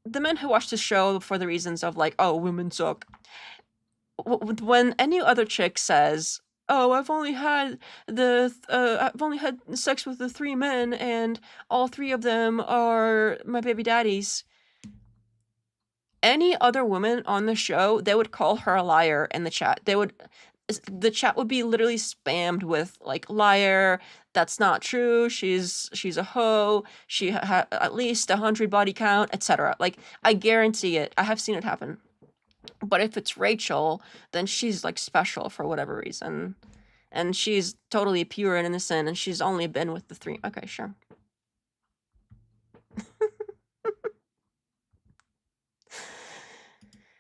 the men who watch the show for the reasons of like, oh, women suck, when any other chick says, oh, I've only had sex with the 3 men, and all 3 of them are my baby daddies. Any other woman on the show, they would call her a liar in the chat. The chat would be literally spammed with like, liar, that's not true, she's a hoe, she had at least 100 body count, etc. Like, I guarantee it. I have seen it happen. But if it's Rachel, then she's like special for whatever reason. And she's totally pure and innocent, and she's only been with the 3. Okay, sure.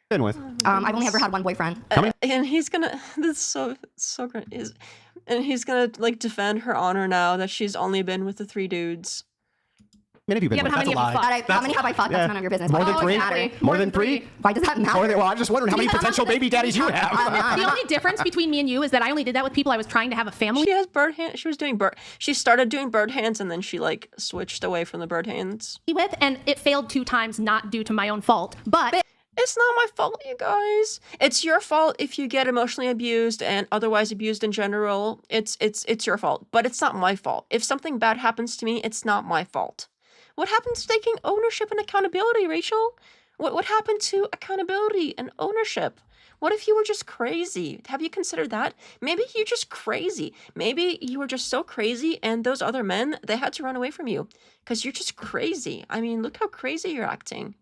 Been with? I've only ever had 1 boyfriend. And he's gonna, this is so great. And he's gonna like defend her honor now that she's only been with the 3 dudes. Many of you been with? How many have you fucked? How many have I fucked? That's none of your business. More than 3? Matter. More than 3? Why does that matter? Well, I'm just wondering how many potential baby daddies you have. The only difference between me and you is that I only did that with people I was trying to have a family. She has bird hands. She started doing bird hands, and then she like switched away from the bird hands with, and it failed 2 times, not due to my own fault, but it's not my fault, you guys. It's your fault if you get emotionally abused and otherwise abused in general. It's your fault, but it's not my fault. If something bad happens to me, it's not my fault. What happened to taking ownership and accountability, Rachel? What happened to accountability and ownership? What if you were just crazy? Have you considered that? Maybe you're just crazy. Maybe you were just so crazy and those other men, they had to run away from you because you're just crazy. I mean, look how crazy you're acting.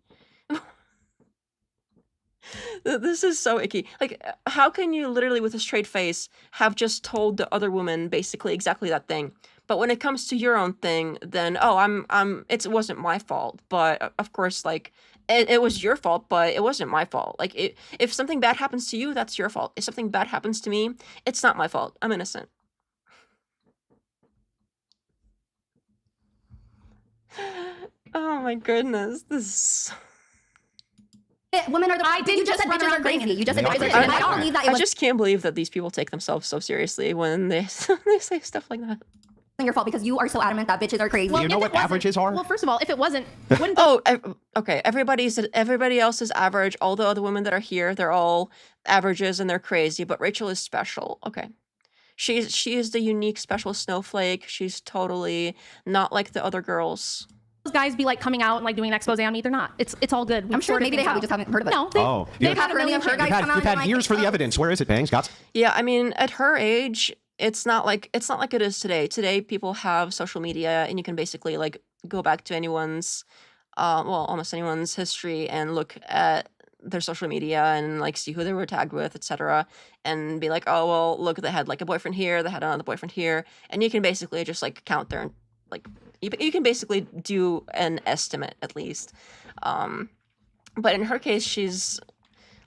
This is so icky. Like, how can you literally with a straight face have just told the other woman basically exactly that thing? But when it comes to your own thing, then it wasn't my fault. But of course, like it was your fault, but it wasn't my fault. Like if something bad happens to you, that's your fault. If something bad happens to me, it's not my fault. I'm innocent. Oh my goodness, this is... Women are the. You just said bitches are crazy. You just said bitches are crazy. I don't believe that. I just can't believe that these people take themselves so seriously when they say stuff like that. Your fault because you are so adamant that bitches are crazy. Do you know what averages are? Well, first of all, if it wasn't, wouldn't okay. Everybody else is average. All the other women that are here, they're all averages and they're crazy. But Rachel is special. Okay, she is the unique, special snowflake. She's totally not like the other girls. those guys be like coming out and like doing an expose on me? They're not. It's all good. I'm sure maybe they have. We just haven't heard of it. No. They've had a million of her guys come out. You've had years for the evidence. Where is it, Bangs? Yeah, I mean, at her age, it's not like it is today. Today, people have social media, and you can basically like go back to anyone's, almost anyone's history and look at their social media and like see who they were tagged with, etc., and be like, oh well, look, they had like a boyfriend here, they had another boyfriend here, and you can basically just like count their like you can basically do an estimate at least. But in her case, she's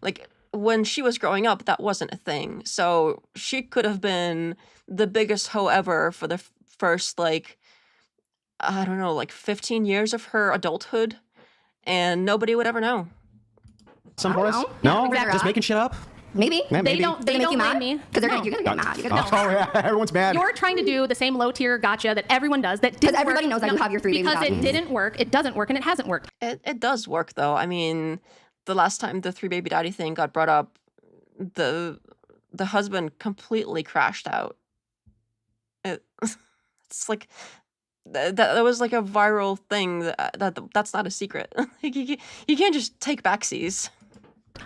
like, when she was growing up, that wasn't a thing. So she could have been the biggest hoe ever for the first, like, I don't know, like 15 years of her adulthood, and nobody would ever know. Some for us? know. No? Exactly. Just making shit up? Maybe. Yeah, maybe. They don't They make you blame mad? me. Because you're gonna get mad. You're gonna Oh, yeah. Everyone's mad. You're trying to do the same low tier gotcha that everyone does. That didn't everybody work. knows that you have your 3 baby Because daddies. it didn't work. It doesn't work, and it hasn't worked. It does work, though. I mean, the last time the 3 baby daddy thing got brought up, the husband completely crashed out. It's like that was like a viral thing. That's not a secret. Like, you can't just take backsies.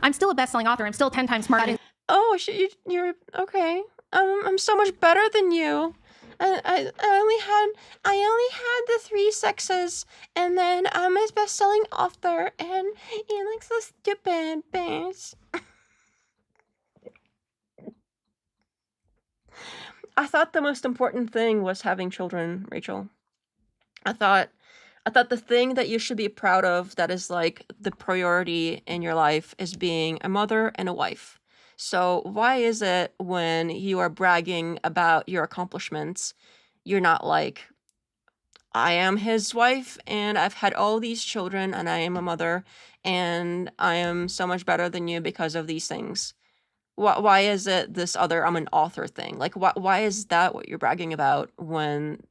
I'm still a best-selling author. I'm still 10 times smarter. Oh, you're okay. I'm so much better than you. I only had the 3 sexes, and then I'm a best-selling author, and you look so stupid, babes. I thought the most important thing was having children, Rachel. I thought the thing that you should be proud of, that is like the priority in your life, is being a mother and a wife. So why is it when you are bragging about your accomplishments, you're not like, I am his wife and I've had all these children and I am a mother and I am so much better than you because of these things? Why is it this other, I'm an author thing? Like, why is that what you're bragging about when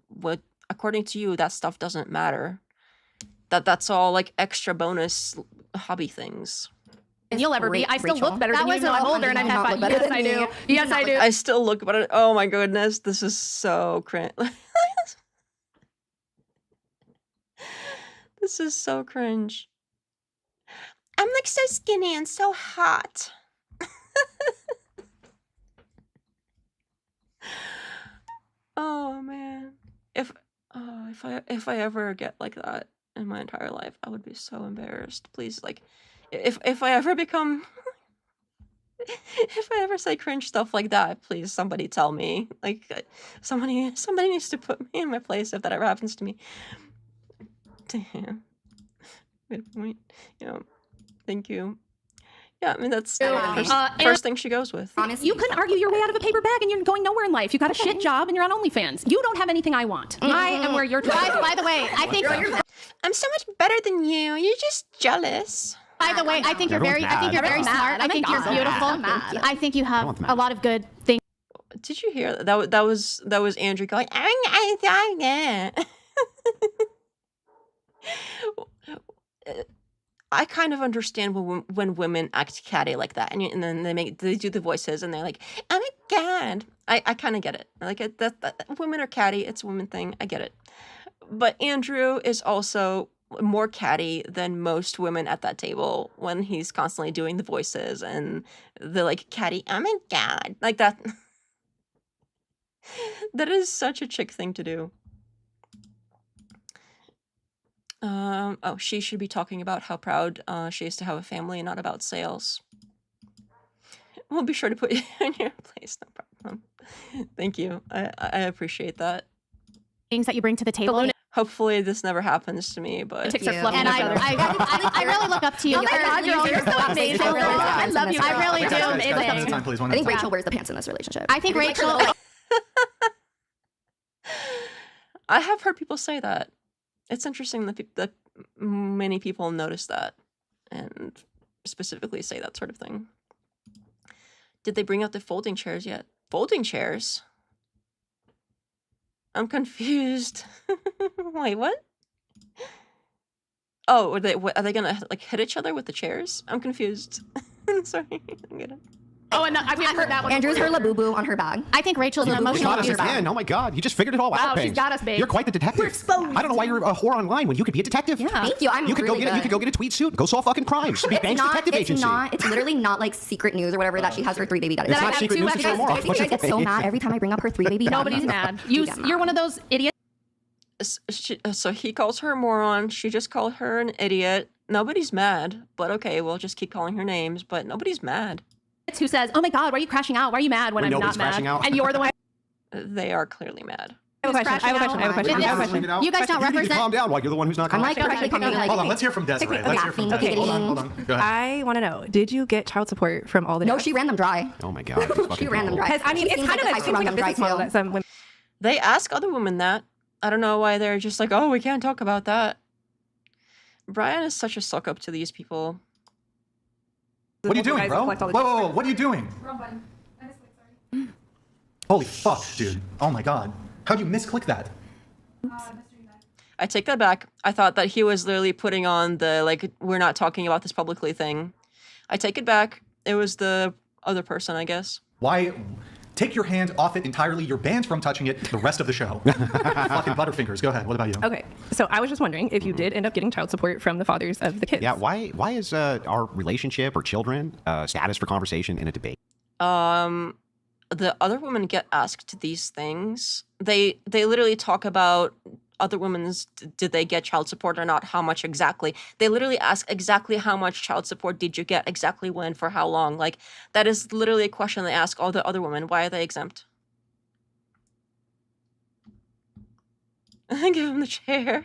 what, according to you, that stuff doesn't matter? That's all like extra bonus hobby things. And you'll ever be. I still Rachel. look better That than you, was even though I'm all older and I've you had not fun. look better Yes, than I do. me. Yes, I do. I still look better. Oh my goodness, this is so cringe. This is so cringe. I'm like so skinny and so hot. Oh man, if I ever get like that in my entire life, I would be so embarrassed. Please, like, if I ever become, if I ever say cringe stuff like that, please somebody tell me. Like, somebody needs to put me in my place if that ever happens to me. Damn. Good point. Yeah. Thank you. Yeah, I mean, that's the first thing she goes with. You couldn't argue your way out of a paper bag, and you're going nowhere in life. You got a shit job, and you're on OnlyFans. You don't have anything I want. I am where you're trying. By the way, I think. I'm so much better than you. You're just jealous. By the way, I think you're very. I think you're very smart. I think you're beautiful. I think you have a lot of good things. Did you hear that? That was Andrew going. I kind of understand when women act catty like that, and then they do the voices, and they're like, "Oh my god!" I kind of get it. Like that women are catty. It's a woman thing. I get it. But Andrew is also more catty than most women at that table when he's constantly doing the voices and the like catty. Oh my god, like that. That is such a chick thing to do. She should be talking about how proud she is to have a family and not about sales. We'll be sure to put you in your place, no problem. Thank you. I appreciate that. things that you bring to the table. Hopefully this never happens to me, but Chicks are fluffing And each other. I really look up to you. Oh my God, girl, you're so amazing. I love you. I really Guys, guys, do. guys, one at a time, please. One I at a think time. Rachel wears the pants in this relationship. I think Rachel. I have heard people say that. It's interesting that many people notice that and specifically say that sort of thing. Did they bring out the folding chairs yet? Folding chairs? I'm confused. Wait, what? Oh, are they gonna like hit each other with the chairs? I'm confused. Sorry, I'm gonna. Oh, and we haven't heard that one. Andrew's her labubu on her bag. I think Rachel's an You emotional got us abuser. again. Oh my God, you just figured it all out. Wow, she's Bangs. got us, babe. You're quite the detective. We're exposed. I don't know why you're a whore online when you could be a detective. Yeah. Thank you. I'm You could really go get good. you could go get a tweed suit, go solve fucking crimes. Be Banks Detective Agency. It's literally not like secret news or whatever that she has her 3 baby daddies. It's I not have secret two news to extras. show more. I think I get so mad every time I bring up her 3 baby daddies. Nobody's mad. You get You're one of those idiots So he calls her a moron. She just called her an idiot. Nobody's mad, but okay, we'll just keep calling her names. But nobody's mad. who says, "Oh my God, why are you crashing out? Why are you mad when When I'm nobody's not mad?" crashing out. And you're the one. They are clearly mad. I have a question. I have a question. I have a question. I have a question. You guys don't You need to represent. calm down while you're the one who's not I'm calm. like perfectly calm. Like, Hold on, let's hear from Desiree. Let's hear from Okay. Desiree. Hold on. Go ahead. I want to know, did you get child support from all the no, dads? she ran them dry. Oh my God. this fucking She ran them girl. dry. Because I mean, She it's seems kind of like like, the type to run a them dry, business model too. that some women. They ask other women that. I don't know why they're just like, oh, we can't talk about that. Brian is such a suck up to these people. What are you doing, guys bro? collect all the Whoa, what are you doing? Holy fuck, dude. Oh my God. How'd you misclick that? I take that back. I thought that he was literally putting on the, like, we're not talking about this publicly thing. I take it back. It was the other person, I guess. Why? Take your hand off it entirely. You're banned from touching it the rest of the show. Fucking Butterfingers. Go ahead. What about you? Okay, so I was just wondering if you did end up getting child support from the fathers of the kids. Yeah, why is our relationship or children status for conversation in a debate? The other women get asked these things. They literally talk about other women's, did they get child support or not, how much exactly. They literally ask exactly how much child support did you get, exactly when, for how long. Like, that is literally a question they ask all the other women. Why are they exempt? Give them the chair.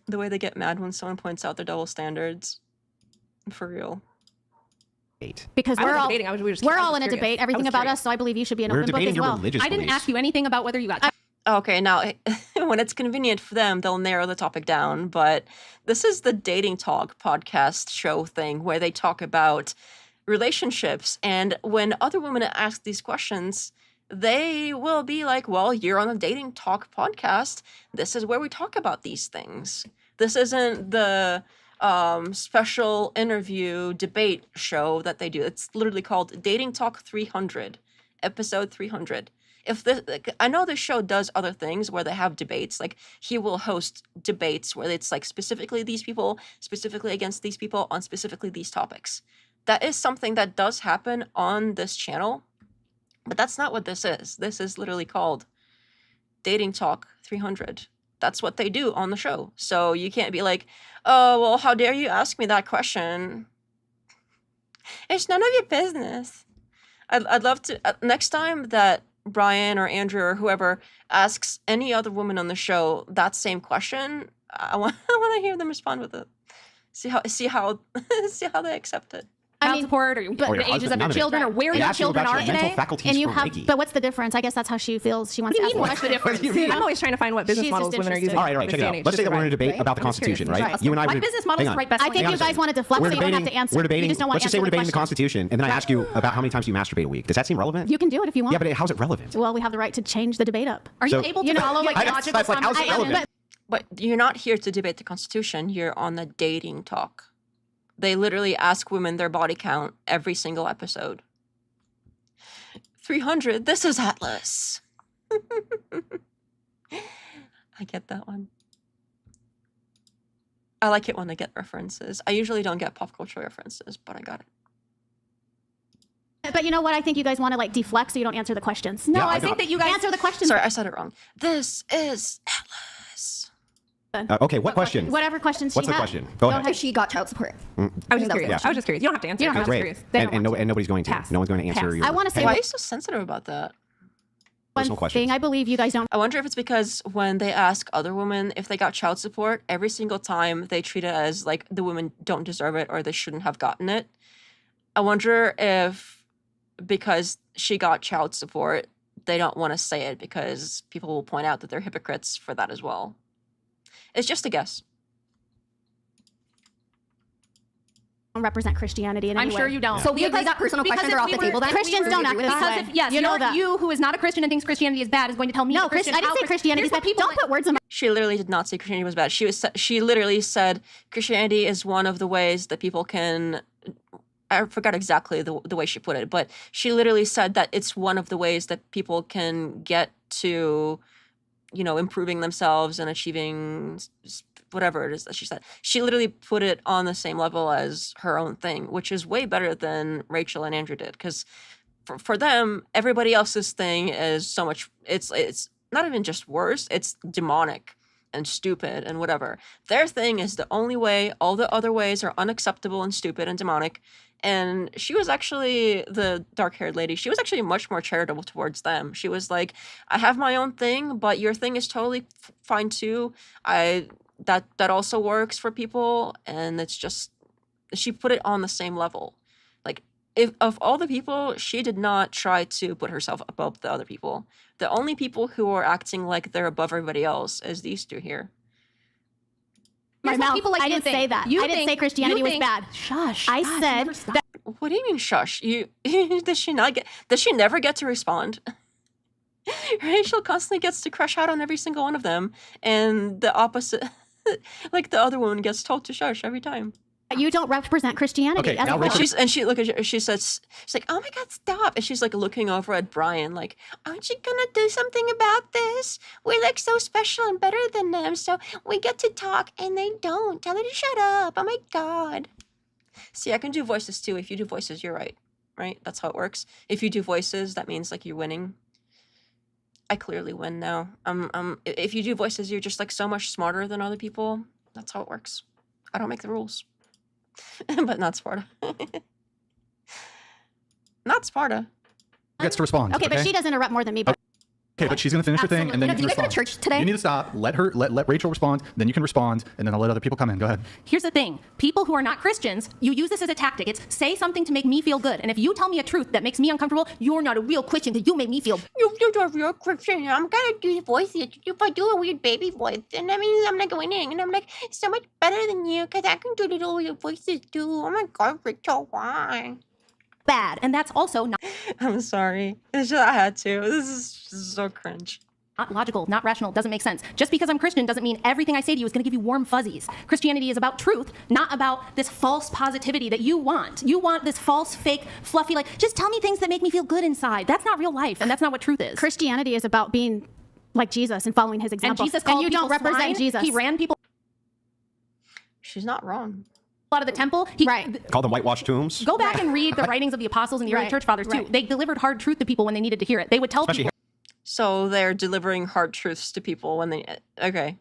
The way they get mad when someone points out their double standards. For real. Because I we're wasn't all debating, I was just we're curious. all in a I was debate, curious. everything I was about curious. us. So I believe you should be an We're open book debating as your well. religious I didn't beliefs. ask you anything about whether you got. Okay, now, when it's convenient for them, they'll narrow the topic down, but this is the Dating Talk podcast show thing where they talk about relationships, and when other women ask these questions, they will be like, well, you're on the Dating Talk podcast. This is where we talk about these things. This isn't the special interview debate show that they do. It's literally called Dating Talk 300, episode 300. If this, I know this show does other things where they have debates, like he will host debates where it's like specifically these people, specifically against these people on specifically these topics. That is something that does happen on this channel, but that's not what this is. This is literally called Dating Talk 300. That's what they do on the show. So you can't be like, oh, well, how dare you ask me that question? It's none of your business. I'd love to, next time that Brian or Andrew or whoever asks any other woman on the show that same question, I want to hear them respond with it. See how they accept it. Child support or Or your the ages husband, of none your of it. children or where They your ask you children about are your mental today. faculties And you for have, Reiki. but what's the difference? I guess that's how she feels. She wants What do to you ask mean, more. what's the difference? I'm always trying to find what business She's models just women are interested. using. All right, in check this it day out. and age Let's say to that we're in a survive. debate Right? about the I'm just curious. Constitution, right? Right. You and I My would. business model hang is on. right best. I think you guys want to deflect We're so you don't have debating. to answer. We're debating. You just don't want Let's to just say answer we're the debating the question. Constitution, and then I ask you about how many times you masturbate a week. Does that seem relevant? You can do it if you want. Yeah, but how's it relevant? Well, we have the right to change the debate up. Are So- you able You to know, follow like I- logical that's like, how's it conversation? relevant? But you're not here to debate the Constitution. You're on the Dating Talk. They literally ask women their body count every single episode. 300. This is Atlas. I get that one. I like it when I get references. I usually don't get pop culture references, but I got it. But you know what? I think you guys want to like deflect so you don't answer the questions. No, Yeah, I I think know. that you guys Answer the questions. Sorry, I said it wrong. This is Atlas. Okay, what question? Whatever questions What's she the had. question? Go ahead. If she got child support. I was just That was curious. the I was just curious. You don't have to answer. You don't I have was to. just curious. They don't And want to. nobody's going to. Pass. No one's going to answer Pass. your. I want to say Why are you so sensitive about that? personal questions. thing I believe you guys don't I wonder if it's because when they ask other women if they got child support, every single time they treat it as like the women don't deserve it or they shouldn't have gotten it. I wonder if because she got child support, they don't want to say it because people will point out that they're hypocrites for that as well. It's just a guess. represent Christianity in any I'm way. sure you don't. So we agree that personal questions are off the table then? Christians don't act this Because way. if, yes, You know that. you who is not a Christian and thinks Christianity is bad is going to tell me No, that Christian, I didn't say Christianity is Here's what bad. people Don't put words in my She literally did not say Christianity was bad. She literally said Christianity is one of the ways that people can. I forgot exactly the way she put it, but she literally said that it's one of the ways that people can get to, improving themselves and achieving whatever it is that she said. She literally put it on the same level as her own thing, which is way better than Rachel and Andrew did. Because for them, everybody else's thing is so much. It's not even just worse. It's demonic and stupid and whatever. Their thing is the only way. All the other ways are unacceptable and stupid and demonic. And she was actually, the dark-haired lady, she was actually much more charitable towards them. She was like, I have my own thing, but your thing is totally fine too. That also works for people. And it's just, she put it on the same level. Like, if of all the people, she did not try to put herself above the other people. The only people who are acting like they're above everybody else is these two here. my mouth. I didn't say that. I didn't say Christianity was bad. Shush. I said that What do you mean, shush? Does she never get to respond? Rachel constantly gets to crush out on every single one of them, and the opposite, like the other woman, gets told to shush every time. you don't represent Christianity. Okay, as now a Rachel- whole. She says, she's like, oh my God, stop. And she's like looking over at Brian, like, aren't you gonna do something about this? We're like so special and better than them, so we get to talk and they don't. Tell her to shut up. Oh my God. See, I can do voices too. If you do voices, you're right. Right? That's how it works. If you do voices, that means like you're winning. I clearly win now. If you do voices, you're just like so much smarter than other people. That's how it works. I don't make the rules. But not Sparta. Not Sparta. Gets to respond. Okay, but she does interrupt more than me. But Okay, but she's going to finish her thing, and then you Do can you guys go to respond. church today? You need to stop. Let Rachel respond. Then you can respond, and then I'll let other people come in. Go ahead. Here's the thing. People who are not Christians, you use this as a tactic. It's say something to make me feel good. And if you tell me a truth that makes me uncomfortable, you're not a real Christian because you make me feel. You're a real Christian. I'm gonna do voices. If I do a weird baby voice, then that means I'm not going in. And I'm like, so much better than you because I can do little weird voices too. Oh my God, Rachel, why? Bad. And that's also not I'm sorry. It's just, I had to. This is so cringe. logical, not rational, doesn't make sense. Just because I'm Christian doesn't mean everything I say to you is going to give you warm fuzzies. Christianity is about truth, not about this false positivity that you want. You want this false, fake, fluffy, like, just tell me things that make me feel good inside. That's not real life, and that's not what truth is. Christianity is about being like Jesus and following his And example. Jesus called you don't people represent swine. Jesus. He ran people She's not wrong. out of the temple. Call them whitewashed tombs. Go back and read the writings of the apostles and the early Right, church fathers, too. right. They delivered hard truth to people when they needed to hear it. They would tell Especially people. So they're delivering hard truths to people when they. Okay.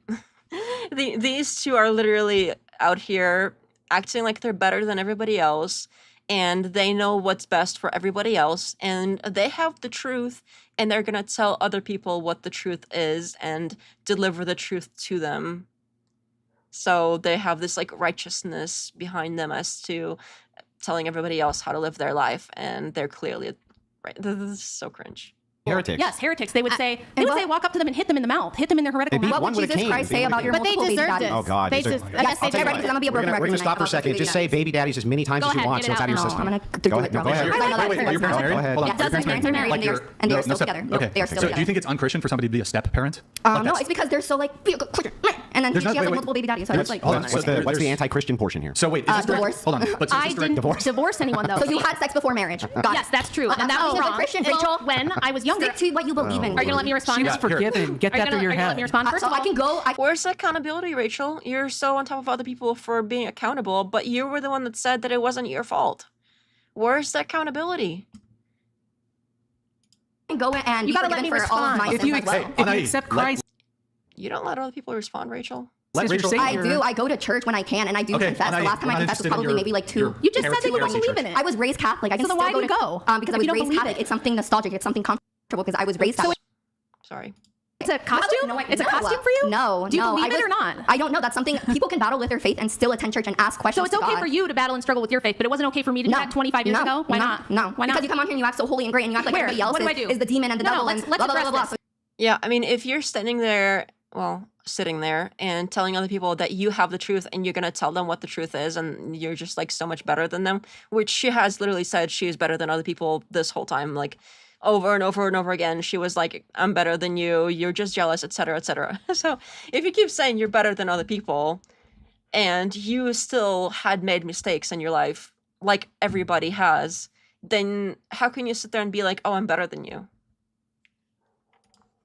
These two are literally out here acting like they're better than everybody else, and they know what's best for everybody else, and they have the truth, and they're going to tell other people what the truth is and deliver the truth to them. So they have this like righteousness behind them as to telling everybody else how to live their life, and they're clearly right. This is so cringe. Heretics. Yes, heretics. They would say, walk up to them and hit them in the mouth, hit them in their heretical They beat mouth. one What would with a Jesus cane. Christ They say beat about one your with a But they multiple baby deserved daddies? it. Oh, God. They these are- just, Yeah, I guess they I'll tell you deserved what, it. I'm gonna be a broken We're record going to stop for a tonight. second. Just say baby daddies as many times as you ahead, want, get so it it's out out of your now. system. I'm gonna Go ahead. No, go ahead. I know Wait, their are your parents parents are- married? Go ahead. Hold on. Yeah, Are your parents parents are married, Like and your- they're no, still step- together. Okay. They are still So do you together. think it's unchristian for somebody to be a step parent? No, it's because they're so like, be a good Christian. And then There's she not- has wait, like multiple baby daddies. So it's like, hold on. What's So the there's- anti-Christian portion here? So wait, is this direct? divorce. Hold on. But I is this direct didn't divorce anyone, though. so you had sex before marriage. Got Yes, it. that's true. And that Oh, was she's a wrong. Christian, Well, Rachel. when I was younger. Stick to what you believe in. Are you going to let me respond? Yeah, here. Forgiven. Get that through your Are you gonna let head. me respond? First So of all, I can go. Where's the accountability, Rachel? You're so on top of other people for being accountable, but you were the one that said that it wasn't your fault. Where's the accountability? Go and You be gotta let forgiven me for all of respond. my If sins you as well. accept, if you Anai, accept let- Christ You don't let other people respond, Rachel. Let as your Rachel. savior, I do. I go to church when I can, and I do Okay, confess. Anai, The last time I'm I not confessed was interested in probably your- maybe like your 2. you just said that you don't heresy believe church. in it. I was raised Catholic. I can So then still why go do to you go? because I If was you don't raised believe Catholic. it? It's something nostalgic. It's something comfortable because I was raised Catholic. Sorry. It's a costume? It's a costume for you? No, Do you no. believe it or not? I don't know. That's something people can battle with their faith and still attend church and ask questions. So it's okay to God. for you to battle and struggle with your faith, but it wasn't okay for me to do that 25 years ago? Why not? No. Why not? Because you come on here and you act so holy and great and you act like Where? everybody else What do I do? is the demon and the devil let's and blah, blah, blah, blah. address this. Yeah, I mean, if you're sitting there and telling other people that you have the truth and you're going to tell them what the truth is and you're just like so much better than them, which she has literally said she is better than other people this whole time, like over and over and over again. She was like, I'm better than you, you're just jealous, etc., etc. So if you keep saying you're better than other people and you still had made mistakes in your life, like everybody has, then how can you sit there and be like, oh, I'm better than you?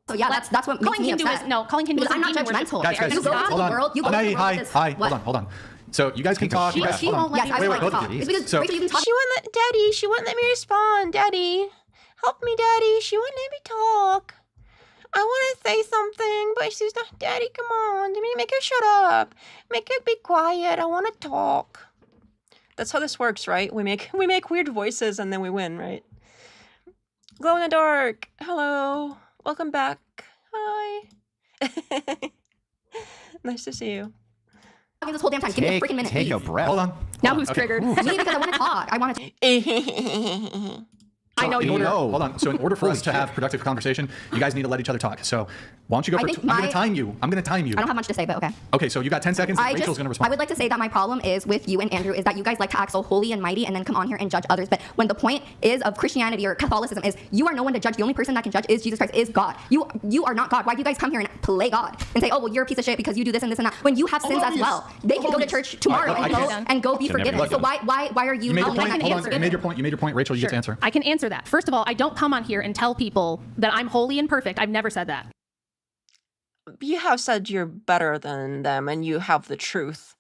So yeah, that's what makes me upset. Calling Hinduism I'm not demon worship. judgmental. Guys, You go into hold the on. world. You go into the world Hi, with this- hi. what? Hold on. So you guys can talk. She You guys, hold won't on. let Yes, me I Wait, would like both to of talk. you. It's because So- Rachel, you can talk. She wouldn't let Daddy. She wouldn't let me respond. Daddy, help me, Daddy. She wouldn't let me talk. I want to say something, but she's not. Daddy, come on. Make her shut up. Make her be quiet. I want to talk. That's how this works, right? We make weird voices and then we win, right? Glow in the dark. Hello. Welcome back. Hi. Nice to see you. This whole damn time. Give me a freaking minute, Take please. a breath. Hold on. Now who's triggered? Me, because I want to talk. I want to. I know In you order, know. hold on. So in order for us to have productive conversation, you guys need to let each other talk. So why don't you go I for? think I'm going my- to time you. I'm going to time you. I don't have much to say, but okay. Okay, so you got 10 seconds. And Rachel's going to I respond. would like to say that my problem is with you and Andrew is that you guys like to act so holy and mighty and then come on here and judge others. But when the point is of Christianity or Catholicism is you are no one to judge. The only person that can judge is Jesus Christ, is God. You are not God. Why do you guys come here and play God and say, oh well, you're a piece of shit because you do this and this and that? When you have sins as well, they can go to church tomorrow All right, and go be Should never forgiven. be So done. why are you? You made your telling point. them Hold to on. be You made your forgiven? point. You made your point. Rachel, you get to answer. I can answer that. First of all, I don't come on here and tell people that I'm holy and perfect. I've never said that. You have said you're better than them and you have the truth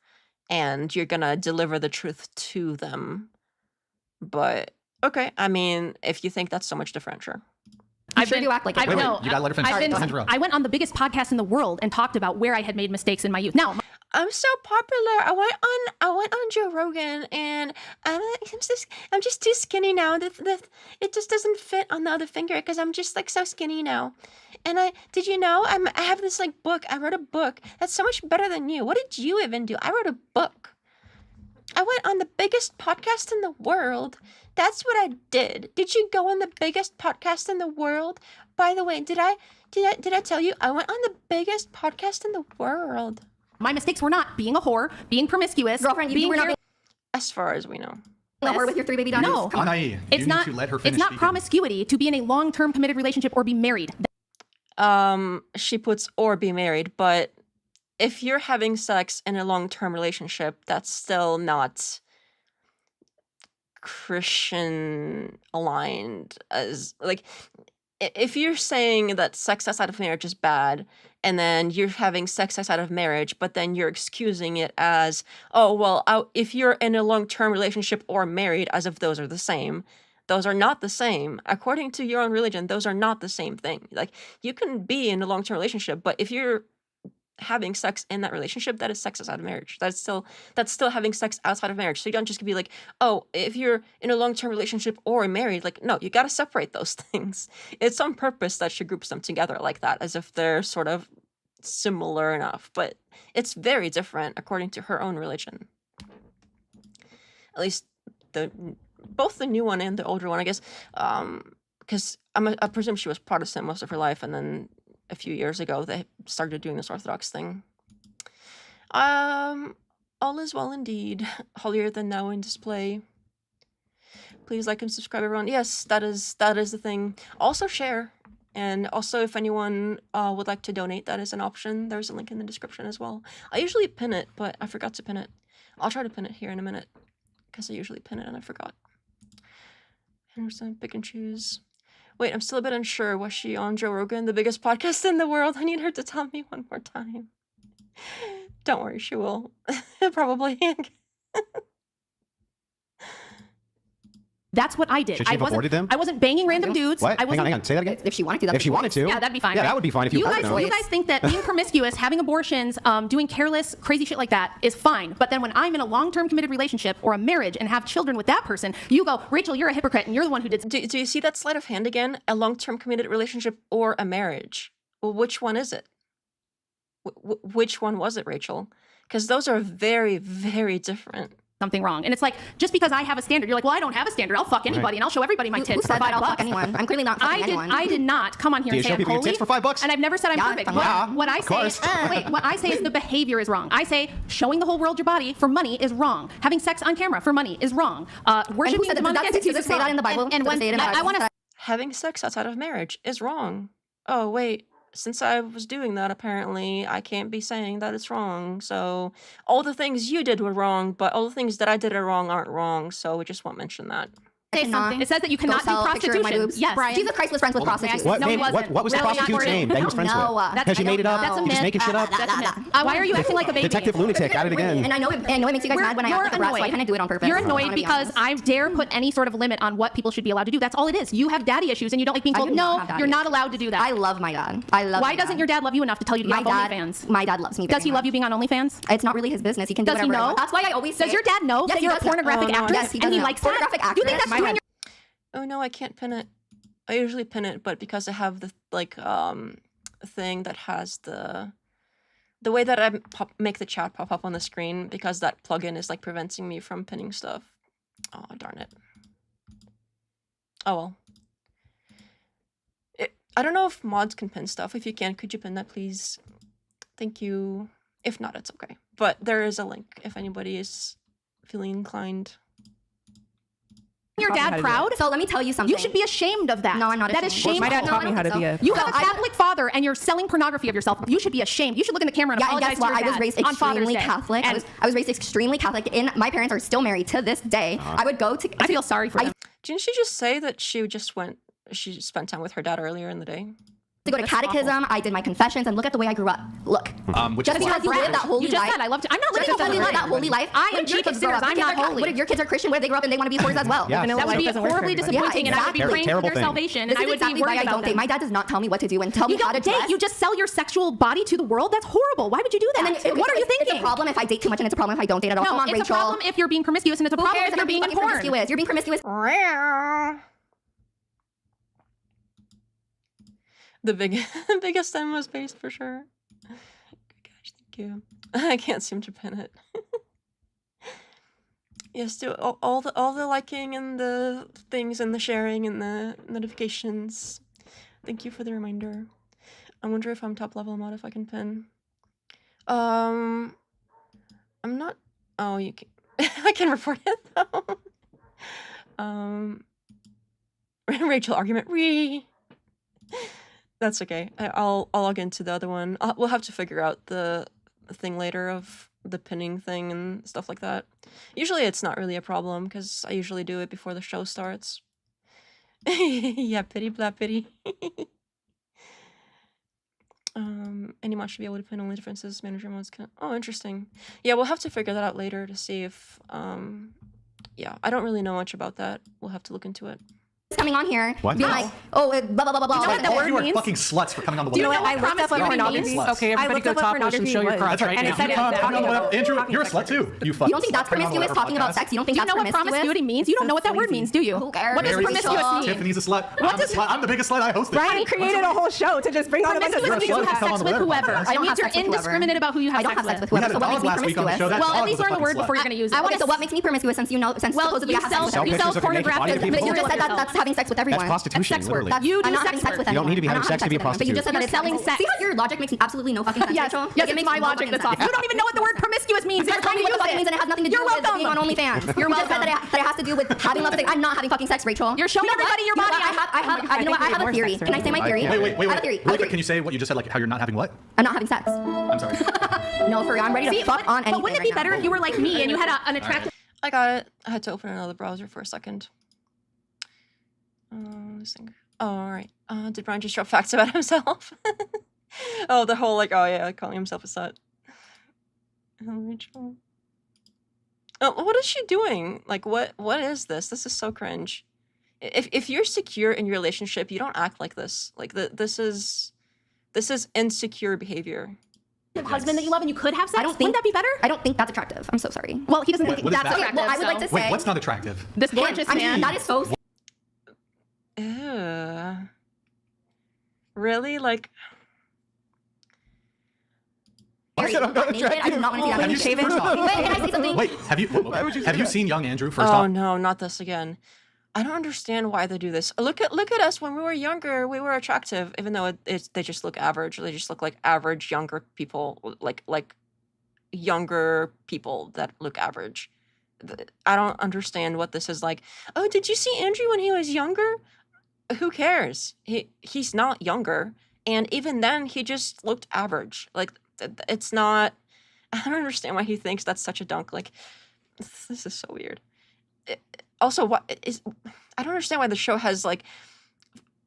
and you're gonna deliver the truth to them. But okay, I mean, if you think that's so much different, sure. You sure do act like it. Wait, you gotta let her finish. I've been- Don't interrupt. I went on the biggest podcast in the world and talked about where I had made mistakes in my youth. Now, I'm so popular. I went on Joe Rogan and I'm just too skinny now. It just doesn't fit on the other finger because I'm just like so skinny now. And did you know I have this like book. I wrote a book that's so much better than you. What did you even do? I wrote a book. I went on the biggest podcast in the world. That's what I did. Did you go on the biggest podcast in the world? By the way, did I tell you I went on the biggest podcast in the world? my mistakes were not being a whore, being promiscuous, Girlfriend, you being were not careless. As far as we know. being a whore with your 3 baby daughters. No. Come on. Anai, you It's need not. to let her It's finish not speaking. promiscuity to be in a long-term committed relationship or be married. She puts or be married, but if you're having sex in a long-term relationship, that's still not Christian aligned. As like, if you're saying that sex outside of marriage is bad, and then you're having sex outside of marriage, but then you're excusing it as, oh well, if you're in a long-term relationship or married, as if those are the same. Those are not the same. According to your own religion, those are not the same thing. Like, you can be in a long-term relationship, but if you're having sex in that relationship, that is sex outside of marriage. That's still having sex outside of marriage. So you don't just be like, oh, if you're in a long-term relationship or married, like, no, you got to separate those things. It's on purpose that she groups them together like that, as if they're sort of similar enough, but it's very different according to her own religion. At least both the new one and the older one, I guess, because I presume she was Protestant most of her life, and then a few years ago they started doing this Orthodox thing. All is well indeed. Holier than now in display. Please like and subscribe, everyone. Yes, that is the thing. Also share, and also if anyone would like to donate, that is an option. There's a link in the description as well. I usually pin it, but I forgot to pin it. I'll try to pin it here in a minute, because I usually pin it and I forgot. Henderson, pick and choose. Wait, I'm still a bit unsure. Was she on Joe Rogan, the biggest podcast in the world? I need her to tell me one more time. Don't worry, she will. Probably. That's what I did. Should she have aborted them? I wasn't banging random dudes. What? I wasn't, Hang on. Say that again. If she wanted to, that's If she wanted to. Yeah, that'd be fine. Yeah, right? that would be fine if you You let guys, her you know. guys think that being promiscuous, having abortions, doing careless, crazy shit like that is fine. But then when I'm in a long-term committed relationship or a marriage and have children with that person, you go, Rachel, you're a hypocrite and you're the one who did. Do you see that sleight of hand again? A long-term committed relationship or a marriage? Well, which one is it? Which one was it, Rachel? Because those are very, very different. Something wrong. And it's like, just because I have a standard, you're like, well, I don't have a standard. I'll fuck anybody and I'll show everybody my Who tits for said that I'll $5. fuck anyone? I'm clearly not fucking anyone. I did not come on here Do you and say show I'm people your holy. tits for $5? And I've never said I'm Yeah, perfect. yeah, What I say is, what I say is the behavior is wrong. I say showing the whole world your body for money is wrong. Having sex on camera for money is wrong. Worshiping demonic entities does is it say that in the Bible? And Does it say it in the Bible? I want to Having sex outside of marriage is wrong. Oh, wait. Since I was doing that, apparently, I can't be saying that it's wrong. So all the things you did were wrong, but all the things that I did are wrong aren't wrong. So we just won't mention that. say something. It says that you Go cannot do sell a picture of my prostitution. boobs. Yes, Brian. Jesus Christ was friends with prostitutes. What, No, he name, wasn't. what was the Really prostitute's not name that he was friends No, with? that's- Has he made it up? That's a You're just myth. making shit up? That's a myth. Why are you acting like a baby? Detective Lunatic at it again. And I know it makes you guys mad when I act like a brat, so I kind of do it on purpose. You're I'm gonna annoyed be because honest. I dare put any sort of limit on what people should be allowed to do. That's all it is. You have daddy issues and you don't like being I told, do not no, have daddy you're not issues. allowed to do that. I love my dad. I love Why my doesn't dad. your dad love you enough to tell you to be My on dad, OnlyFans? my dad loves me. Does very he love much. you being on OnlyFans? It's not really his business. He can do Does he whatever. know? That's why I always say Does your dad know Yes, that he you're a does know. pornographic Oh, no, actress Yes, he and he does know. likes that? Pornographic You think actress? that's doing Oh no, I can't pin it. I usually pin it, but because I have the thing that has the way that I make the chat pop up on the screen, because that plugin is like preventing me from pinning stuff. Oh darn it. Oh well. I don't know if mods can pin stuff. If you can, could you pin that, please? Thank you. If not, it's okay. But there is a link if anybody is feeling inclined. your dad proud? So let me tell you something. You should be ashamed of that. No, I'm not That is ashamed. shameful. My dad No, taught I me don't how to think be a. You have a I- Catholic father and you're selling pornography of yourself. You should be ashamed. You should look in the camera and Yeah, and apologize guess what? to your I was dad raised on Father's extremely Day. Catholic. And I was raised extremely Catholic, and my parents are still married to this day. I would go to. I feel sorry for them. Didn't she just say that she spent time with her dad earlier in the day? To go to catechism, I did my confessions, and look at the way I grew up. Look, Which just is because you live that holy You just life. said I love to. I'm not living Just a holy because you live life. that holy life. I what am if your chief of kids grow sinners. up? I'm Your not kids are- holy. What if your kids are Christian? What if they grow up and they want to be whores as well? Yeah. That would be doesn't work for horribly everybody. disappointing, and I would be exactly. praying for Terrible their thing. salvation, This and I is would exactly be why worried I about don't date. them. My dad does not tell me what to do and tell me You how to don't date. dress. You just sell your sexual body to the world. That's horrible. Why would you do that? And then What are you It's thinking? a problem if I date too much, and it's a problem if I don't date at all. No, Come on, it's Rachel. a problem if you're being promiscuous, and it's a Who problem cares if you're being in porn. promiscuous? You're being promiscuous. The biggest M was based for sure. Gosh, thank you. I can't seem to pin it. Yes, do all the liking and the things and the sharing and the notifications. Thank you for the reminder. I wonder if I'm top level mod if I can pin. I'm not. Oh, you can. I can report it though. Rachel argument. That's okay. I'll log into the other one. We'll have to figure out the thing later of the pinning thing and stuff like that. Usually it's not really a problem because I usually do it before the show starts. Yeah, pity blah pity. Anyone should be able to pin only differences. Manager modes can. Oh, interesting. Yeah, we'll have to figure that out later to see if. Yeah, I don't really know much about that. We'll have to look into it. Coming on here, What? being How? like, oh, blah blah blah blah blah. You know what that word You are means? fucking sluts for coming on the Do you know web. what? I looked up a Promiscuity pornography. means? Okay, I everybody looked go up what top post and pornography show your was. crotch That's right. right And If it said you now. come it's on the web, fucking Andrew, talking you're a sex slut too. You fucking. You don't think that's promiscuous? Talking about sex? You don't think Do you that's know what promiscuity means? You don't know what that word means, do you? Who cares? What does Mary's a promiscuous slut. mean? Tiffany's a slut. I'm the biggest slut. I hosted. Brian created a whole show to just bring on a bunch of Promiscuous You're a means you slut. have Come sex on the with web whoever. podcast. I It don't means have you're sex with whoever. indiscriminate about who you have I don't sex have sex with We whoever. had So a what dog makes me last week on the show. promiscuous? That Well, dog at least was a learn the fucking word slut. before you're going to use it. I want Okay, to. So what makes me promiscuous? Since Well, supposedly you I have sell sex with pictures of your naked body to pornographic. people. But you just said that that's having sex with everyone. That's prostitution, That's sex work. literally. You do I'm not sex having sex work. with You don't anyone. need to be I'm having not sex to be a with anyone. But you just said that You're it's selling sex. See how your logic makes absolutely no fucking sense, Yes, Rachel? yes, It it's makes my no logic fucking that's off. sense. You don't even know what the word promiscuous means. You're telling me what the fuck it means, and it has nothing to do You're with welcome. being on OnlyFans. You're You just said welcome. that it has to do with having lots of sex. I'm not having fucking sex, Rachel. You're showing You know what? everybody your You know body. what? You know what? I have a theory. Can I say my theory? Wait. I have a theory. Really quick, can you say what you just said? Like how you're not having what? I'm not having sex. I'm sorry. No, for real. I'm ready to See, fuck on anything. but wouldn't it be right now. better if you were like me and you had an attractive I got it. I had to open another browser for a second. This thing. Oh, all right. Did Brian just drop facts about himself? Oh, the whole like, oh yeah, calling himself a slut. Rachel. Oh, what is she doing? Like, what is this? This is so cringe. If you're secure in your relationship, you don't act like this. Like this is insecure behavior. husband that you love and you could have sex. Wouldn't that be better? I don't think that's attractive. I'm so sorry. Well, he doesn't think What is that's that? attractive. Well, I would like to say. Wait, what's not attractive? This gorgeous man. That is so. Ew. Really? Like, naked. I do not want to see that. Have you seen, first off, Wait, can I say something? wait, have you seen young Andrew first Oh off? no, not this again. I don't understand why they do this. Look at us when we were younger. We were attractive, even though they just look average. They just look like average younger people, like younger people that look average. I don't understand what this is like. Oh, did you see Andrew when he was younger? Who cares? He's not younger, and even then, he just looked average. Like it's not. I don't understand why he thinks that's such a dunk. Like this is so weird. Also, I don't understand why the show has like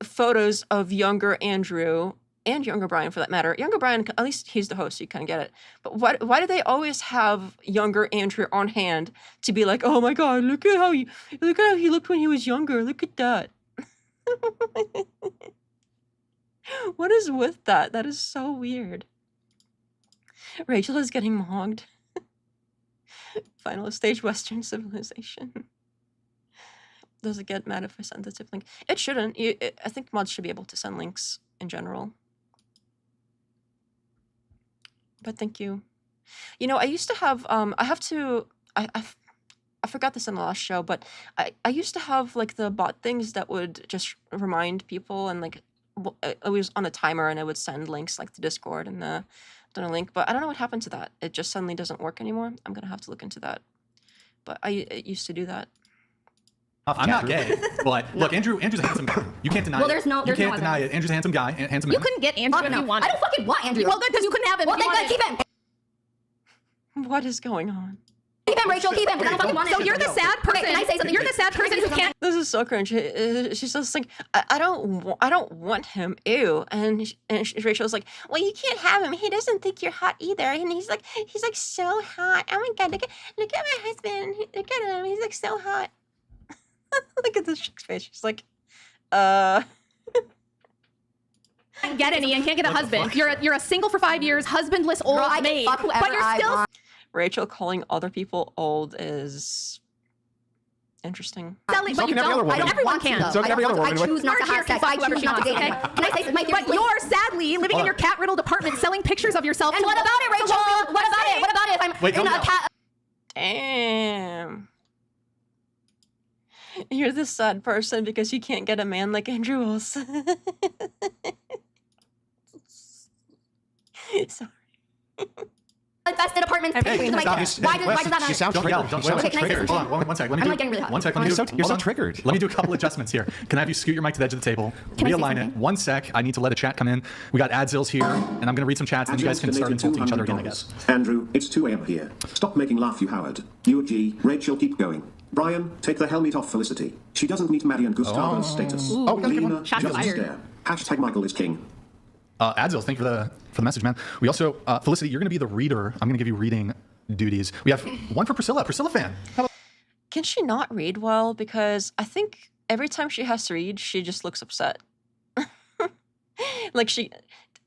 photos of younger Andrew and younger Brian for that matter. Younger Brian, at least he's the host, so you kind of get it. But why do they always have younger Andrew on hand to be like, oh my God, look at how he looked when he was younger. Look at that. What is with that? That is so weird. Rachel is getting mogged. Final stage Western civilization. Does it get mad if I send the tip link? It shouldn't. I think mods should be able to send links in general. But thank you. You know, I used to have, I forgot this in the last show, but I used to have like the bot things that would just remind people, and like it was on a timer, and I would send links like to Discord and the link, but I don't know what happened to that. It just suddenly doesn't work anymore. I'm gonna have to look into that. But I used to do that. I'm not gay, but look, Andrew's a handsome guy. You can't deny it. You can't deny it. Andrew's a handsome guy, handsome You man. couldn't get Andrew if you wanted. I don't fucking want Andrew. Well, good, because you couldn't have him. Well, if you then good, wanted. keep him. What is going on? Keep him, Rachel, keep him, because I don't fucking want him. So you're the sad person. Okay, can I say something? You're the sad person who can't. This is so cringe. She's just like, I don't want him. Ew. And Rachel's like, well, you can't have him. He doesn't think you're hot either. And he's like so hot. Oh my God, look at my husband. Look at him. He's like so hot. Look at this chick's face. She's like, Can't get any and can't get a husband. You're a single for 5 years, husbandless old Girl, I can maid. fuck whoever But you're I still want. Rachel calling other people old is interesting. selling, So but you can every don't. other woman. Everyone can. So can every other woman. I choose not to have sex. I choose not to date him. Can I say something? But you're sadly living in your cat-riddled apartment, selling pictures of yourself. And to what about it, the Rachel? world. What about it? What about it if I'm Wait, in don't a go. cat? Damn. You're the sad person because you can't get a man like Andrew Wilson. Sorry. Infested apartments. Hey, Like, stop. why does that matter? You sound Don't yell. triggered. Don't Wait, yell. Okay, can I say Triggered. something? Hold on. One sec. Let me I'm do, like getting really hot. one sec. Let me You're do, so hold on. triggered. Let me do a couple adjustments here. Can I have you scoot your mic to the edge of the table? Can I say Realign it. something? 1 sec. I need to let a chat come in. We got Adzils here, and I'm going to read some chats, and you guys can start insulting each other again, I guess. Andrew, it's 2 a.m. here. Stop making laugh, you Howard. You G. Rachel, keep going. Brian, take the helmet off Felicity. She doesn't meet Maddie and Gustavo's status. Lena, Shots just fired. stare. Hashtag Michael is king. Adzils, thank you for the message, man. We also, Felicity, you're going to be the reader. I'm going to give you reading duties. We have one for Priscilla. Priscilla fan. How about Can she not read well? Because I think every time she has to read, she just looks upset. Like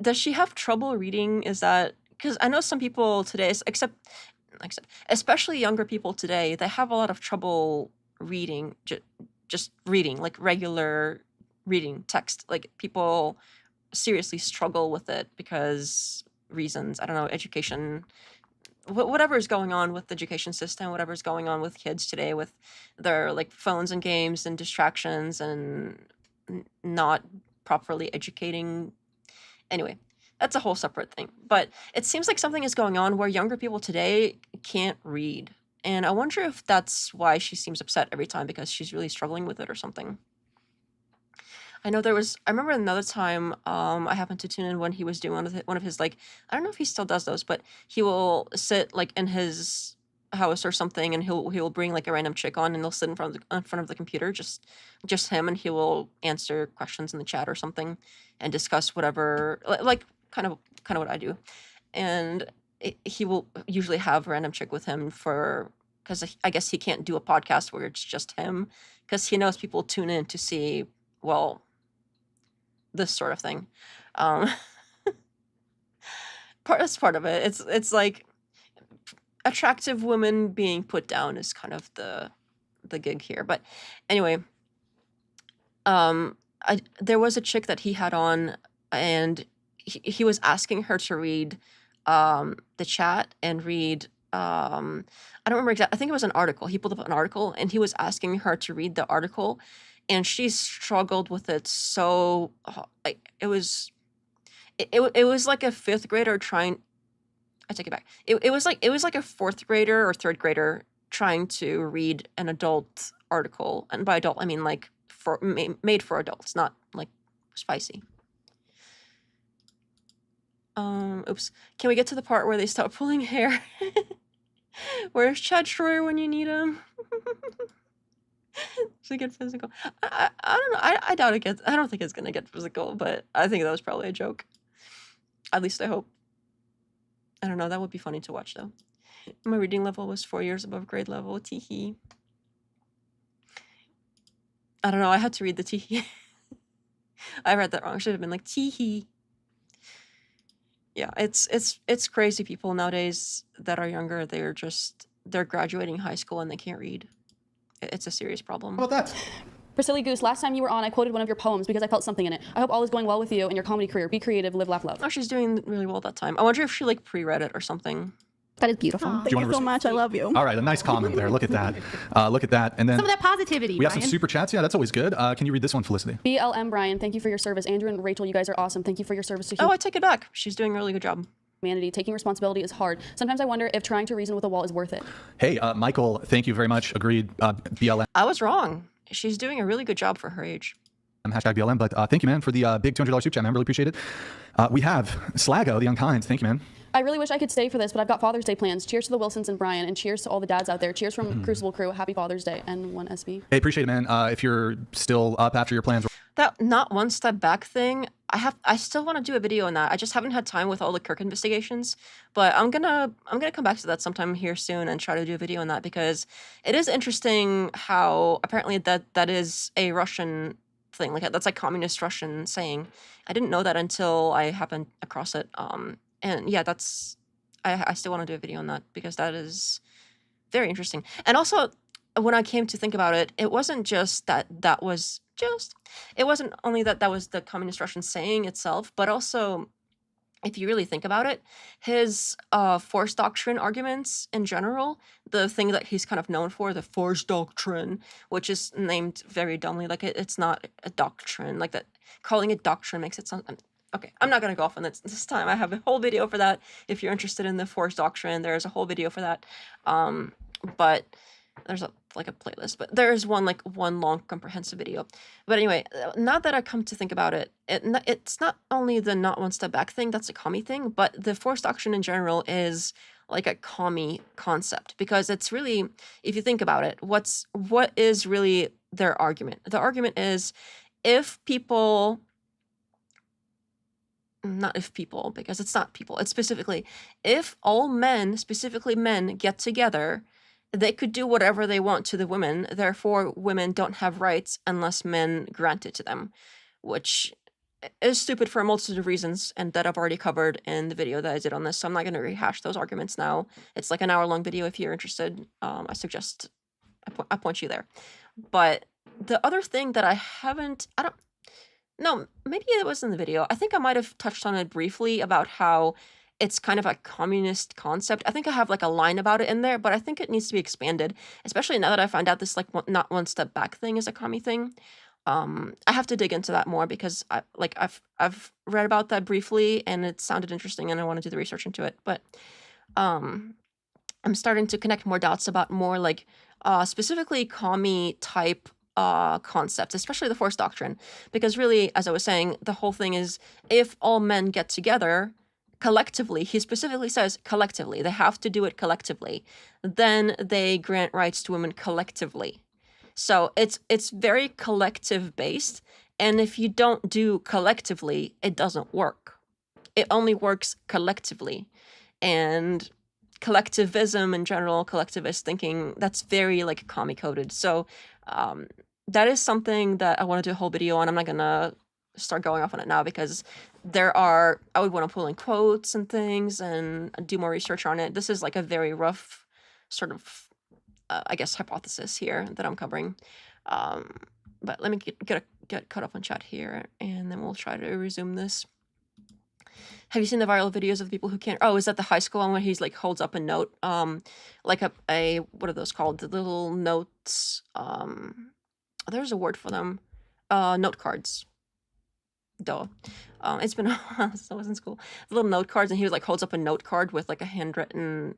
does she have trouble reading? Is that, because I know some people today, except especially younger people today, they have a lot of trouble reading, just reading, like regular reading text. Like people seriously struggle with it because reasons, I don't know, education, whatever is going on with the education system, whatever is going on with kids today with their like phones and games and distractions and not properly educating. Anyway, that's a whole separate thing. But it seems like something is going on where younger people today can't read. And I wonder if that's why she seems upset every time, because she's really struggling with it or something. I know I remember another time I happened to tune in when he was doing one of his, like, I don't know if he still does those, but he will sit like in his house or something, and he'll bring like a random chick on, and they'll sit in front of the computer, just him, and he will answer questions in the chat or something and discuss whatever, like kind of what I do. And he will usually have a random chick with him because I guess he can't do a podcast where it's just him, because he knows people tune in to see, well, this sort of thing. That's part of it. It's like attractive women being put down is kind of the gig here. But anyway, there was a chick that he had on, and he was asking her to read the chat and read. I don't remember exactly. I think it was an article. He pulled up an article and he was asking her to read the article, and she struggled with it so. Like it was like a fifth grader trying. I take it back. It was like a fourth grader or third grader trying to read an adult article, and by adult I mean like made for adults, not like spicy. Oops. Can we get to the part where they stop pulling hair? Where's Chad Schroyer when you need him? To get physical. I don't know. I doubt it gets. I don't think it's gonna get physical, but I think that was probably a joke. At least I hope. I don't know. That would be funny to watch though. My reading level was 4 years above grade level. Teehee. I don't know. I had to read the teehee. I read that wrong. Should have been like teehee. Yeah, it's crazy. People nowadays that are younger, they're graduating high school and they can't read. It's a serious problem. How about that? Priscilla Goose, last time you were on, I quoted one of your poems because I felt something in it. I hope all is going well with you in your comedy career. Be creative, live, laugh, love. Oh, she's doing really well that time. I wonder if she like pre-read it or something. That is beautiful. Thank you so much. I love you. All right, a nice comment there. Look at that. Look at that. And then Some of that positivity. we have some Brian. super chats. Yeah, that's always good. Can you read this one, Felicity? BLM Brian, thank you for your service. Andrew and Rachel, you guys are awesome. Thank you for your service to Oh, I take it back. She's doing a really good job. humanity. Taking responsibility is hard. Sometimes I wonder if trying to reason with a wall is worth it. Hey, Michael, thank you very much. Agreed. BLM. I was wrong. She's doing a really good job for her age. Hashtag BLM. But thank you, man, for the big $200 super chat, man. Really appreciate it. We have Slago, the Unkind. Thank you, man. I really wish I could stay for this, but I've got Father's Day plans. Cheers to the Wilsons and Brian, and cheers to all the dads out there. Cheers from Crucible Crew. Happy Father's Day, N1SB. Hey, appreciate it, man. If you're still up after your plans. That not one step back thing, I still want to do a video on that. I just haven't had time with all the Kirk investigations, but I'm gonna come back to that sometime here soon and try to do a video on that, because it is interesting how apparently that is a Russian thing. Like that's like communist Russian saying. I didn't know that until I happened across it. And yeah, I still want to do a video on that because that is very interesting. And also, when I came to think about it, it wasn't just that was just, it wasn't only that was the communist Russian saying itself, but also, if you really think about it, his force doctrine arguments in general, the thing that he's kind of known for, the force doctrine, which is named very dumbly, like it's not a doctrine, like that. Calling it doctrine makes it sound. Okay, I'm not going to go off on this time. I have a whole video for that. If you're interested in the force doctrine, there's a whole video for that. But there's a playlist. But there's one long comprehensive video. But anyway, now that I come to think about it, it's not only the not one step back thing, that's a commie thing, but the force doctrine in general is like a commie concept, because it's really, if you think about it, what is really their argument? The argument is if people... Not if people, because it's not people. It's specifically, if all men, specifically men, get together, they could do whatever they want to the women. Therefore, women don't have rights unless men grant it to them, which is stupid for a multitude of reasons, and that I've already covered in the video that I did on this, so I'm not going to rehash those arguments now. It's like an hour-long video. If you're interested, I suggest I point you there. But the other thing that no, maybe it was in the video. I think I might have touched on it briefly about how it's kind of a communist concept. I think I have like a line about it in there, but I think it needs to be expanded, especially now that I find out this like not one step back thing is a commie thing. I have to dig into that more because I've read about that briefly and it sounded interesting and I want to do the research into it. But I'm starting to connect more dots about more like specifically commie type concepts, especially the force doctrine, because really, as I was saying, the whole thing is if all men get together collectively, he specifically says collectively, they have to do it collectively, then they grant rights to women collectively. So it's very collective based, and if you don't do collectively, it doesn't work. It only works collectively. And collectivism in general, collectivist thinking, that's very like commie coded. So that is something that I want to do a whole video on. I'm not gonna start going off on it now because I would want to pull in quotes and things and do more research on it. This is like a very rough sort of I guess hypothesis here that I'm covering. But let me get caught up on chat here and then we'll try to resume this. have you seen the viral videos of the people who can't? Oh, is that the high school one where he's like holds up a note, like a what are those called? The little notes. There's a word for them. Note cards. Duh. It's been a while since I was in school. The little note cards, and he was like holds up a note card with like a handwritten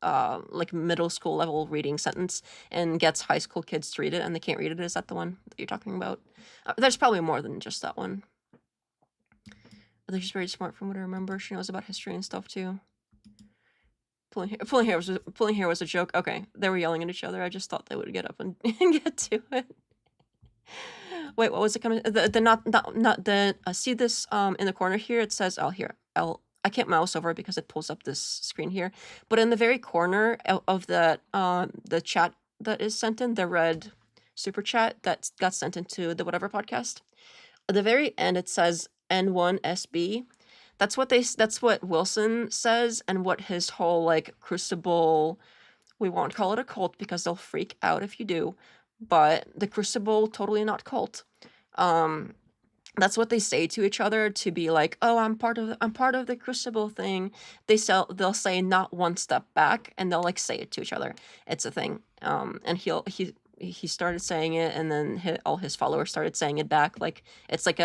like middle school level reading sentence and gets high school kids to read it and they can't read it. Is that the one that you're talking about? There's probably more than just that one. But she's very smart from what I remember. She knows about history and stuff too. Pulling hair was a joke. Okay, they were yelling at each other. I just thought they would get up and, and get to it. Wait, what was it coming? See this in the corner here? It says I can't mouse over it because it pulls up this screen here. But in the very corner of the chat that is sent in, the red super chat that got sent into the whatever podcast, at the very end it says N1SB. That's what Wilson says, and what his whole like Crucible, we won't call it a cult because they'll freak out if you do, but the Crucible totally not cult. That's what they say to each other to be like, oh, I'm part of the Crucible thing. They'll say not one step back, and they'll like say it to each other. It's a thing. And he started saying it, and then all his followers started saying it back. Like it's like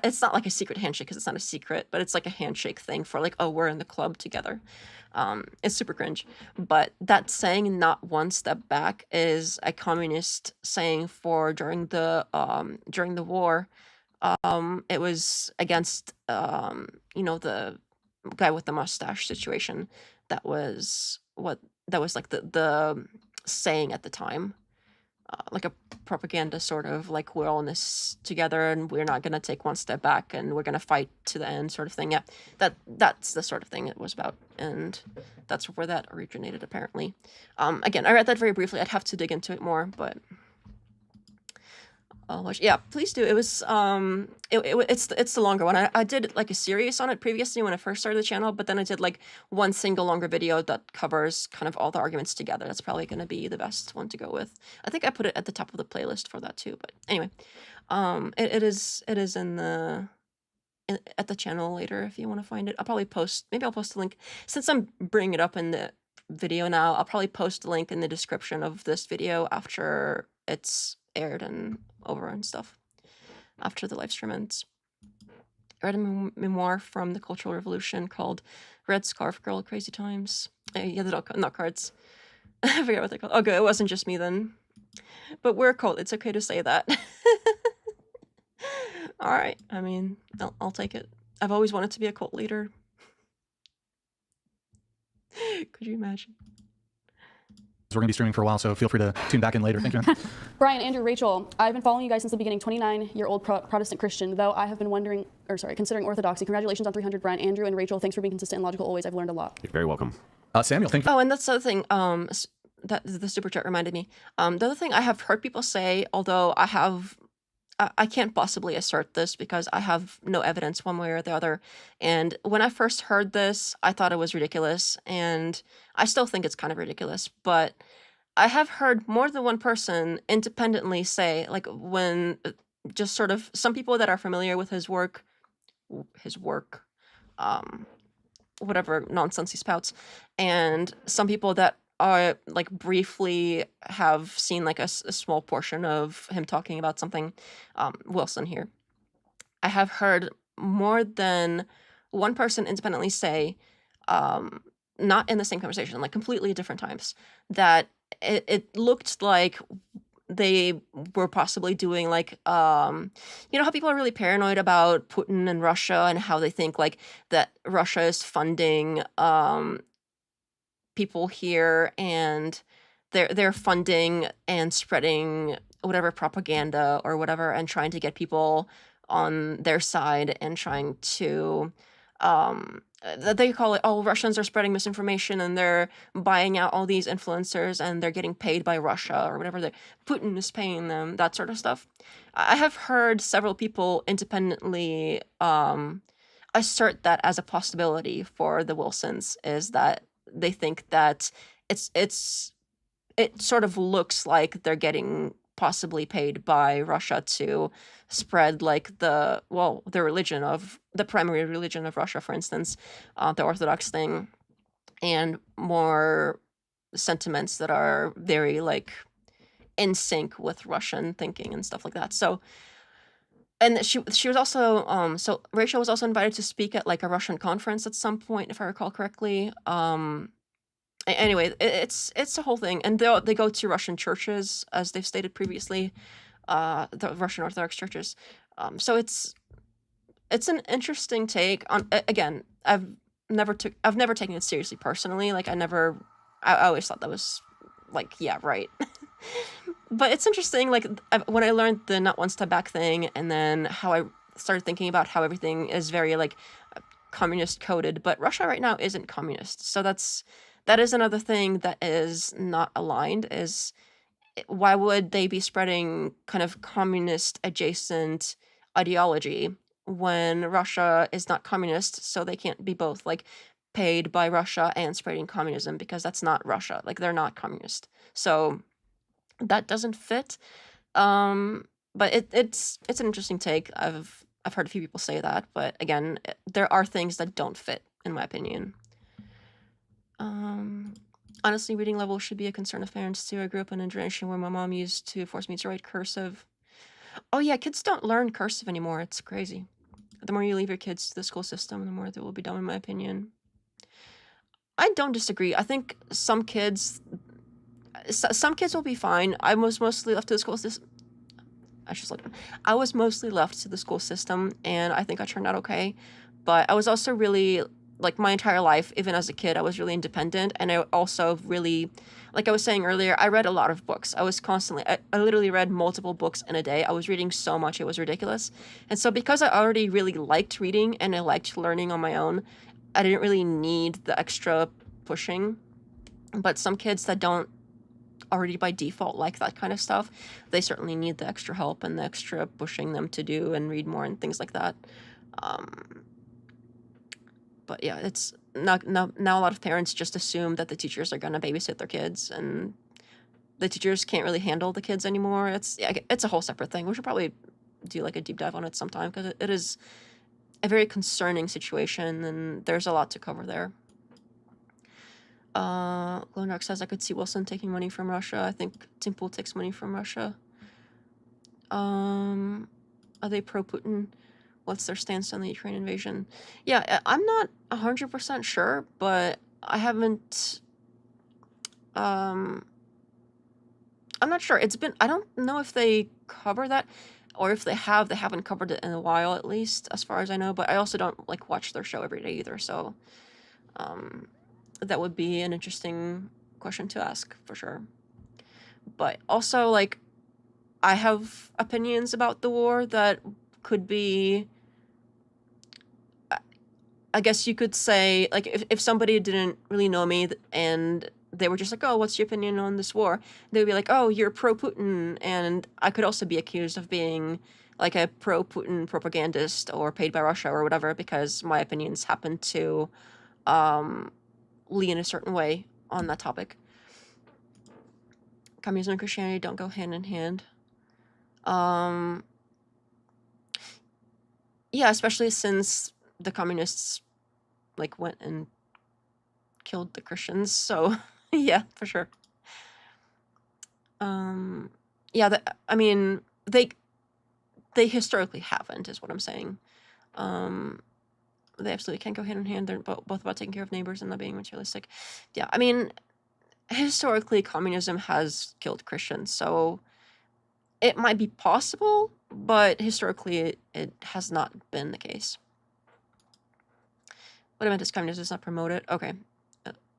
it's not like a secret handshake because it's not a secret, but it's like a handshake thing for like, oh, we're in the club together. It's super cringe. But that saying not one step back is a communist saying for during the war. It was against the guy with the mustache situation. That was like the saying at the time. Like a propaganda sort of like we're all in this together and we're not going to take one step back and we're going to fight to the end sort of thing. Yeah, that's the sort of thing it was about, and that's where that originated apparently. Again, I read that very briefly. I'd have to dig into it more, but yeah, please do. It was it's the longer one. I did like a series on it previously when I first started the channel, but then I did like one single longer video that covers kind of all the arguments together. That's probably going to be the best one to go with. I think I put it at the top of the playlist for that too. But anyway, it is at the channel later if you want to find it. I'll post a link since I'm bringing it up in the video now. I'll probably post a link in the description of this video after it's aired and over and stuff, after the live stream ends. I read a memoir from the Cultural Revolution called Red Scarf Girl, Crazy Times. Yeah, the not cards. I forget what they're called. Okay, it wasn't just me then. But we're a cult. It's okay to say that. All right. I mean, I'll take it. I've always wanted to be a cult leader. Could you imagine? We're going to be streaming for a while, so feel free to tune back in later. Thank you, man. Brian, Andrew, Rachel, I've been following you guys since the beginning, 29-year-old Protestant Christian, though I have been considering Orthodoxy. Congratulations on 300, Brian. Andrew and Rachel, thanks for being consistent and logical always. I've learned a lot. You're very welcome. Samuel, thank you. Oh, and that's the other thing, that the super chat reminded me. The other thing I have heard people say, although I can't possibly assert this because I have no evidence one way or the other. And when I first heard this, I thought it was ridiculous, and I still think it's kind of ridiculous. But I have heard more than one person independently say, like when just sort of some people that are familiar with his work, whatever nonsense he spouts, and some people that are like briefly have seen like a small portion of him talking about something, Wilson here. I have heard more than one person independently say, not in the same conversation, like completely different times, that it looked like they were possibly doing like, you know how people are really paranoid about Putin and Russia and how they think like that Russia is funding people here and they're funding and spreading whatever propaganda or whatever and trying to get people on their side and trying to they call it, oh, Russians are spreading misinformation and they're buying out all these influencers and they're getting paid by Russia or whatever. Putin is paying them, that sort of stuff. I have heard several people independently assert that as a possibility for the Wilsons, is that they think that it sort of looks like they're getting possibly paid by Russia to spread like the religion of the primary religion of Russia, for instance, the Orthodox thing, and more sentiments that are very like in sync with Russian thinking and stuff like that. So, and she was also so Rachel was also invited to speak at like a Russian conference at some point, if I recall correctly. Anyway, it's a whole thing, and they go to Russian churches, as they've stated previously, the Russian Orthodox churches. So it's an interesting take on. Again, I've never taken it seriously personally. Like I always thought that was like, yeah, right. But it's interesting. Like when I learned the not one step back thing, and then how I started thinking about how everything is very like communist coded, but Russia right now isn't communist, so that is another thing that is not aligned. Is why would they be spreading kind of communist adjacent ideology when Russia is not communist, so they can't be both like paid by Russia and spreading communism, because that's not Russia. Like they're not communist. So that doesn't fit. But it's an interesting take. I've heard a few people say that, but again, there are things that don't fit, in my opinion. Honestly, reading level should be a concern of parents too. I grew up in a generation where my mom used to force me to write cursive. Oh yeah, kids don't learn cursive anymore. It's crazy. The more you leave your kids to the school system, the more they will be dumb, in my opinion. I don't disagree. I think some kids will be fine. I was mostly left to the school system. I was mostly left to the school system, and I think I turned out okay. But I was also really, like, my entire life, even as a kid, I was really independent, and I also really, like I was saying earlier, I read a lot of books. I literally read multiple books in a day. I was reading so much, it was ridiculous. And so because I already really liked reading and I liked learning on my own, I didn't really need the extra pushing. But some kids that don't already by default like that kind of stuff, they certainly need the extra help and the extra pushing them to do and read more and things like that. But yeah, it's now a lot of parents just assume that the teachers are going to babysit their kids, and the teachers can't really handle the kids anymore. It's a whole separate thing. We should probably do like a deep dive on it sometime, because it is a very concerning situation, and there's a lot to cover there. Glowdark says, I could see Wilson taking money from Russia. I think Tim Pool takes money from Russia. Are they pro-Putin? What's their stance on the Ukraine invasion? Yeah, I'm not 100% sure, but I haven't... I'm not sure. I don't know if they cover that, or if they haven't covered it in a while, at least, as far as I know, but I also don't, like, watch their show every day either, so... that would be an interesting question to ask, for sure. But also, like, I have opinions about the war that could be... I guess you could say, like, if somebody didn't really know me and they were just like, oh, what's your opinion on this war? They would be like, oh, you're pro-Putin. And I could also be accused of being, like, a pro-Putin propagandist or paid by Russia or whatever, because my opinions happen to lean a certain way on that topic. Communism and Christianity don't go hand in hand. Yeah, especially since the communists, like, went and killed the Christians, so yeah, for sure. Yeah, I mean, they historically haven't, is what I'm saying. They absolutely can't go hand in hand. They're both about taking care of neighbors and not being materialistic. Yeah, I mean, historically, communism has killed Christians, so it might be possible, but historically, it has not been the case. What I meant is communism is not promoted. Okay.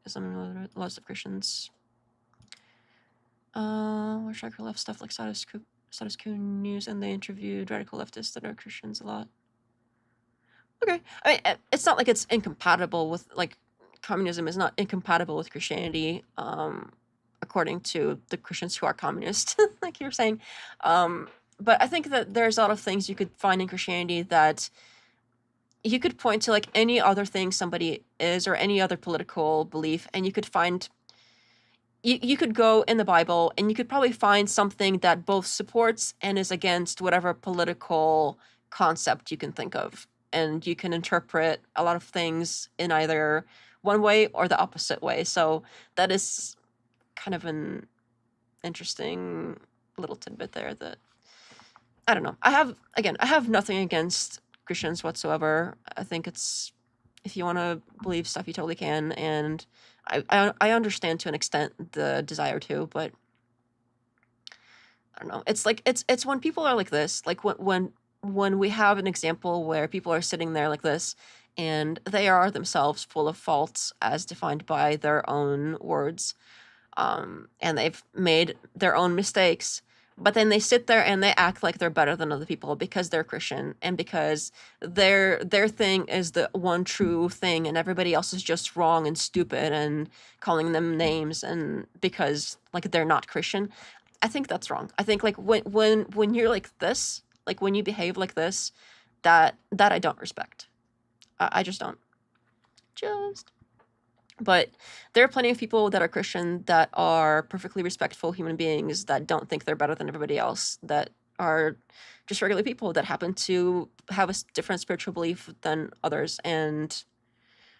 Some lots of Christians. Where Striker left stuff like status quo news, and they interviewed radical leftists that are Christians a lot. Okay. I mean, it's not like it's incompatible with, like, communism is not incompatible with Christianity, according to the Christians who are communist, like you were saying. But I think that there's a lot of things you could find in Christianity that you could point to, like, any other thing somebody is, or any other political belief, and you could find you could go in the Bible and you could probably find something that both supports and is against whatever political concept you can think of. And you can interpret a lot of things in either one way or the opposite way. So that is kind of an interesting little tidbit there that, I don't know. I have nothing against Christians whatsoever. I think it's, if you want to believe stuff, you totally can. And I understand to an extent the desire to, but I don't know. It's like, it's when people are like this, like when we have an example where people are sitting there like this and they are themselves full of faults as defined by their own words, and they've made their own mistakes, but then they sit there and they act like they're better than other people because they're Christian and because their thing is the one true thing and everybody else is just wrong and stupid and calling them names, and because like they're not Christian. I think that's wrong. I think like when you're like this, like when you behave like this, that I don't respect. I just don't. But there are plenty of people that are Christian that are perfectly respectful human beings that don't think they're better than everybody else, that are just regular people that happen to have a different spiritual belief than others. And,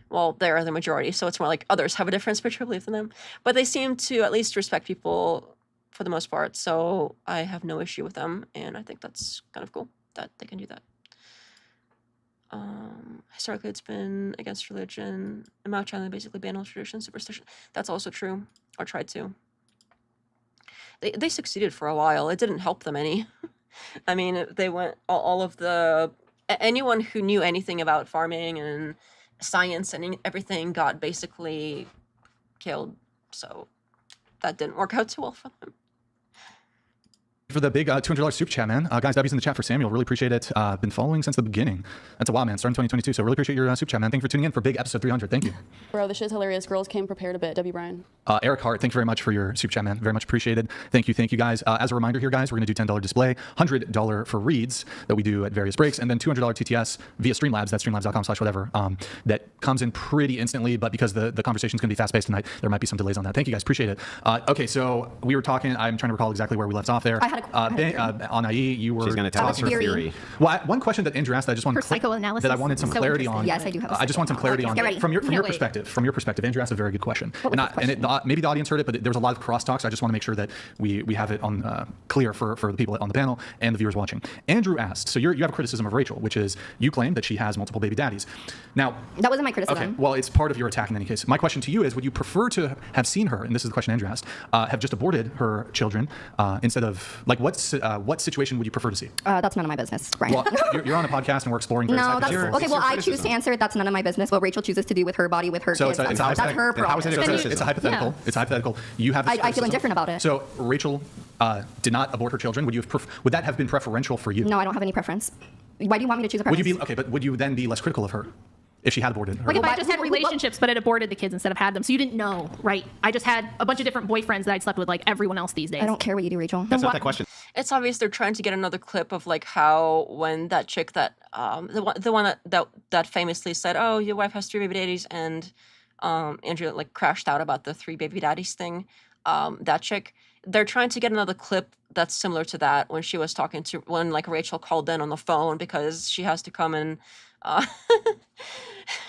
well, they're the majority, so it's more like others have a different spiritual belief than them. But they seem to at least respect people for the most part, so I have no issue with them, and I think that's kind of cool that they can do that. Historically, it's been against religion. In Mao China, they basically banned all tradition, superstition. That's also true, or tried to. They succeeded for a while. It didn't help them any. I mean, they went all of the anyone who knew anything about farming and science and everything got basically killed. So that didn't work out too well for them. For the big $200 super chat, man. Guys, W's in the chat for Samuel. Really appreciate it. Been following since the beginning. That's a while, man. Starting 2022. So really appreciate your super chat, man. Thank you for tuning in for big episode 300. Thank you. Bro, this shit's hilarious. Girls came prepared a bit. W. Brian. Eric Hart, thank you very much for your super chat, man. Very much appreciated. Thank you, guys. As a reminder here, guys, we're going to do $10 display, $100 for reads that we do at various breaks, and then $200 TTS via Streamlabs. That's streamlabs.com/whatever. That comes in pretty instantly, but because the conversation is going to be fast-paced tonight, there might be some delays on that. Thank you, guys. Appreciate it. Okay, so we were talking. I'm trying to recall exactly where we left off there. I had a on IE, you were She's going to tell us her theory. Well, one question that Andrew asked that I just wanted psychoanalysis that I wanted some is so clarity on. interesting. Yes, I do have a I just want some clarity on Get ready. from your Can't wait. perspective. From your perspective, Andrew asked a very good question, What was the question? maybe the audience heard it, but there was a lot of crosstalk. So I just want to make sure that we have it on clear for the people on the panel and the viewers watching. Andrew asked, so you have a criticism of Rachel, which is you claim that she has multiple baby daddies. Now, That wasn't my criticism. okay, well, it's part of your attack in any case. My question to you is, would you prefer to have seen her, and this is the question Andrew asked, have just aborted her children instead of, like, what situation would you prefer to see? That's none of my business, Brian. Well, you're on a podcast and we're exploring various No, that's hypotheses. okay. Well, I choose to answer it. That's none of my business. What Rachel chooses to do with her body, with her So kids, it's a that's hypothetical. her Then how is it a problem. criticism? It's a hypothetical. Yeah. It's hypothetical. You have this I feel criticism. indifferent about it. So Rachel did not abort her children. Would that have been preferential for you? No, I don't have any preference. Why do you want me to choose a Would preference? you be okay? But would you then be less critical of her if she had aborted her? Like if I Well, just had what- relationships, but it aborted the kids instead of had them. So you didn't know, right? I just had a bunch of different boyfriends that I'd slept with like everyone else these days. I don't care what you do, Rachel. That's not that question. It's obvious they're trying to get another clip of like how when that chick that the one that famously said, "Oh, your wife has 3 baby daddies," and Andrew like crashed out about the 3 baby daddies thing. That chick, they're trying to get another clip that's similar to that when she was talking to when like Rachel called in on the phone because she has to come and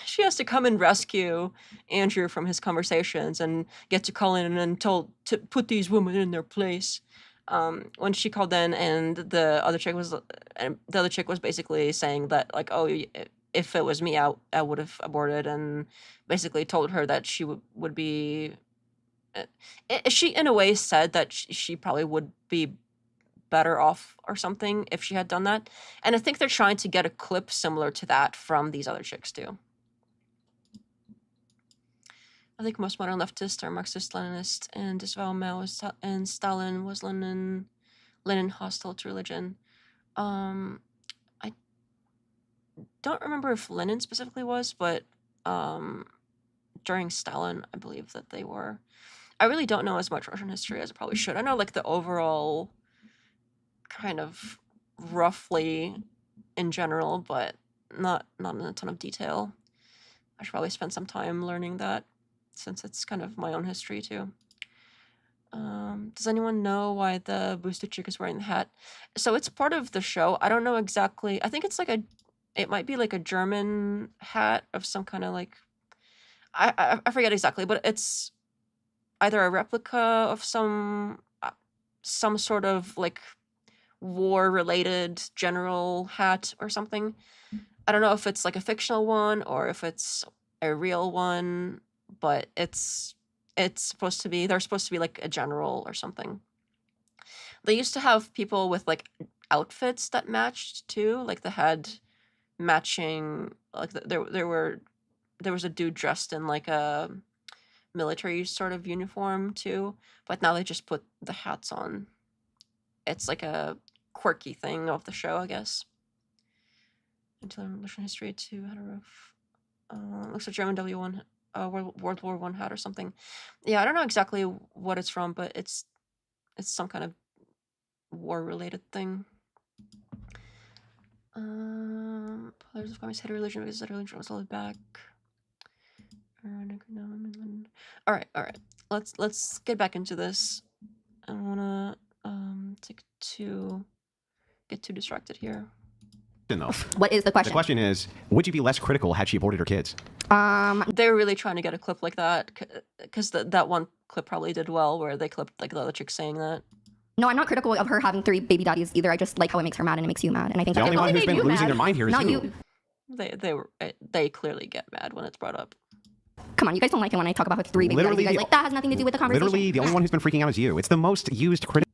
she has to come and rescue Andrew from his conversations and get to call in and told to put these women in their place. When she called in and the other chick was basically saying that like, oh, if it was me, I would have aborted, and basically told her that she would be. She in a way said that she probably would be better off or something if she had done that, and I think they're trying to get a clip similar to that from these other chicks too. I think most modern leftists are Marxist-Leninist and disavow Mao and Stalin was Lenin hostile to religion. I don't remember if Lenin specifically was, but during Stalin, I believe that they were. I really don't know as much Russian history as I probably should. I know like the overall kind of roughly in general, but not in a ton of detail. I should probably spend some time learning that, since it's kind of my own history too. Does anyone know why the boosted chick is wearing the hat? So it's part of the show. I don't know exactly. I think it's like it might be like a German hat of some kind of like, I forget exactly, but it's either a replica of some sort of like war-related general hat or something. I don't know if it's like a fictional one or if it's a real one, but it's supposed to be, they're supposed to be like a general or something. They used to have people with like outfits that matched too, like they had matching, like there was a dude dressed in like a military sort of uniform too, but now they just put the hats on. It's like a quirky thing of the show, I guess. Until Revolution history to hetero. Looks like German W1, World War I hat or something. Yeah, I don't know exactly what it's from, but it's some kind of war-related thing. Pillars of Communist hetero religion because hetero religion was held back. All right. Let's get back into this. I don't wanna get too distracted here. Though. What is the question? The question is, would you be less critical had she aborted her kids? They're really trying to get a clip like that because that one clip probably did well where they clipped like the other chick saying that. No, I'm not critical of her having 3 baby daddies either. I just like how it makes her mad and it makes you mad. And I think The only one who's been losing their mind here is not you. They clearly get mad when it's brought up. Come on, you guys don't like it when I talk about her 3 baby daddies. You guys like that has nothing to do with the conversation. Literally, the only one who's been freaking out is you. It's the most used critical.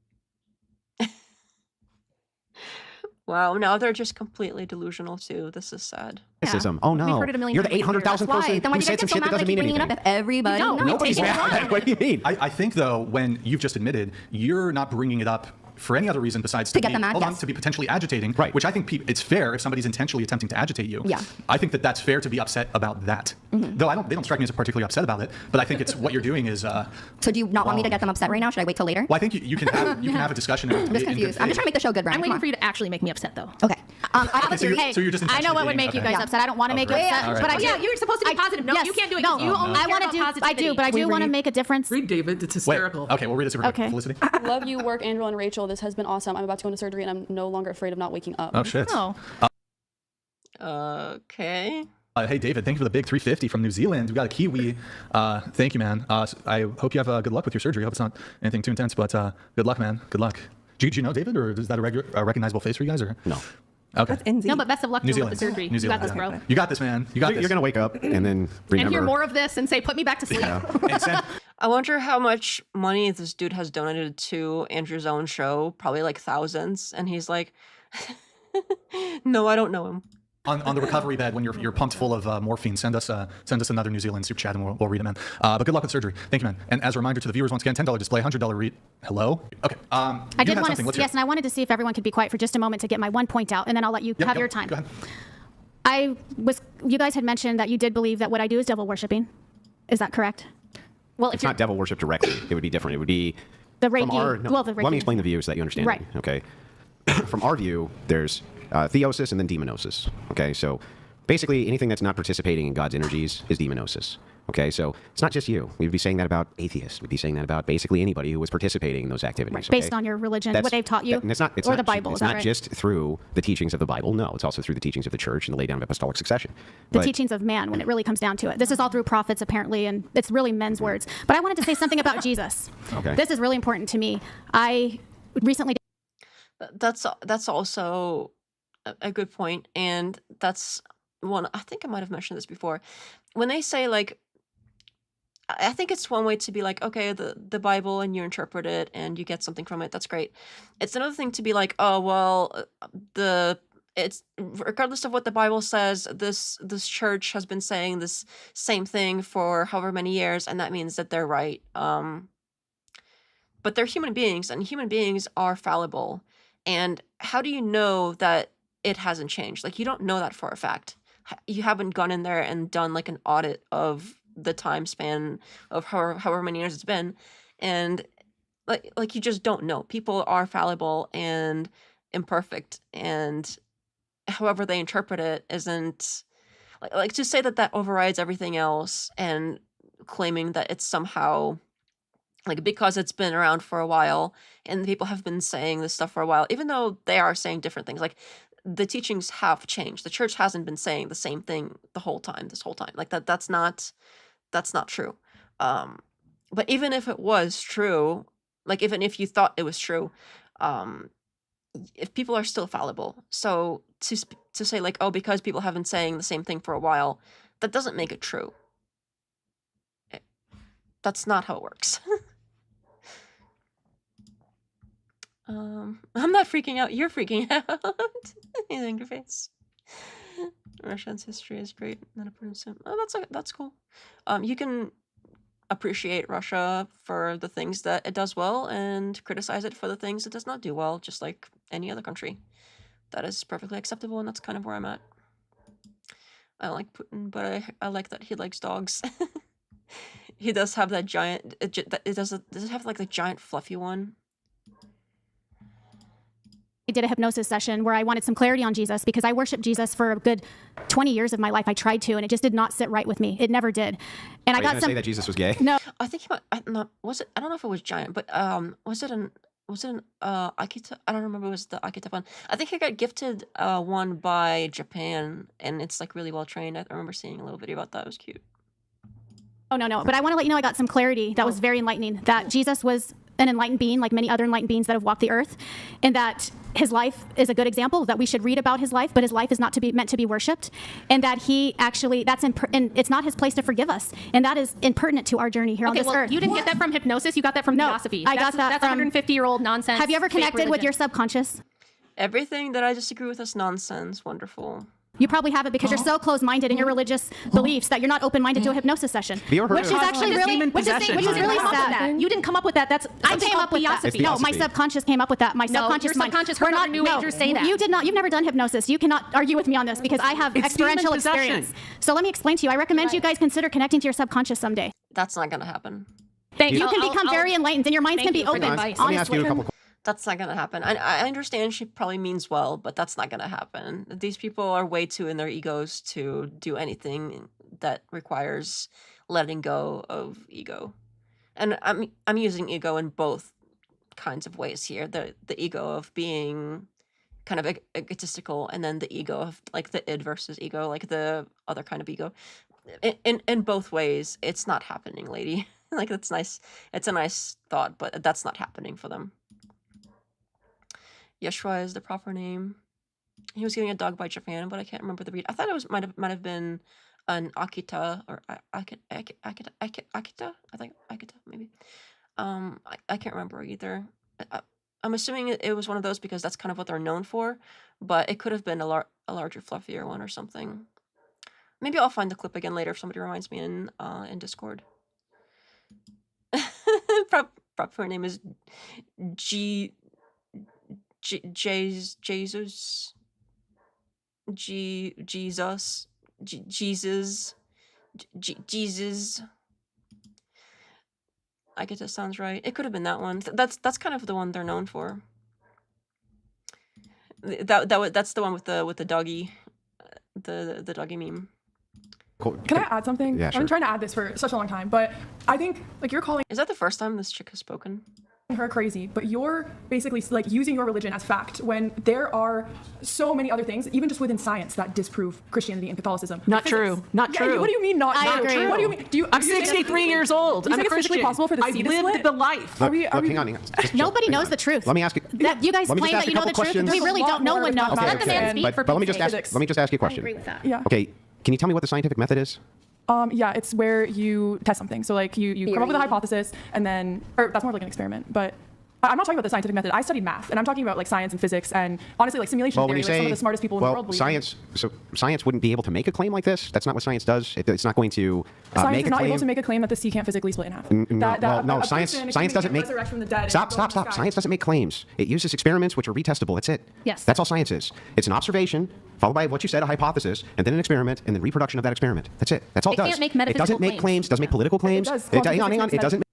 Wow, now they're just completely delusional too. This is sad. Criticism. Oh no, We've heard it a million you're the times. 800,000th Why? person Then why who do you said guys some get so shit that mad doesn't when I mean keep bringing it anything. up? If everybody No, knows, Nobody's take it mad. wrong. What do you mean? I think though, when you've just admitted you're not bringing it up for any other reason besides To get them mad, hold on, yes. to be potentially agitating, Right. which I think it's fair if somebody's intentionally attempting to agitate you. Yeah. I think that's fair to be upset about that. Though they don't strike me as particularly upset about it, but I think it's what you're doing is. So do you not want me to get them upset right now? Should I wait till later? Well, I think you can have a discussion. And I'm just confused. I'm just trying to make the show good, Brian. I'm Come waiting on. for you to actually make me upset, though. Okay. I have a so theory. you're just I know what would intentionally make you being- guys okay. upset. I don't want to make you Okay. upset, All right. but I Oh, do. yeah, you're supposed to be I- positive. No, yes. you can't do it. No, You only I care want about to do. I positivity. do, but I do want to make a difference. Read David. It's Wait. hysterical. Okay, we'll read it super quick. Okay. Felicity. Love you, work, Andrew and Rachel. This has been awesome. I'm about to go into surgery and I'm no longer afraid of not waking up. Oh shit. Oh. Okay. Hey David, thank you for the big 350 from New Zealand. We got a Kiwi. Thank you, man. I hope you have good luck with your surgery. I hope it's not anything too intense, but good luck, man. Good luck. Do you know David, or is that a recognizable face for you guys? Or No. Okay. No, but best of luck New to you with Zealand. the surgery. New You got Zealand. this, bro. You got this, man. You got You're this. gonna wake up and then remember. And hear more of this and say, put me back to sleep. And send- I wonder how much money this dude has donated to Andrew's own show. Probably like thousands. And he's like, no, I don't know him. on the recovery bed when you're pumped full of morphine, send us another New Zealand super chat and we'll read it, man. But good luck with surgery. Thank you, man. And as a reminder to the viewers, once again, $10 display, $100 read. Hello. Okay. I did want to, yes, and I wanted to see if everyone could be quiet for just a moment to get my one point out, and then I'll let you have your time. Go ahead. You guys had mentioned that you did believe that what I do is devil worshiping. Is that correct? Well, It's not devil worship directly. It would be different. It would be the from Reiki. our. No, Well, the Reiki. Let me explain the view so that you understand. Right. Me, okay. From our view, there's theosis and then demonosis. Okay, so basically anything that's not participating in God's energies is demonosis. Okay, so it's not just you. We'd be saying that about atheists. We'd be saying that about basically anybody who was participating in those activities. Right. Okay? Based on your religion, That's- what they've taught you, and it's not, or the Bible. It's Is that not right? just through the teachings of the Bible. No, it's also through the teachings of the church and the lay down of apostolic succession. The But- teachings of man, when it really comes down to it. This is all through prophets, apparently, and it's really men's words. But I wanted to say something about Jesus. Okay. This is really important to me. I recently. That's also a good point, and that's one. I think I might have mentioned this before. When they say like, I think it's one way to be like, okay, the Bible, and you interpret it and you get something from it. That's great. It's another thing to be like, oh well, it's regardless of what the Bible says, this church has been saying this same thing for however many years, and that means that they're right. But they're human beings, and human beings are fallible. And how do you know that it hasn't changed? Like, you don't know that for a fact. You haven't gone in there and done like an audit of the time span of however many years it's been, and like you just don't know. People are fallible and imperfect, and however they interpret it isn't like to say that overrides everything else, and claiming that it's somehow like because it's been around for a while and people have been saying this stuff for a while, even though they are saying different things, like the teachings have changed. The church hasn't been saying the same thing this whole time. Like that's not true. But even if it was true, like even if you thought it was true, um if people are still fallible, so to say like, oh, because people have been saying the same thing for a while, that doesn't make it true. That's not how it works. I'm not freaking out. You're freaking out. In your face. Russia's history is great. Not a person. Oh, that's cool. You can appreciate Russia for the things that it does well and criticize it for the things it does not do well, just like any other country. That is perfectly acceptable, and that's kind of where I'm at. I don't like Putin, but I like that he likes dogs. He does have that giant. Does it have like the giant fluffy one? I did a hypnosis session where I wanted some clarity on Jesus because I worshiped Jesus for a good 20 years of my life. I tried to, and it just did not sit right with me. It never did. And I got some. Say that Jesus was gay? No, I think he might. Was it? I don't know if it was giant, but was it an Akita? I don't remember. It was the Akita one. I think he got gifted one by Japan, and it's like really well trained. I remember seeing a little video about that. It was cute. Oh, no. But I want to let you know I got some clarity that was very enlightening, that Jesus was an enlightened being like many other enlightened beings that have walked the earth, and that his life is a good example, that we should read about his life, but his life is not meant to be worshipped, and that he actually, and it's not his place to forgive us, and that is impertinent to our journey here on this earth. You didn't get that from hypnosis, you got that from theosophy. I got that that's from 150-year-old nonsense. Have you ever fake connected with religion. your subconscious? Everything that I disagree with is nonsense. Wonderful. You probably haven't because you're so closed-minded in your religious beliefs that you're not open-minded to a hypnosis session, Have you ever heard which of- is actually really, Which is really sad. You didn't come up with that. That's I came up with that. theosophy. No, my subconscious came up with that. My subconscious your mind. subconscious heard other New Agers say that. You did not. You've never done hypnosis. You cannot argue with me on this because I have experiential experience. So let me explain to you. I recommend you guys consider connecting to your subconscious someday. That's not gonna happen. Thank You can become very enlightened, and your minds can be open. Let me ask you a couple. That's not gonna happen. I understand she probably means well, but that's not gonna happen. These people are way too in their egos to do anything that requires letting go of ego. And I'm using ego in both kinds of ways here. The ego of being kind of egotistical, and then the ego of like the id versus ego, like the other kind of ego. In both ways, it's not happening, lady. Like that's nice. It's a nice thought, but that's not happening for them. Yeshua is the proper name. He was getting a dog by Japan, but I can't remember the breed. I thought it was might have been an Akita or Akita. I think Akita maybe. I can't remember either. I'm assuming it was one of those because that's kind of what they're known for, but it could have been a larger, fluffier one or something. Maybe I'll find the clip again later if somebody reminds me in Discord. Proper name is Jesus, Jesus. I guess that sounds right. It could have been that one. That's kind of the one they're known for. That's the one with the doggy, the doggy meme. Cool. Can I add something? Yeah, I've sure. been trying to add this for such a long time, but I think like you're calling Is that the first time this chick has spoken? her crazy, but you're basically like using your religion as fact when there are so many other things, even just within science, that disprove Christianity and Catholicism. Not Physics. true. Not Yeah, true. what do you mean not I true? agree. What do you mean? I'm 63 years old. You I'm think a it's physically Christian. possible for the I've sea to lived split? the life. Look, we- hang on. Just Nobody hang knows on. the truth. Let me ask you. That you guys Let me claim just ask that you a know the couple truth. questions. We really don't. No one knows. Okay, Let the man okay. speak for But let me Pete's just sake. ask. Let me just ask you a I question. agree with that. Yeah. Okay, can you tell me what the scientific method is? Yeah, it's where you test something. So like you come up with a Theory. hypothesis and then, or that's more like an experiment, but I'm not talking about the scientific method. I studied math, and I'm talking about like science and physics, and honestly like simulation Well, when theory. you Like say, some of the smartest people in the world believe. science, so science wouldn't be able to make a claim like this. That's not what science does. It's not going to Science make is a not claim. able to make a claim that the sea can't physically split in half. No, science doesn't make. Resurrect from the dead and Stop. go into the sky. Science doesn't make claims. It uses experiments which are retestable. That's it. Yes. That's all science is. It's an observation followed by what you said, a hypothesis, and then an experiment, and then reproduction of that experiment. That's it. That's all it does. can't make It metaphysical doesn't make claims. claims. Doesn't make political claims. does. Hang on. It doesn't.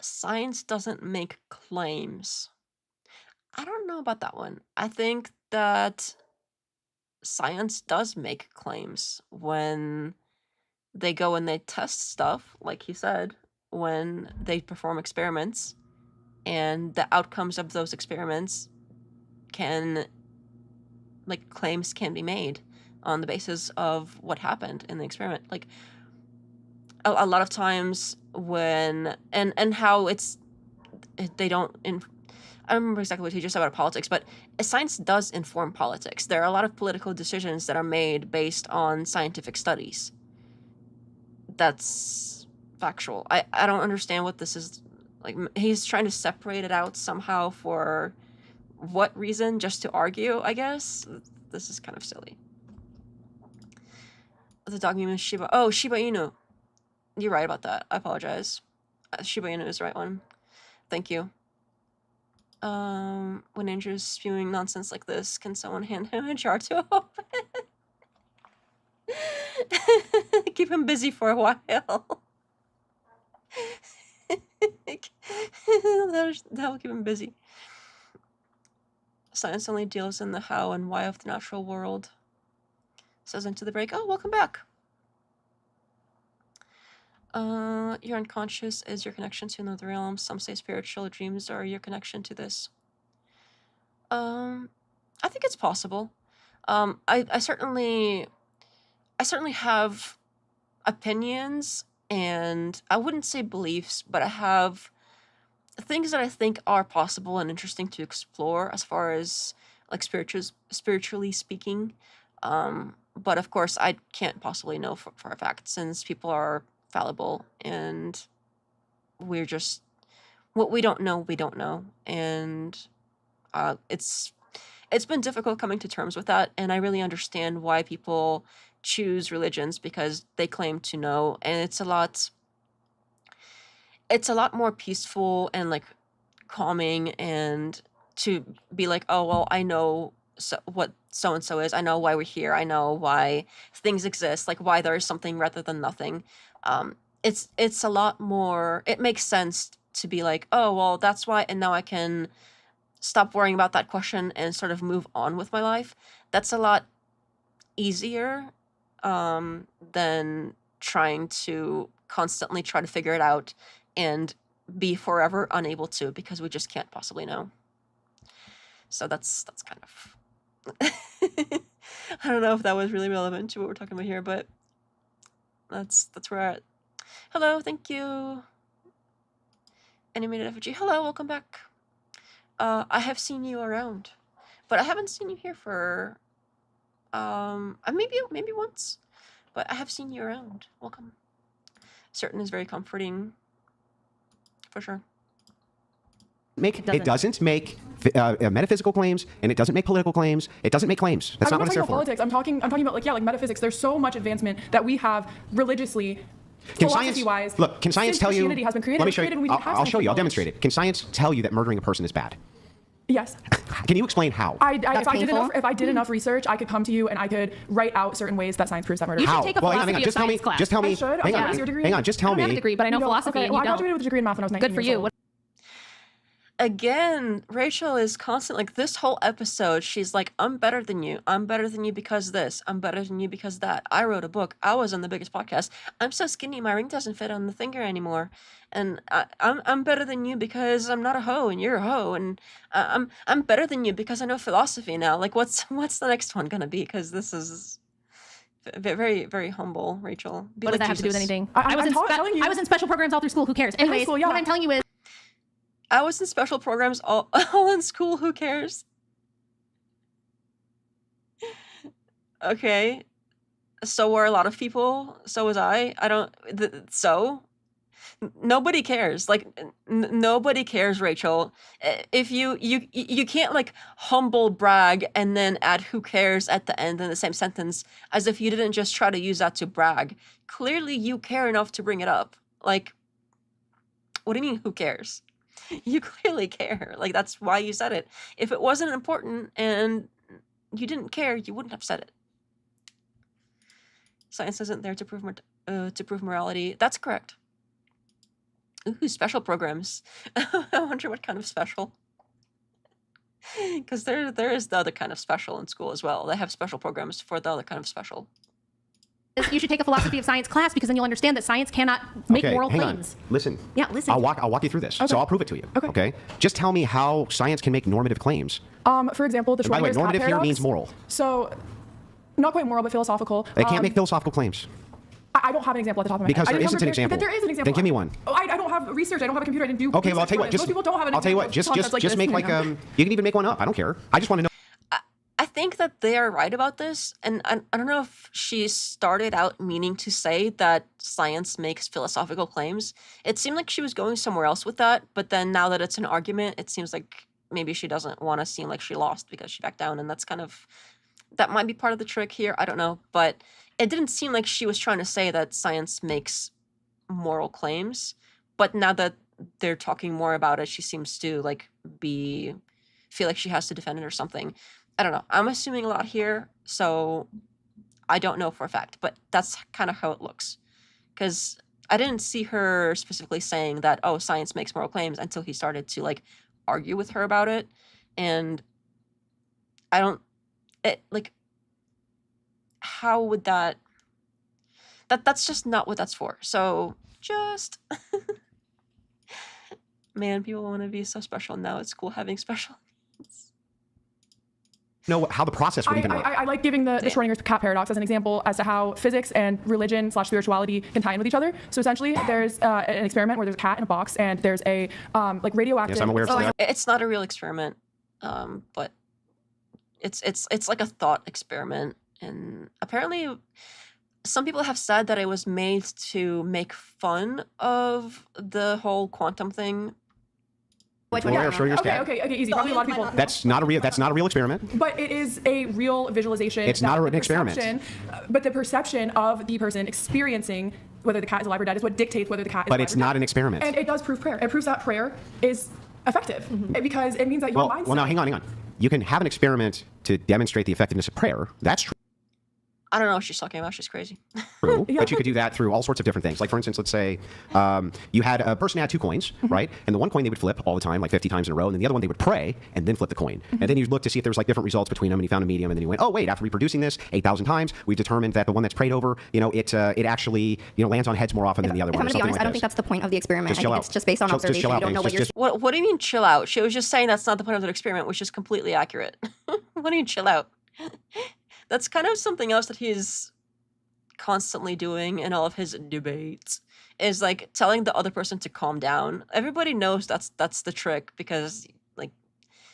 Science doesn't make claims. I don't know about that one. I think that science does make claims when they go and they test stuff, like he said, when they perform experiments, and the outcomes of those experiments can, like, claims can be made on the basis of what happened in the experiment. Like, a lot of times when, and how they don't, I don't remember exactly what he just said about politics, but science does inform politics. There are a lot of political decisions that are made based on scientific studies. That's factual. I don't understand what this is. Like, he's trying to separate it out somehow for what reason? Just to argue, I guess? This is kind of silly. The dog name is Shiba. Oh, Shiba Inu. You're right about that. I apologize. Shiba Inu is the right one. Thank you. When Andrew's spewing nonsense like this, can someone hand him a jar to open? Keep him busy for a while. That'll keep him busy. Science only deals in the how and why of the natural world. Says Into the Break. Oh, welcome back. Your unconscious is your connection to another realm. Some say spiritual dreams are your connection to this. I think it's possible. I certainly have opinions, and I wouldn't say beliefs, but I have things that I think are possible and interesting to explore as far as, like, spiritually speaking. But of course, I can't possibly know for a fact, since people are fallible, and we're just, what we don't know, and it's been difficult coming to terms with that, and I really understand why people choose religions, because they claim to know, and it's a lot more peaceful and, like, calming, and to be like, oh well, I know what so and so is, I know why we're here, I know why things exist, like why there is something rather than nothing. It's a lot more, it makes sense to be like, oh well, that's why, and now I can stop worrying about that question and sort of move on with my life. That's a lot easier than trying to constantly try to figure it out and be forever unable to, because we just can't possibly know. So that's kind of I don't know if that was really relevant to what we're talking about here, but that's where we're at. Hello, thank you. Animated effigy. Hello, welcome back. I have seen you around, but I haven't seen you here for maybe once, but I have seen you around. Welcome. Certain is very comforting, for sure. It doesn't make metaphysical claims, and it doesn't make political claims. It doesn't make claims. That's not what it's there for. Politics. I'm talking about, like, like metaphysics. There's so much advancement that we have religiously. Can science look? Can science tell you? Has been created, let me show you. I'll show you. I'll demonstrate it. Can science tell you that murdering a person is bad? Yes. Can you explain how? If I did enough research, I could come to you and I could write out certain ways that science proves that murder. You should take a philosophy of science class. Just tell me. I should. Hang on. Just tell me. I don't have a degree, but I know philosophy. Okay, And well, you I graduated don't. with a degree in math when I was 19 Good for years you. old. Again, Rachel is constant, like, this whole episode, she's like, I'm better than you. I'm better than you because this. I'm better than you because that. I wrote a book. I was on the biggest podcast. I'm so skinny, my ring doesn't fit on the finger anymore. And I'm better than you because I'm not a hoe and you're a hoe. And I'm better than you because I know philosophy now. Like, what's the next one gonna be? Because this is very, very humble, Rachel. Be What does like that have to do with Jesus. anything? I'm I was in special programs all through school. Who cares? Anyways, school, yeah. what I'm telling you is. I was in special programs all in school. Who cares? Okay. So were a lot of people. So was I. I don't. Nobody cares. Like, nobody cares, Rachel. If you can't, like, humble brag and then add "who cares" at the end in the same sentence, as if you didn't just try to use that to brag. Clearly, you care enough to bring it up. Like, what do you mean? Who cares? You clearly care. Like, that's why you said it. If it wasn't important and you didn't care, you wouldn't have said it. Science isn't there to prove morality. That's correct. Ooh, special programs. I wonder what kind of special. Because there is the other kind of special in school as well. They have special programs for the other kind of special. You should take a philosophy of science class because then you'll understand that science cannot make moral hang claims. on. Listen. Yeah, listen. I'll walk you through this. So I'll prove it to you. Okay. Just tell me how science can make normative claims. For example, the And by the way, Schrodinger's cat normative here paradox. means moral. So, not quite moral, but philosophical. They can't make philosophical claims. I don't have an example at the top of my Because head. there isn't an example. There is an example. Then give me one. Oh, I don't have research. I don't have a computer. I didn't do. Okay, well I'll tell you what. Most people don't have an I'll tell you what. example of concepts like Just this. make like you can even make one up. I don't care. I just want to know. I think that they are right about this, and I don't know if she started out meaning to say that science makes philosophical claims. It seemed like she was going somewhere else with that, but then now that it's an argument, it seems like maybe she doesn't want to seem like she lost because she backed down, and that might be part of the trick here. I don't know, but it didn't seem like she was trying to say that science makes moral claims, but now that they're talking more about it, she seems to feel like she has to defend it or something. I don't know. I'm assuming a lot here, so I don't know for a fact, but that's kind of how it looks. Because I didn't see her specifically saying that, oh, science makes moral claims until he started to, argue with her about it. And how would that's just not what that's for. So just, man, people want to be so special now. It's cool having special. Know how the process would even work. I like giving the Schrodinger's cat paradox as an example as to how physics and religion/spirituality can tie in with each other. So essentially, there's an experiment where there's a cat in a box and there's a radioactive. Yes, I'm aware of that. It's not a real experiment, but it's like a thought experiment, and apparently, some people have said that it was made to make fun of the whole quantum thing. Okay, easy. Probably a lot of people. That's not a real experiment. But it is a real visualization. It's not an experiment. But the perception of the person experiencing whether the cat is alive or dead is what dictates whether the cat is alive or dead. But it's not an experiment. And it does prove prayer. It proves that prayer is effective because it means that your mindset. Well, now hang on. You can have an experiment to demonstrate the effectiveness of prayer. That's true. I don't know what she's talking about. She's crazy. True, but you could do that through all sorts of different things. Like, for instance, let's say you had a person had two coins, right? And the one coin they would flip all the time, like 50 times in a row, and then the other one they would pray and then flip the coin. And then you look to see if there's different results between them, and you found a medium, and then you went, oh wait, after reproducing this 8,000 times, we've determined that the one that's prayed over, it actually lands on heads more often than the other If one. I'm gonna be honest, I don't think that's the point of the experiment. I think it's just based on observation. You don't know what you're. What do you mean chill out? She was just saying that's not the point of the experiment, which is completely accurate. What do you mean chill out? That's kind of something else that he's constantly doing in all of his debates, is telling the other person to calm down. Everybody knows that's the trick, because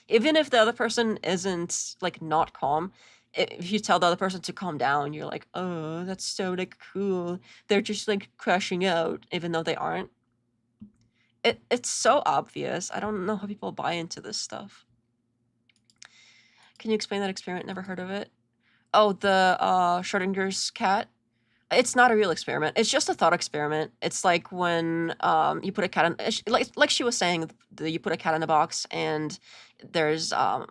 even if the other person isn't not calm, if you tell the other person to calm down, you're like, oh, that's so cool. They're just crashing out, even though they aren't. It's so obvious. I don't know how people buy into this stuff. Can you explain that experiment? Never heard of it. Oh, the Schrodinger's cat. It's not a real experiment. It's just a thought experiment. It's like when you put a cat in, like she was saying, you put a cat in a box, and there's a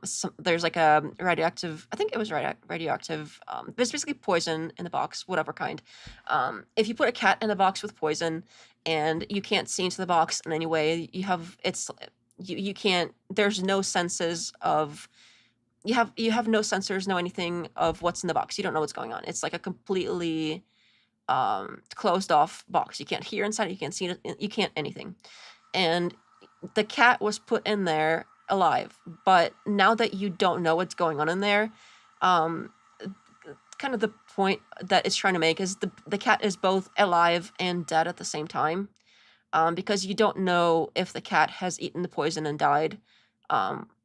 radioactive. I think it was radioactive. It's basically poison in the box, whatever kind. If you put a cat in a box with poison, and you can't see into the box in any way, you can't. There's no senses of. You have no sensors, no anything of what's in the box. You don't know what's going on. It's like a completely closed off box. You can't hear inside. You can't see it. You can't anything. And the cat was put in there alive. But now that you don't know what's going on in there, kind of the point that it's trying to make is the cat is both alive and dead at the same time, because you don't know if the cat has eaten the poison and died.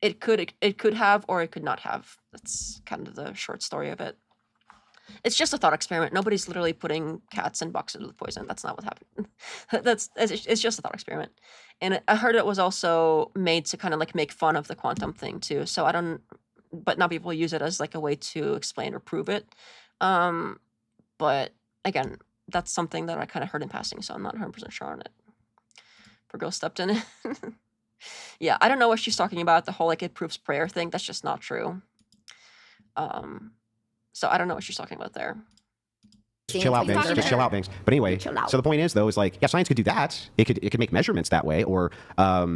It could have, or it could not have. That's kind of the short story of it. It's just a thought experiment. Nobody's literally putting cats in boxes with poison. That's not what happened. It's just a thought experiment. And I heard it was also made to kind of make fun of the quantum thing too. So but now people use it as a way to explain or prove it. But again, that's something that I kind of heard in passing, so I'm not 100% sure on it. Poor girl stepped in it. Yeah, I don't know what she's talking about. The whole it proves prayer thing. That's just not true. So I don't know what she's talking about there. chill out, Banks. Just chill out, Banks. But anyway, Chill out. so the point is, though, is like, yeah, science could do that. It could make measurements that way, or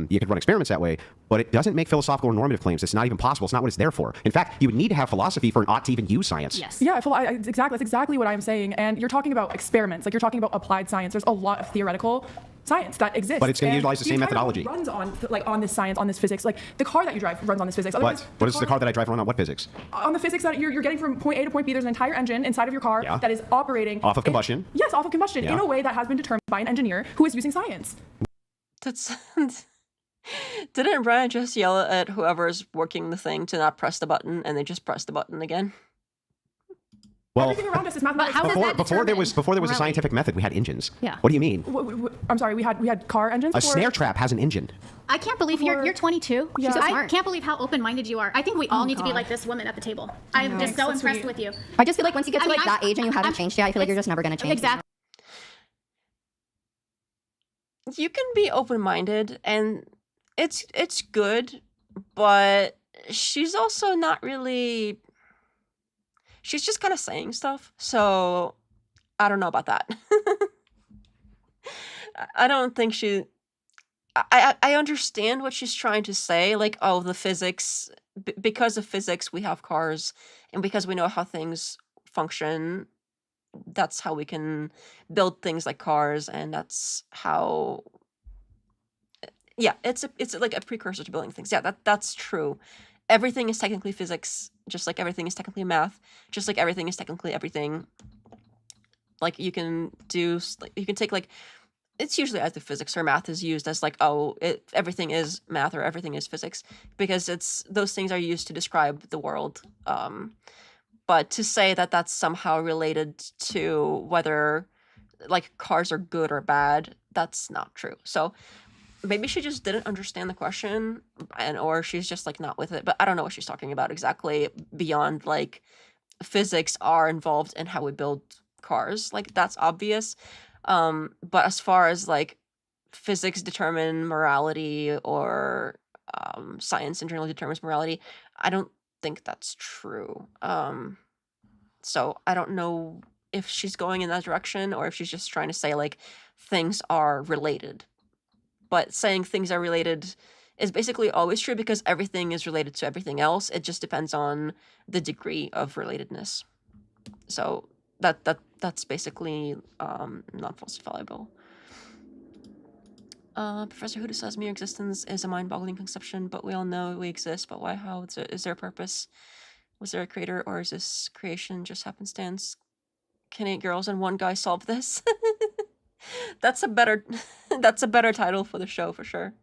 you could run experiments that way. But it doesn't make philosophical or normative claims. It's not even possible. It's not what it's there for. In fact, you would need to have philosophy for an ought to even use science. Yes. Yeah, exactly. That's exactly what I'm saying. And you're talking about experiments. Like, you're talking about applied science. There's a lot of theoretical science that exists. But it's going to and utilize the same entire methodology. Runs on this science, on this physics. Like, the car that you drive runs on this physics. Otherwise, What is the car that I drive around on? What physics? On the physics that you're getting from point A to point B. There's an entire engine inside of your car Yeah. that is operating Off of combustion. Yes, off of combustion Yeah. in a way that has been determined by an engineer who is using science. That's didn't Brian just yell at whoever's working the thing to not press the button, and they just press the button again? Well, Everything around us is mathematics. how does that before there was a determine scientific method, we had engines. Yeah. What do you mean? I'm sorry, we had car engines. A before? snare trap has an engine. I can't believe you're 22. Yeah. So I smart. can't believe how open-minded you are. I think we all need to be God. like this woman at the table. I'm know. just so So impressed sweet. with you. I just feel like once you get to I mean, like that age and you haven't changed yet, I feel like you're just never gonna change. Exactly. You can be open-minded, and it's good, but she's also not really. She's just kind of saying stuff, so I don't know about that. I don't think she. I understand what she's trying to say, like, oh, the physics, because of physics, we have cars, and because we know how things function, that's how we can build things like cars, and that's how. Yeah, it's like a precursor to building things. Yeah, that's true. Everything is technically physics, just like everything is technically math, just like everything is technically everything. Like you can take like, it's usually either physics or math is used as like, oh, everything is math or everything is physics, because those things are used to describe the world. But to say that that's somehow related to whether like cars are good or bad, that's not true. So maybe she just didn't understand the question, or she's just like not with it. But I don't know what she's talking about exactly beyond like physics are involved in how we build cars. Like that's obvious. But as far as like physics determine morality or science in general determines morality, I don't think that's true. So I don't know if she's going in that direction or if she's just trying to say like things are related. But saying things are related is basically always true because everything is related to everything else. It just depends on the degree of relatedness. So that's basically not falsifiable. Professor Huda says mere existence is a mind-boggling conception, but we all know we exist. But why? How? Is there a purpose? Was there a creator, or is this creation just happenstance? Can 8 girls and 1 guy solve this? That's a better title for the show for sure.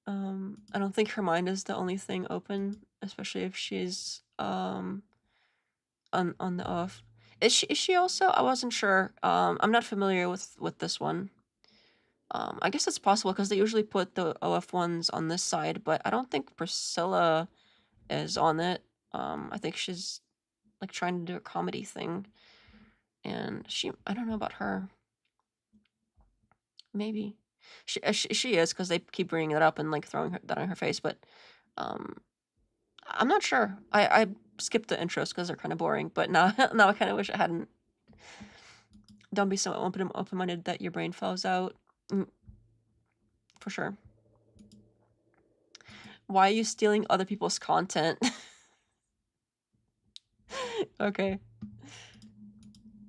I don't think her mind is the only thing open, especially if she's on the off. Is she also? I wasn't sure. I'm not familiar with this one. I guess it's possible because they usually put the OF ones on this side, but I don't think Priscilla is on it. I think she's like trying to do a comedy thing. And I don't know about her. Maybe she is because they keep bringing it up and like throwing that on her face. But I'm not sure. I skipped the intros because they're kind of boring. But now I kind of wish I hadn't. Don't be so open-minded that your brain falls out. For sure. Why are you stealing other people's content? Okay.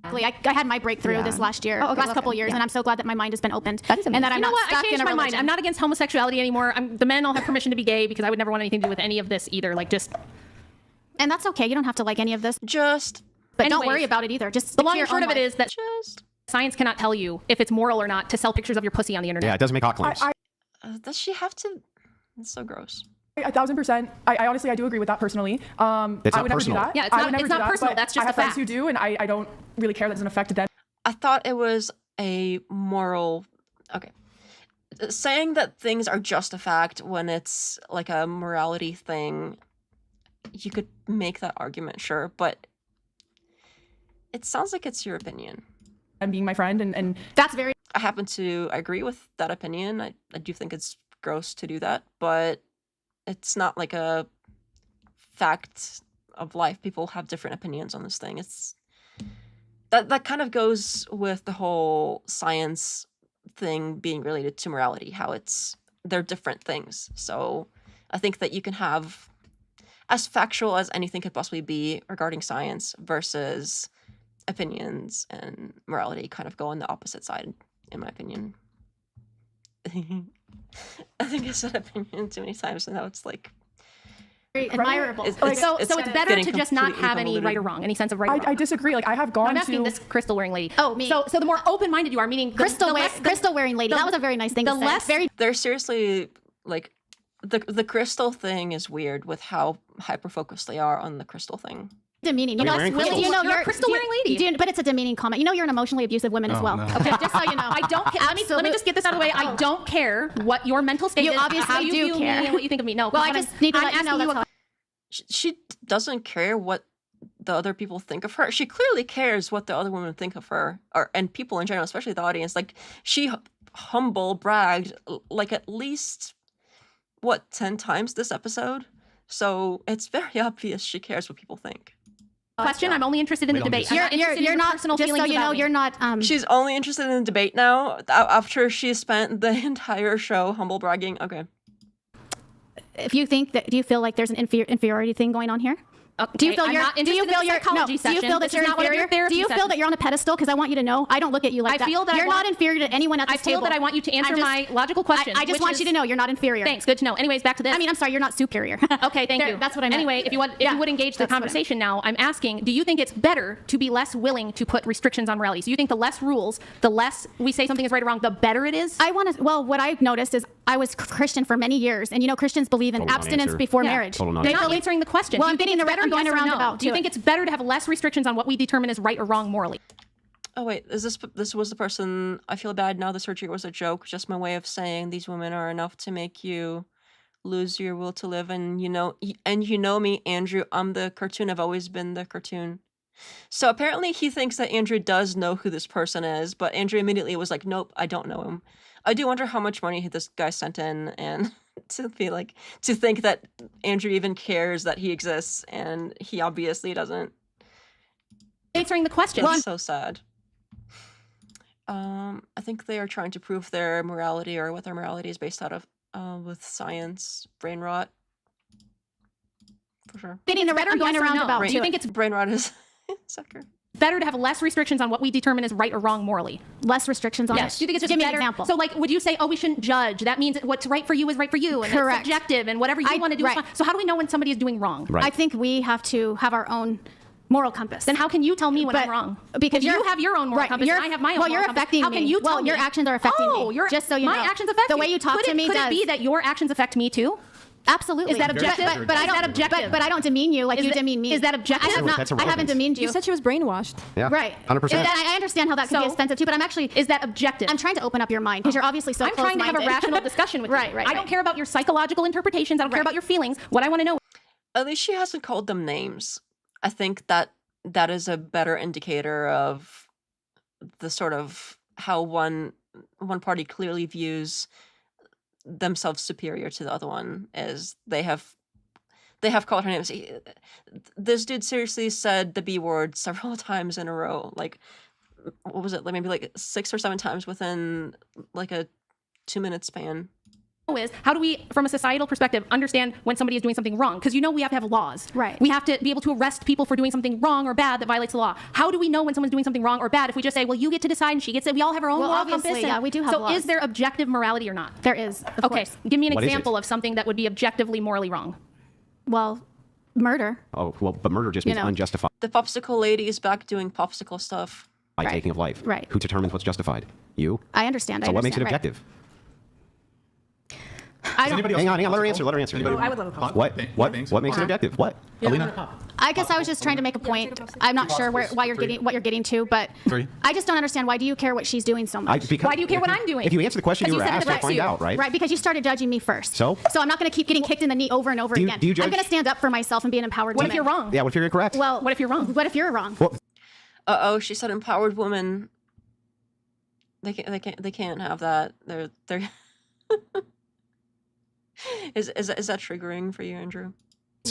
I had my breakthrough this last year, last couple years, and I'm so glad that my mind has been opened. That is and that I'm You know not what? I stuck in changed a my mind. religion. I'm not against homosexuality anymore. The men all have permission to be gay because I would never want anything to do with any of this either. Like just. And that's okay. You don't have to like any of this. But don't Anyways, worry about it either. Just The long and short of it is that science cannot tell you if it's moral or not to sell pictures of your pussy on the internet. Yeah, it doesn't make hot claims. Does she have to? That's so gross. 1,000%. I honestly, I do agree with that personally. It's I not would never do personal. that. Yeah, it's I not- would never it's do not that, personal. but That's just I have a friends fact. who do, and I don't really care. That doesn't affect them. I thought it was a moral. Okay. Saying that things are just a fact when it's like a morality thing, you could make that argument, sure, but it sounds like it's your opinion. And being my friend, and that's very. I happen to agree with that opinion. I do think it's gross to do that, but it's not like a fact of life. People have different opinions on this thing. that kind of goes with the whole science thing being related to morality, how they're different things. So I think that you can have as factual as anything could possibly be regarding science versus opinions and morality kind of go on the opposite side, in my opinion. I think I said opinion too many times, and now it's like Very admirable. So it's better to just not have any right or wrong, any sense of right or wrong. I disagree. Like I have gone I'm asking to this crystal wearing lady. Oh, me. So the more open-minded you are, meaning crystal wearing lady. That was a very nice thing to say. Very they're seriously like the crystal thing is weird with how hyper focused they are on the crystal thing. demeaning. You Are you know, wearing Willie, crystals? you know, You're a crystal wearing lady. But it's a demeaning comment. You know, you're an emotionally abusive woman as Oh, well. no. Okay, just so you know. I don't care. Let me just get this out of the way. I don't care what your mental state You is, obviously how you do view care. me and what you think of me. No. Well, I I'm- just need to I'm let you know asking that's how. She doesn't care what the other people think of her. She clearly cares what the other women think of her, and people in general, especially the audience. Like, she humble bragged like at least 10 times this episode. So it's very obvious she cares what people think. question. I'm only interested in the Wait, debate. I'm I'm not interested in You're your not. personal Just so feelings you know, about me. you're not. She's only interested in the debate now after she spent the entire show humble bragging. Okay. If you think that, do you feel like there's an inferiority thing going on here? Do you feel I'm you're? not Do you interested in feel the you're? psychology Do you session. feel that This is you're not one of your inferior? therapy Do you feel sessions. that you're on a pedestal? Because I want you to know, I don't look at you like that. I feel that I you're want- not inferior to anyone at I this feel table. that I want you to answer my logical question. I just which want is- you to know you're not inferior. Thanks. Good to know. Anyways, back to this. I mean, I'm sorry, you're not superior. Okay, thank There- you. that's what I meant. Anyway, if you would engage the that's what I meant. conversation now, I'm asking, do you think it's better to be less willing to put restrictions on morality? So you think the less rules, the less we say something is right or wrong, the better it is? I want to. Well, what I've noticed is I was Christian for many years, and you know, Christians believe in Total abstinence non-answer. before Yeah. marriage. Total You're non-answer. not answering the question. Well, Do you I'm think getting it's the- better, I'm going yes or around no? about Do you to think it. it's better to have less restrictions on what we determine is right or wrong morally? Oh wait, is this was the person? I feel bad now. The surgery was a joke, just my way of saying these women are enough to make you lose your will to live. And you know me, Andrew. I'm the cartoon. I've always been the cartoon. So apparently he thinks that Andrew does know who this person is, but Andrew immediately was like, "Nope, I don't know him." I do wonder how much money this guy sent in, and to think that Andrew even cares that he exists, and he obviously doesn't. Answering the question. It's so sad. I think they are trying to prove their morality or what their morality is based out of with science, brain rot. For sure. Getting the better, I'm going yes or around no? about. Do you to think it. it's Brain rot is sucker. better to have less restrictions on what we determine is right or wrong morally? less restrictions on Yes. it? Do you think it's just Give me better? an example. So, like, would you say, oh, we shouldn't judge? That means what's right for you is right for you, and Correct. it's subjective, and whatever you I- want to do is right. fine. So, how do we know when somebody is doing wrong? Right. I think we have to have our own moral compass. Then how can you tell me when I'm wrong? Because Well, you have your own moral compass, and I have my own Well, moral you're compass. affecting How me. can you tell well, me? your actions are affecting Oh, me. your Just so you my know. actions affect the you. way you talk Could to it, me could does. it be that your actions affect me too? Absolutely. Is that objective? But I Is don't. that objective? But I don't demean you like Is you that- demean me. is that objective? I have not. That's I haven't irrelevant. demeaned you. You said she was brainwashed. Yeah. Right. 100%. And I understand how that could be So- offensive too, but I'm actually. Is that objective? I'm trying to open up your mind because you're obviously so I'm trying to have a close-minded. rational discussion with you. Right. I don't care about your psychological interpretations. I don't care about your feelings. What I want to know. At least she hasn't called them names. I think that is a better indicator of the sort of how one party clearly views themselves superior to the other one is they have called her names. This dude seriously said the B word several times in a row. Like, what was it? Like maybe like 6 or 7 times within like a 2-minute span. Is how do we, from a societal perspective, understand when somebody is doing something wrong? Because we have to have laws. Right. We have to be able to arrest people for doing something wrong or bad that violates the law. How do we know when someone's doing something wrong or bad if we just say, well, you get to decide and she gets it? We all have our own Well, moral obviously, compass. yeah, we do have So laws. is there objective morality or not? There is. Of Okay, course. give me an What is example it? of something that would be objectively morally wrong. Well, murder. Oh, well, but murder just means know. unjustified The popsicle lady is back doing popsicle stuff. by Right. taking of life. Right. Who determines what's justified? You? I understand. So what makes it right. objective? I don't. Anybody else Hang on, want let her popsicle? answer. Let her answer. Anybody I would want love a popsicle. What? Bang- What? bangs? What makes it objective? What? Alina? I guess I was just trying to make a point. I'm not sure what you're getting to, but 3. I just don't understand why do you care what she's doing so much? Because Why do you care what I'm doing? If you answer the question you Because were you said it asked, we'll affects find you. out, right? Right, because you started judging me first. So? So I'm not going to keep getting kicked in the knee over and over Do you- again. do you I'm judge- going to stand up for myself and be an empowered What woman. if you're wrong? Yeah, what if you're incorrect? Well, What if you're wrong? What if you're wrong? Well, Uh-oh, she said empowered woman. They can't have that. They're Is that triggering for you, Andrew?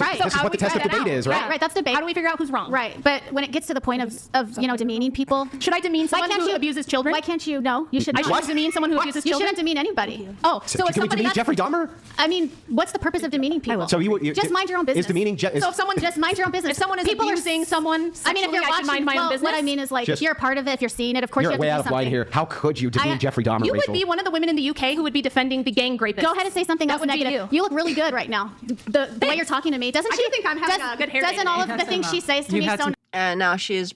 Right. This is what the test of debate is, right? Right, that's debate. How do we figure out who's wrong? Right, but when it gets to the point of demeaning people, Should I demean someone can't who you- abuses children? why can't you? No, you should I not. should demean someone who abuses You children? shouldn't demean anybody. Oh, so if Can we somebody demean Jeffrey Dahmer? I mean, what's the purpose of demeaning people? So you just mind your own business. Is demeaning so if someone just mind your own business. If someone is People are abusing someone I mean, if sexually, you're I should watching, mind my own business. what I mean is like, Just- if you're a part of it, if you're seeing it, of course You're you have way to do out of line something. here. How could you demean Jeffrey Dahmer, You Rachel? would be one of the women in the UK who would be defending the gang rapists. Go ahead and say something That else would be negative. you. You look really good right now. The way you're talking to me, doesn't I she? do think I'm having a good hair day Doesn't all today. of the things she says to You've me had so some- And now she's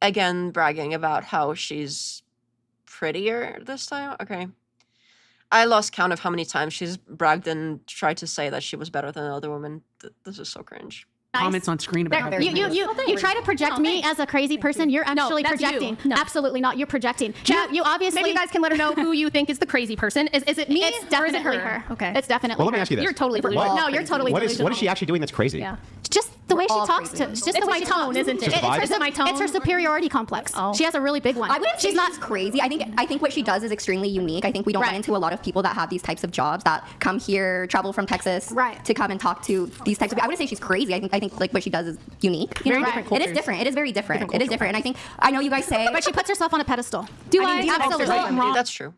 again bragging about how she's prettier this time. Okay. I lost count of how many times she's bragged and tried to say that she was better than other women. This is so cringe. Comments on screen about how You try to project me as a crazy person. You're actually that's you. projecting. No. Absolutely not. You're projecting. You obviously. Maybe you guys can let her know who you think is the crazy person. Is it me? It's definitely her. Okay. It's definitely Well, let me her. ask you this. You're totally delusional. No, you're totally What is delusional. she actually doing that's crazy? Yeah. Just the way she all talks crazy. to. Just It's the way my she tone, talks. isn't it? Just vibe? It's her, Is it my tone? It's her superiority complex. Oh. She has a really big one. I wouldn't say She's not she's crazy. I think what she does is extremely unique. I think we don't run Right. into a lot of people that have these types of jobs that come here, travel from Texas Right. to come and talk to these types of people. I wouldn't say she's crazy. I think like what she does is unique. You Very know? different It cultures. is different. It is very different. It is different. And I know you guys say, But she puts herself on a pedestal. Do I? mean, Absolutely. That's true.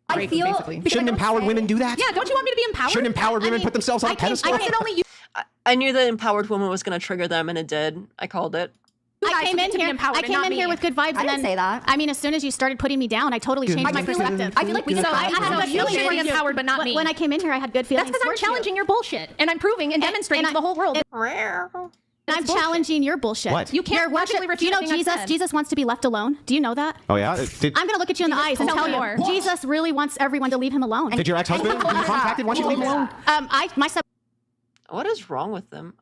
I feel basically. Shouldn't empowered women do that? Yeah, don't you want me to be empowered? Shouldn't empowered women put themselves on a I came- pedestal? I came- only you. I knew the empowered woman was going to trigger them, and it did. I called it. I came in to be here. empowered I and came not in here me. with good vibes, I and didn't then say that. I mean, as soon as you started putting me down, I totally changed my perspective. I feel like we So can I had a good You feeling should be towards you. empowered, but not me. When I came in here, I had good feelings. That's because I'm towards you. challenging your bullshit, and I'm proving and demonstrating and to the whole world. And I'm challenging your bullshit. What? You can't Your worship. logically refute Do you know anything I've Jesus? said. Jesus wants to be left alone. Do you know that? Oh yeah. Did, I'm gonna look at you in the eyes and tell tell me you, more. Jesus really wants everyone to leave him alone. did your ex-husband? Were you contacted? Why don't you leave him alone? My What is wrong with them?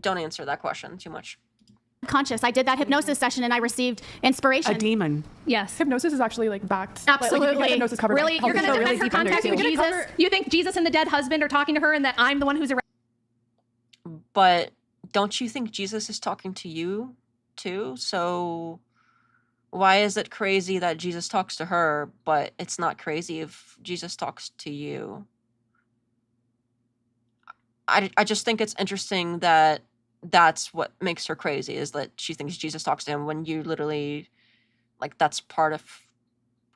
Don't answer that question too much. subconscious. I did that hypnosis session and I received inspiration. a demon. Yes. Hypnosis is actually like backed. Absolutely. Like, you can get hypnosis covered. Really? You're going to defend her contacting You're gonna Jesus? You think Jesus and the dead husband are talking to her and that I'm the one who's But don't you think Jesus is talking to you too? So why is it crazy that Jesus talks to her, but it's not crazy if Jesus talks to you? I just think it's interesting that that's what makes her crazy, is that she thinks Jesus talks to him when you literally, like, that's part of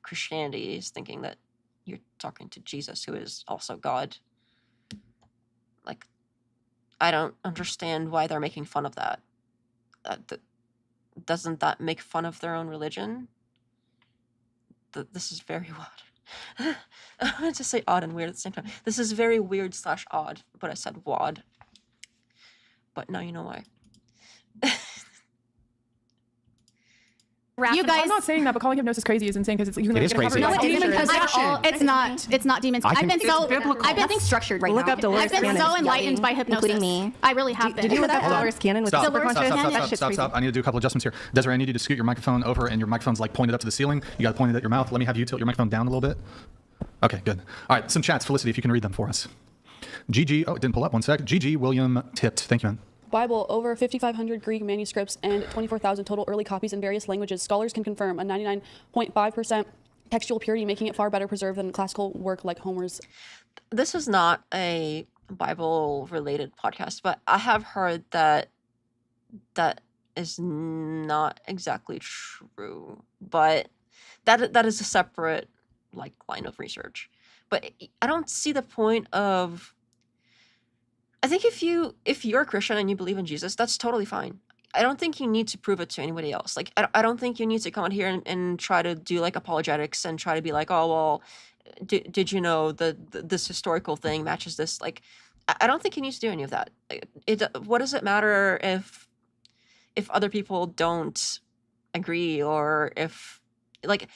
Christianity, is thinking that you're talking to Jesus, who is also God. Like, I don't understand why they're making fun of that. Doesn't that make fun of their own religion? This is very odd. I wanted to say odd and weird at the same time. This is very weird / odd, but I said wad. But now you know why. You guys, I'm not saying that, but calling hypnosis crazy is insane because It is crazy. no, Demon it's possession. it's not. It's not demons. I I've think been it's so. biblical. I've been That's structured right Look now. up Dolores I've been Cannon. so enlightened by hypnosis. Including me. I really have been. Did you look up Dolores Cannon with Stop, the stop, super stop, conscious? stop, That stop, shit's stop, crazy. stop. I need to do a couple adjustments here. Desiree, I need you to scoot your microphone over, and your microphone's like pointed up to the ceiling. You got to point it at your mouth. Let me have you tilt your microphone down a little bit. Okay, good. All right, some chats. Felicity, if you can read them for us. GG, oh, it didn't pull up. One sec. GG William tipped. Thank you, man. Bible, over 5,500 Greek manuscripts and 24,000 total early copies in various languages. Scholars can confirm a 99.5% textual purity, making it far better preserved than classical work like Homer's. This is not a Bible-related podcast, but I have heard that that is not exactly true. But that is a separate line of research. But I don't see the point of. I think if you're a Christian and you believe in Jesus, that's totally fine. I don't think you need to prove it to anybody else. Like, I don't think you need to come out here and try to do like apologetics and try to be like, oh, well, did you know this historical thing matches this? Like, I don't think you need to do any of that. What does it matter if other people don't agree, or if, like,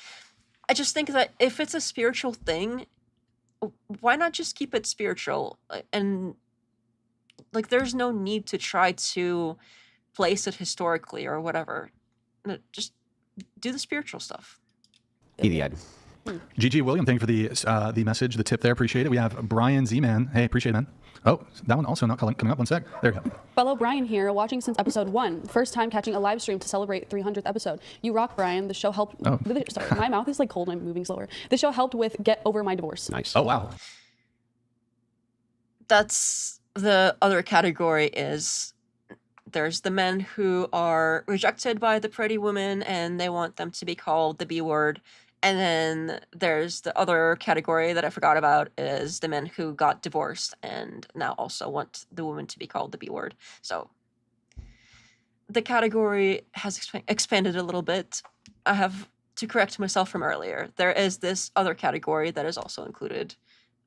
I just think that if it's a spiritual thing, why not just keep it spiritual? And like, there's no need to try to place it historically or whatever. Just do the spiritual stuff. Idiot. GG William, thank you for the message, the tip there. Appreciate it. We have Brian Z-Man. Hey, appreciate it, man. Oh, that one also not coming up. One sec. There you go. Fellow Brian here, watching since episode 1. First time catching a live stream to celebrate 300th episode. You rock, Brian. The show helped. Oh. Sorry, my mouth is like cold and I'm moving slower. The show helped with Get Over My Divorce. Nice. Oh, wow. That's the other category is there's the men who are rejected by the pretty woman and they want them to be called the B word. And then there's the other category that I forgot about is the men who got divorced and now also want the woman to be called the B word. So the category has expanded a little bit. I have to correct myself from earlier. There is this other category that is also included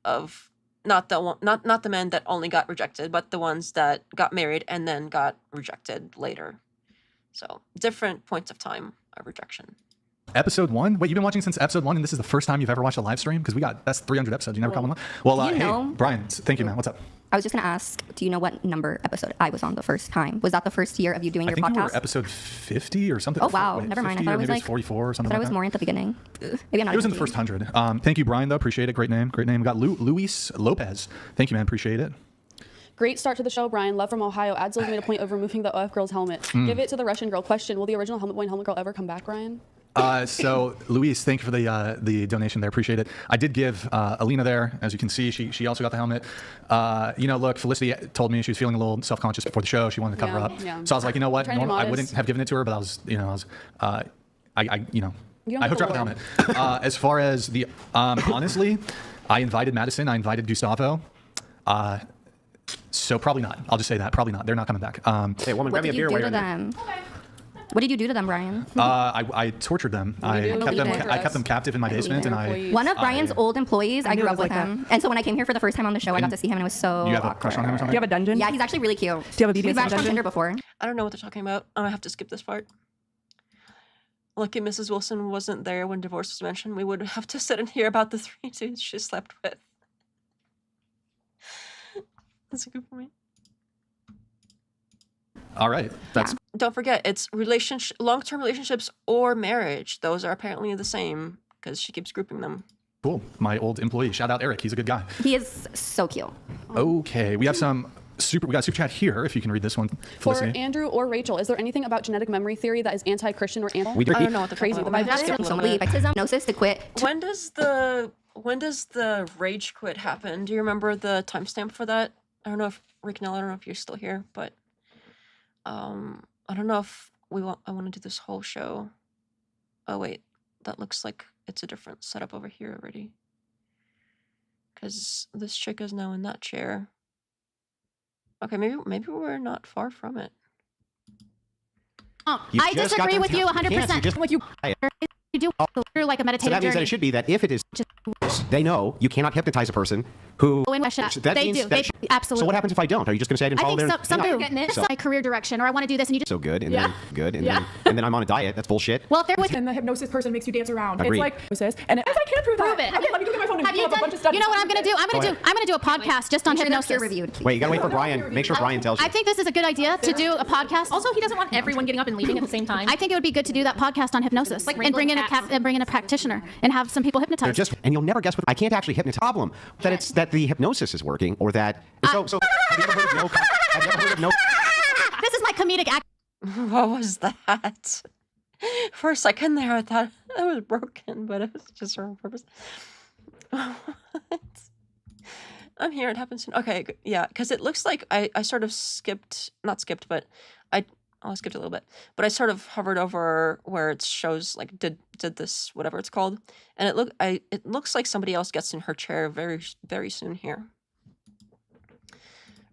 of not the men that only got rejected, but the ones that got married and then got rejected later. So different points of time of rejection. Episode 1? Wait, you've been watching since episode 1 and this is the first time you've ever watched a live stream? Because that's 300 episodes. You never caught one? Well, Do you hey, know- Brian, thank you, man. What's up? I was just going to ask, do you know what number episode I was on the first time? Was that the first year of you doing I your think podcast? you were episode 50 or something. Oh, wow. Wait, Never mind. 50 I thought or it was maybe like 44 or something I thought like it was that. more at the beginning. Maybe I'm not It was in the thinking. first 100. Thank you, Brian, though. Appreciate it. Great name. Great name. We got Luis Lopez. Thank you, man. Appreciate it. Great start to the show, Brian. Love from Ohio. Adzil's made a point of removing the OF girl's helmet. Give it to the Russian girl. Question: will the original helmet boy and helmet girl ever come back, Brian? So Luis, thank you for the donation there. Appreciate it. I did give Alina there, as you can see. She also got the helmet. Look, Felicity told me she was feeling a little self-conscious before the show. She wanted to cover up. Yeah. So I was like, you know what? Trying to be I modest. wouldn't have given it to her, but I don't hooked her up with the have helmet. As far as the honestly, I invited Madison. I invited Gustavo. So probably not. I'll just say that. Probably not. They're not coming back. Hey, woman, What grab me a did you beer do while to you're in there. them? What did you do to them, Brian? I tortured them. I kept them captive in my basement, and One of Brian's old employees, I knew grew it up was with like him. And so when I came here for the first time on the show, I got to see him and it was so You have a awkward. crush on him or something? Do you have a dungeon? Yeah, he's actually really cute. Do you have a We've BDSM matched on dungeon? Tinder before. I don't know what they're talking about. I have to skip this part. Lucky Mrs. Wilson wasn't there when divorce was mentioned. We would have to sit and hear about the 3 dudes she slept with. That's a good point. All right. That's Don't forget, it's long-term relationships or marriage. Those are apparently the same because she keeps grouping them. cool. My old employee. Shout out Eric. He's a good guy. He is so cute. Okay. We have we got a super chat here. If you can read this one, For Felicity. Andrew or Rachel, is there anything about genetic memory theory that is anti-Christian or anti? We do. I don't know what the Crazy. fuck The about. Bible Skip a So little leave. bit. Hypnosis to quit. When does the rage quit happen? Do you remember the timestamp for that? I don't know if Rick Nell, I don't know if you're still here, but I don't know if I want to do this whole show. Oh wait, that looks like it's a different setup over here already. Because this chick is now in that chair. Okay, maybe we're not far from it. You I just got disagree to with you tell- 100%. can't, you just- You do through like a So meditative that means that journey. it should be that if it is, they know you cannot hypnotize a person who. In Russia, That they means do. that- Absolutely. So what happens if I don't? Are you just going to say I didn't I follow think their? some No. do. So- My career direction, or I want to do this, and you just So good, and Yeah. then good, and Yeah. then I'm on a diet. That's bullshit. well, if they're with And the hypnosis person makes you dance around. Agreed. It's like hypnosis. And as I can't prove prove that. it. Okay, let me go get my phone and Have pull you up a bunch done? of stuff. You know what I'm gonna do? I'm gonna do a podcast just on Make sure they're hypnosis. peer reviewed. Wait, you got to wait for Brian. Make sure Brian tells you. I think this is a good idea to do a podcast. Also, he doesn't want everyone getting up and leaving at the same time. I think it would be good to do that podcast on hypnosis Like and bring in wrangling a practitioner and have some people They're hypnotize. just, and you'll never guess what. I can't actually hypnotize. Problem that it's that the hypnosis is working, or that. So have you ever heard of no? Have you ever heard of no? This is my comedic act. What was that? For a second there, I thought it was broken, but it was just on purpose. What? I'm here. It happens soon. Okay, yeah, because it looks like I sort of not skipped, but I skipped a little bit. But I sort of hovered over where it shows like did this whatever it's called, and it looks like somebody else gets in her chair very very soon here.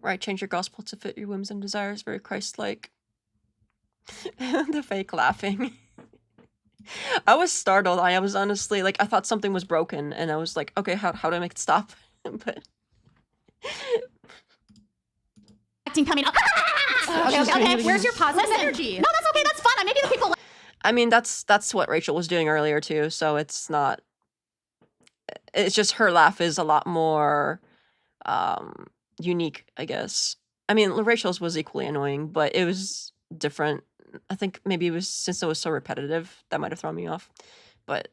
Right, change your gospel to fit your whims and desires. Very Christ-like. The fake laughing. I was startled. I was honestly like I thought something was broken, and I was like, okay, how do I make it stop? But Acting coming up. Okay. Where's your positive energy? No, that's okay. That's fun. Maybe the people. I mean, that's what Rachel was doing earlier too. So it's not. It's just her laugh is a lot more unique, I guess. I mean, Rachel's was equally annoying, but it was different. I think maybe it was since it was so repetitive that might have thrown me off, but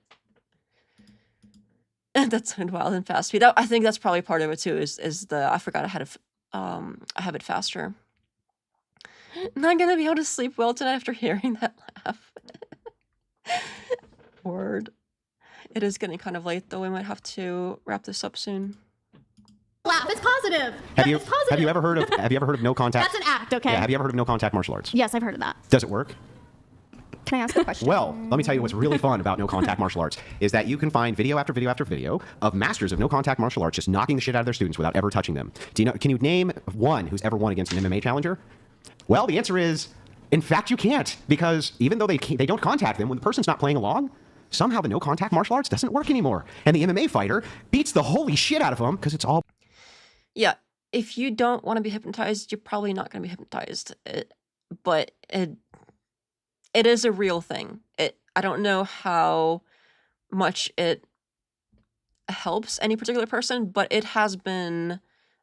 that sounded wild and fast. I think that's probably part of it too. Is the I forgot I have it faster. Not gonna be able to sleep well tonight after hearing that laugh. Word. It is getting kind of late though. We might have to wrap this up soon. laugh. It's positive. Have you It's positive. have you ever heard of no contact? That's an act, okay? Yeah, have you ever heard of no contact martial arts? Yes, I've heard of that. Does it work? Can I ask a question? Well, let me tell you what's really fun about no contact martial arts is that you can find video after video after video of masters of no contact martial arts just knocking the shit out of their students without ever touching them. Can you name one who's ever won against an MMA challenger? Well, the answer is, in fact, you can't, because even though they don't contact them when the person's not playing along, somehow the no contact martial arts doesn't work anymore, and the MMA fighter beats the holy shit out of them because it's all. Yeah, if you don't want to be hypnotized, you're probably not going to be hypnotized. But it is a real thing. I don't know how much it helps any particular person, but it has been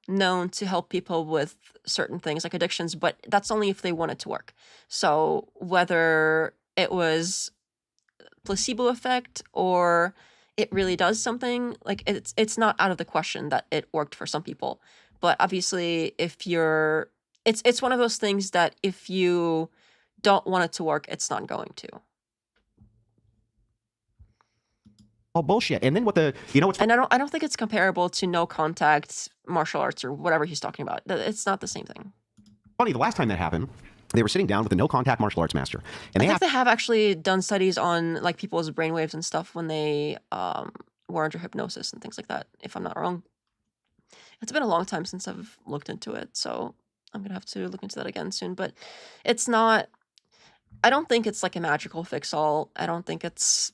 known to help people with certain things like addictions, but that's only if they want it to work. So whether it was placebo effect or it really does something, like it's not out of the question that it worked for some people. But obviously if you're it's one of those things that if you don't want it to work, it's not going to. All bullshit. And then what's and I don't think it's comparable to no contact martial arts or whatever he's talking about. It's not the same thing. funny, the last time that happened, they were sitting down with a no contact martial arts master, and I think they have actually done studies on like people's brainwaves and stuff when they were under hypnosis and things like that, if I'm not wrong. It's been a long time since I've looked into it, so I'm gonna have to look into that again soon. But it's not, I don't think it's like a magical fix-all. I don't think it's,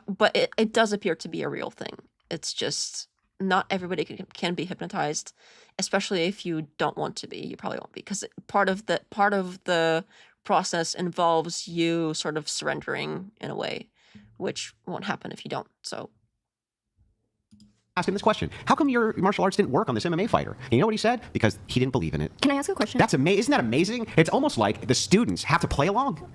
but it does appear to be a real thing. It's just not everybody can be hypnotized, especially if you don't want to be. You probably won't be, because part of the process involves you sort of surrendering in a way, which won't happen if you don't. So ask him this question: how come your martial arts didn't work on this MMA fighter? And you know what he said? Because he didn't believe in it. Can I ask you a question? That's amazing. Isn't that amazing? It's almost like the students have to play along.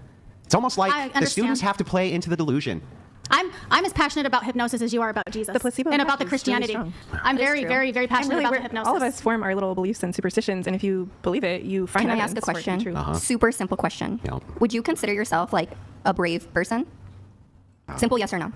It's almost like the students have to play into the delusion. I'm as passionate about hypnosis as you are about Jesus The placebo and effect about the is Christianity. really I'm very, very, very passionate about the we're- hypnosis. all of us form our little beliefs and superstitions, and if you believe it, you find Can I evidence ask a for it to be question? true. Super simple question. Yeah. Would you consider yourself like a brave person? Simple yes or no.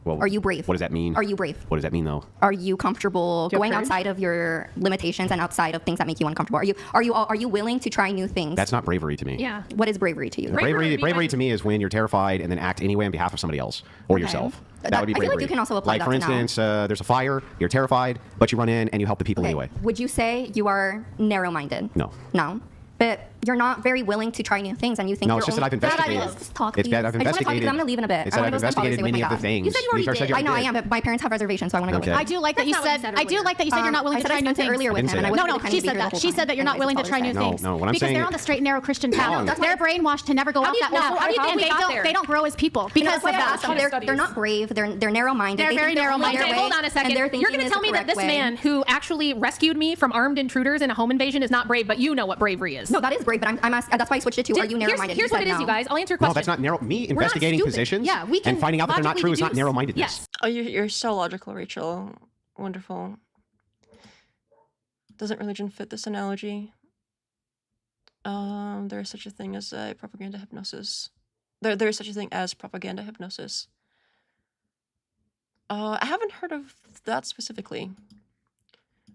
Well, Are you brave? What does that mean? Are you brave? What does that mean, though? Are you comfortable Do you have going courage? outside of your limitations and outside of things that make you uncomfortable? Are you willing to try new things? That's not bravery to me. Yeah. What is bravery to you? Bravery to me is when you're terrified and then act anyway on behalf of somebody else or yourself. That would be I feel bravery. like you can also apply like, that for to now. instance, there's a fire, you're terrified, but you run in and you help the people Okay. anyway. Would you say you are narrow-minded? No. No. But you're not very willing to try new things, and you think No, you're it's just that I've only- investigated. Let's talk, It's please. that I've I just wanna talk because investigated. I'm gonna leave in a bit. It's I that I've wanna go spend investigated Father's Day with many my of the dad. things. You said you already Lisa said did. you I know I already am, did. but my parents have reservations, so I want to Okay. go with I do like that you said. I do like that you said you're not willing to try new I said things. earlier with didn't him, say and I that. No, wasn't no, she said that. She said that you're not willing to try new things. No, what I'm because saying they're on the straight and narrow Christian path. No, that's They're why- brainwashed to never go off do you- that no, path. how do you think And we got there? they don't grow as people because of that. They're not brave. They're narrow-minded. They're They very think they're only narrow-minded. their Okay, way, hold on a and second. their You're thinking going to is tell the me that correct this way. man who actually rescued me from armed intruders in a home invasion is not brave, but you know what bravery is. No, that is brave, but I'm asking. That's why I switched it to. Are you narrow-minded? Here's You what said it is, no. you guys. I'll answer your No, question. that's not narrow. Me We're not investigating stupid. positions Yeah, we can and finding out that they're not logically true is not deduce. narrow-mindedness. Yes. Oh, you're so logical, Rachel. Wonderful. Doesn't religion fit this analogy? There is such a thing as a propaganda hypnosis. There is such a thing as propaganda hypnosis. I haven't heard of that specifically.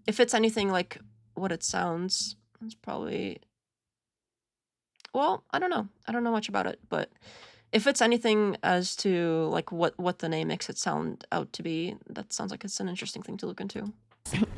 If it's anything like what it sounds, it's probably... Well, I don't know. I don't know much about it, but if it's anything as to like what the name makes it sound out to be, that sounds like it's an interesting thing to look into.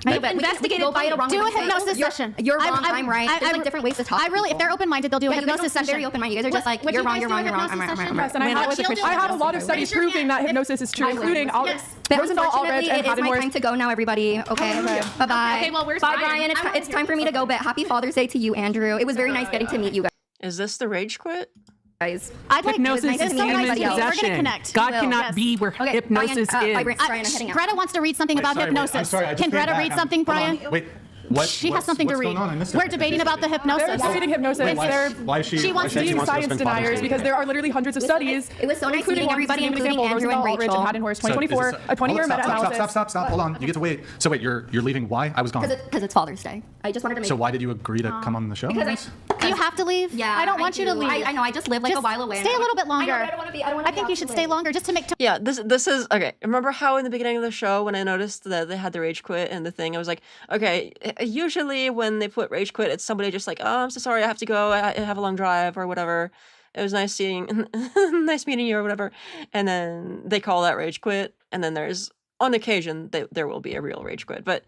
I bet. We can go by it wrong. Do a way. hypnosis You're- session. You're wrong. I'm right. There's like different ways to talk. I really, if they're open-minded, they'll do a Yeah, you guys hypnosis don't seem session. very open-minded. You guys are just like, Would you're you wrong, guys you're do a wrong, you're wrong. I'm hypnosis right, I'm session? right. Yes, and I When have, I children I have a hypnosis. lot of studies Raise your proving that hand. hypnosis is true, Yes. including all Yes. But Rosendahl, unfortunately, Ulrich, and it is my Hadenhorst. time to go now, everybody. Okay, bye-bye. Okay, well, where's Bye, Brian? Brian. It's time for me to go, but happy Father's Day to you, Andrew. It was very nice getting to meet you Is this the rage quit? guys. I'd like Hypnosis nice to is meet human everybody else. We're possession. gonna connect. God We will. cannot Yes. be where Okay, hypnosis Brian, is. Brian, I'm heading out. Greta wants to read something about hypnosis. I'm sorry, I just Can came Greta back. read something, Brian? Wait, what? She has something to what's read. Going on? I missed We're it. debating about the They're hypnosis. debating hypnosis. Wait, They're why is she? She wants to being do wants to science spend Father's deniers Day because there are literally hundreds of studies. It was so nice including meeting one everybody, specific including example, Andrew and Rosendahl, Ulrich, Rachel. and Hadenhorst, 2024, a 20-year meta-analysis. Stop. Hold on. You get to wait. So wait, you're leaving. Why? I was gone. Because it's Father's Day. I just wanted to make. So why did you agree to come on the show? Because Do you have to leave? Yeah, I don't want you to do. leave. I know. I just live like a while away. Stay a little bit longer. I know, but I don't want to be. I don't want to. I think you should stay longer just to make. Yeah, this is okay. Remember how in the beginning of the show when I noticed that they had the rage quit and the thing, I was like, okay. Usually when they put rage quit, it's somebody just like, oh, I'm so sorry, I have to go. I have a long drive or whatever. It was nice nice meeting you or whatever. And then they call that rage quit, and then there's on occasion there will be a real rage quit, but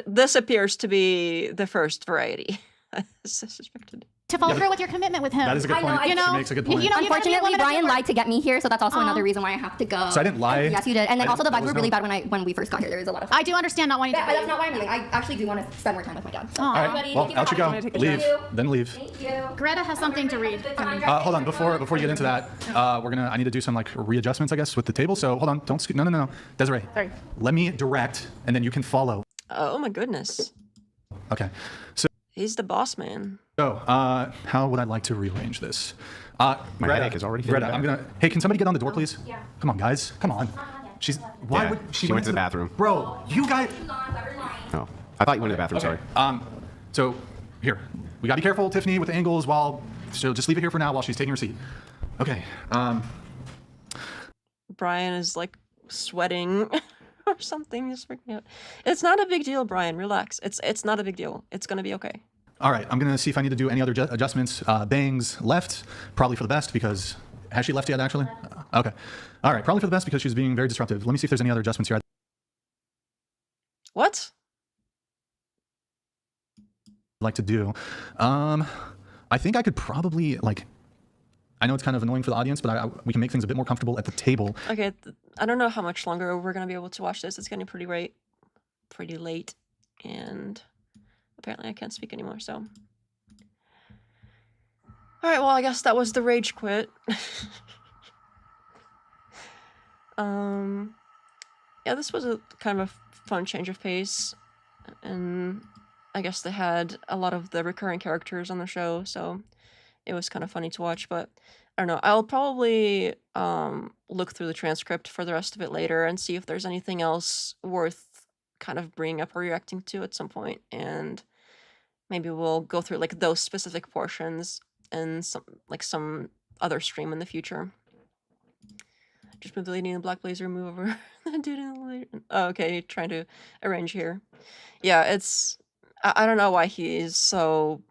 this appears to be the first variety. I suspected. To follow through with your commitment with him. That is a good point. You know, She makes a good point. You know, unfortunately, Brian lied to get me here, so that's also another reason why I have to go. So I didn't lie? Yes, you did. And then also the that vibes was were really no- bad when we first got here. There was a lot of. I do understand not wanting to. That's not why I'm leaving. I actually do want to spend more time with my dad. So. Aw. All right. Everybody, Well, thank you out you for go. having me. Leave. Thank you. Then leave. Thank you. Greta has something to read. Hold on. Before you get into that, I need to do some like readjustments, I guess, with the table. So hold on. Don't scoot. No. Desiree. Sorry. Let me direct, and then you can follow. Oh my goodness. Okay. So He's the boss man. how would I like to rearrange this? My Greta, headache is already feeling Greta, I'm better. gonna. Hey, can somebody get on the door, please? Yeah. Come on, guys. Come on. She's. Why Yeah, would she went to the bathroom. Bro, you guys. Oh, I thought you went to the bathroom. Sorry. So here, we gotta be careful, Tiffany, with the angles. So just leave it here for now while she's taking her seat. Okay. Brian is like sweating or something. He's freaking out. It's not a big deal, Brian. Relax. It's not a big deal. It's gonna be okay. All right. I'm gonna see if I need to do any other adjustments. Bangs left, probably for the best because has she left yet? Actually. Okay. All right. Probably for the best because she's being very disruptive. Let me see if there's any other adjustments here I'd What? like to do. I think I could probably like. I know it's kind of annoying for the audience, but we can make things a bit more comfortable at the table. Okay. I don't know how much longer we're gonna be able to watch this. It's getting pretty late, and apparently I can't speak anymore. So. All right. Well, I guess that was the rage quit. Yeah, this was a kind of a fun change of pace, and I guess they had a lot of the recurring characters on the show, so it was kind of funny to watch. But I don't know. I'll probably look through the transcript for the rest of it later and see if there's anything else worth kind of bringing up or reacting to at some point, and maybe we'll go through like those specific portions and some other stream in the future. Just move the lady in the black blazer, move over the dude in the blazer. Oh, okay, trying to arrange here. Yeah, it's I don't know why he's so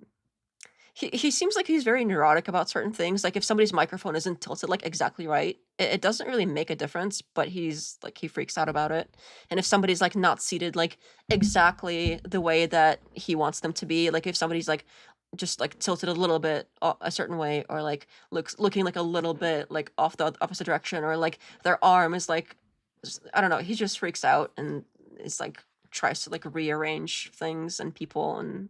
he seems like he's very neurotic about certain things. Like if somebody's microphone isn't tilted like exactly right, it doesn't really make a difference, but he's like he freaks out about it. And if somebody's like not seated like exactly the way that he wants them to be, like if somebody's like just like tilted a little bit a certain way, or like looking like a little bit like off the opposite direction, or like their arm is like I don't know, he just freaks out and is like tries to like rearrange things and people, and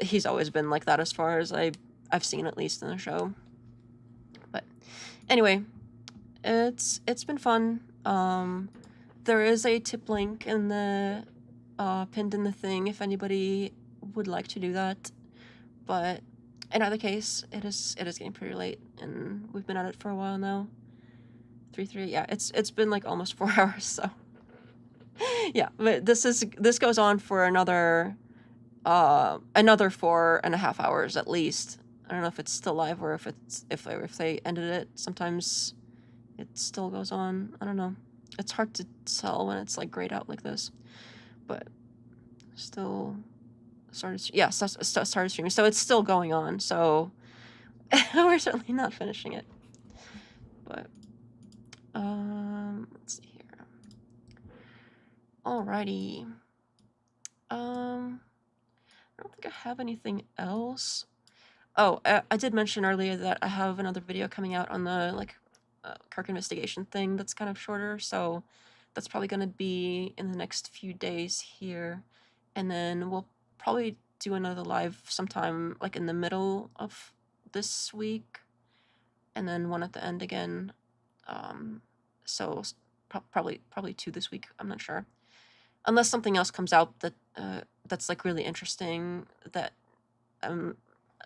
he's always been like that as far as I've seen, at least in the show. But anyway, it's been fun. There is a tip link in the pinned in the thing if anybody would like to do that. But in either case, it is getting pretty late, and we've been at it for a while now. 3 yeah, it's been like almost 4 hours, so yeah. But this goes on for another 4.5 hours at least. I don't know if it's still live or if they ended it. Sometimes it still goes on. I don't know. It's hard to tell when it's like grayed out like this, but still started streaming, so it's still going on. So we're certainly not finishing it. But let's see here. Alrighty. I don't think I have anything else. Oh, I did mention earlier that I have another video coming out on the Kirk investigation thing that's kind of shorter, so that's probably going to be in the next few days here, and then we'll probably do another live sometime like in the middle of this week, and then one at the end again. So probably 2 this week. I'm not sure, unless something else comes out that that's like really interesting that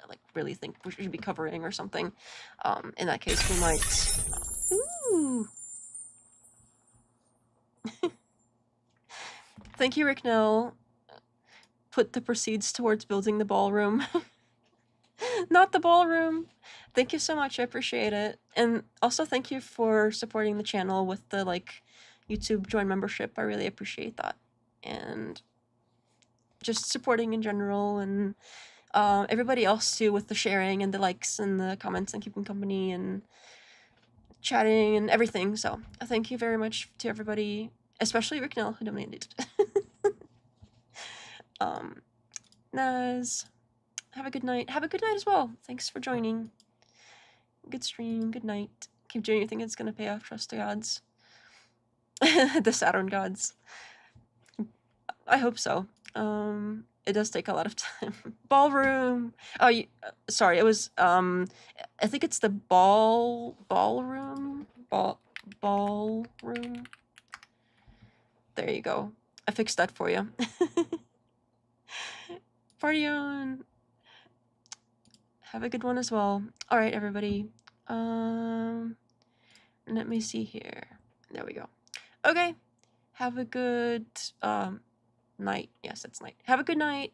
like really think we should be covering or something. In that case, we might. Ooh. Thank you, Rick Nell. put the proceeds towards building the ballroom. Not the ballroom. Thank you so much. I appreciate it. And also thank you for supporting the channel with the like YouTube join membership. I really appreciate that. And just supporting in general, and everybody else too with the sharing and the likes and the comments and keeping company and chatting and everything. So thank you very much to everybody, especially Rick Nell who donated. Naz, have a good night. Have a good night as well. Thanks for joining. Good stream. Good night. Keep doing your thing. It's gonna pay off. Trust the gods. The Saturn gods. I hope so. It does take a lot of time. Ballroom. Oh, sorry. It was. I think it's the ballroom. Ballroom. There you go. I fixed that for you. Party on. Have a good one as well. All right, everybody. Let me see here. There we go. Okay. Have a good night. Yes, it's night. Have a good night.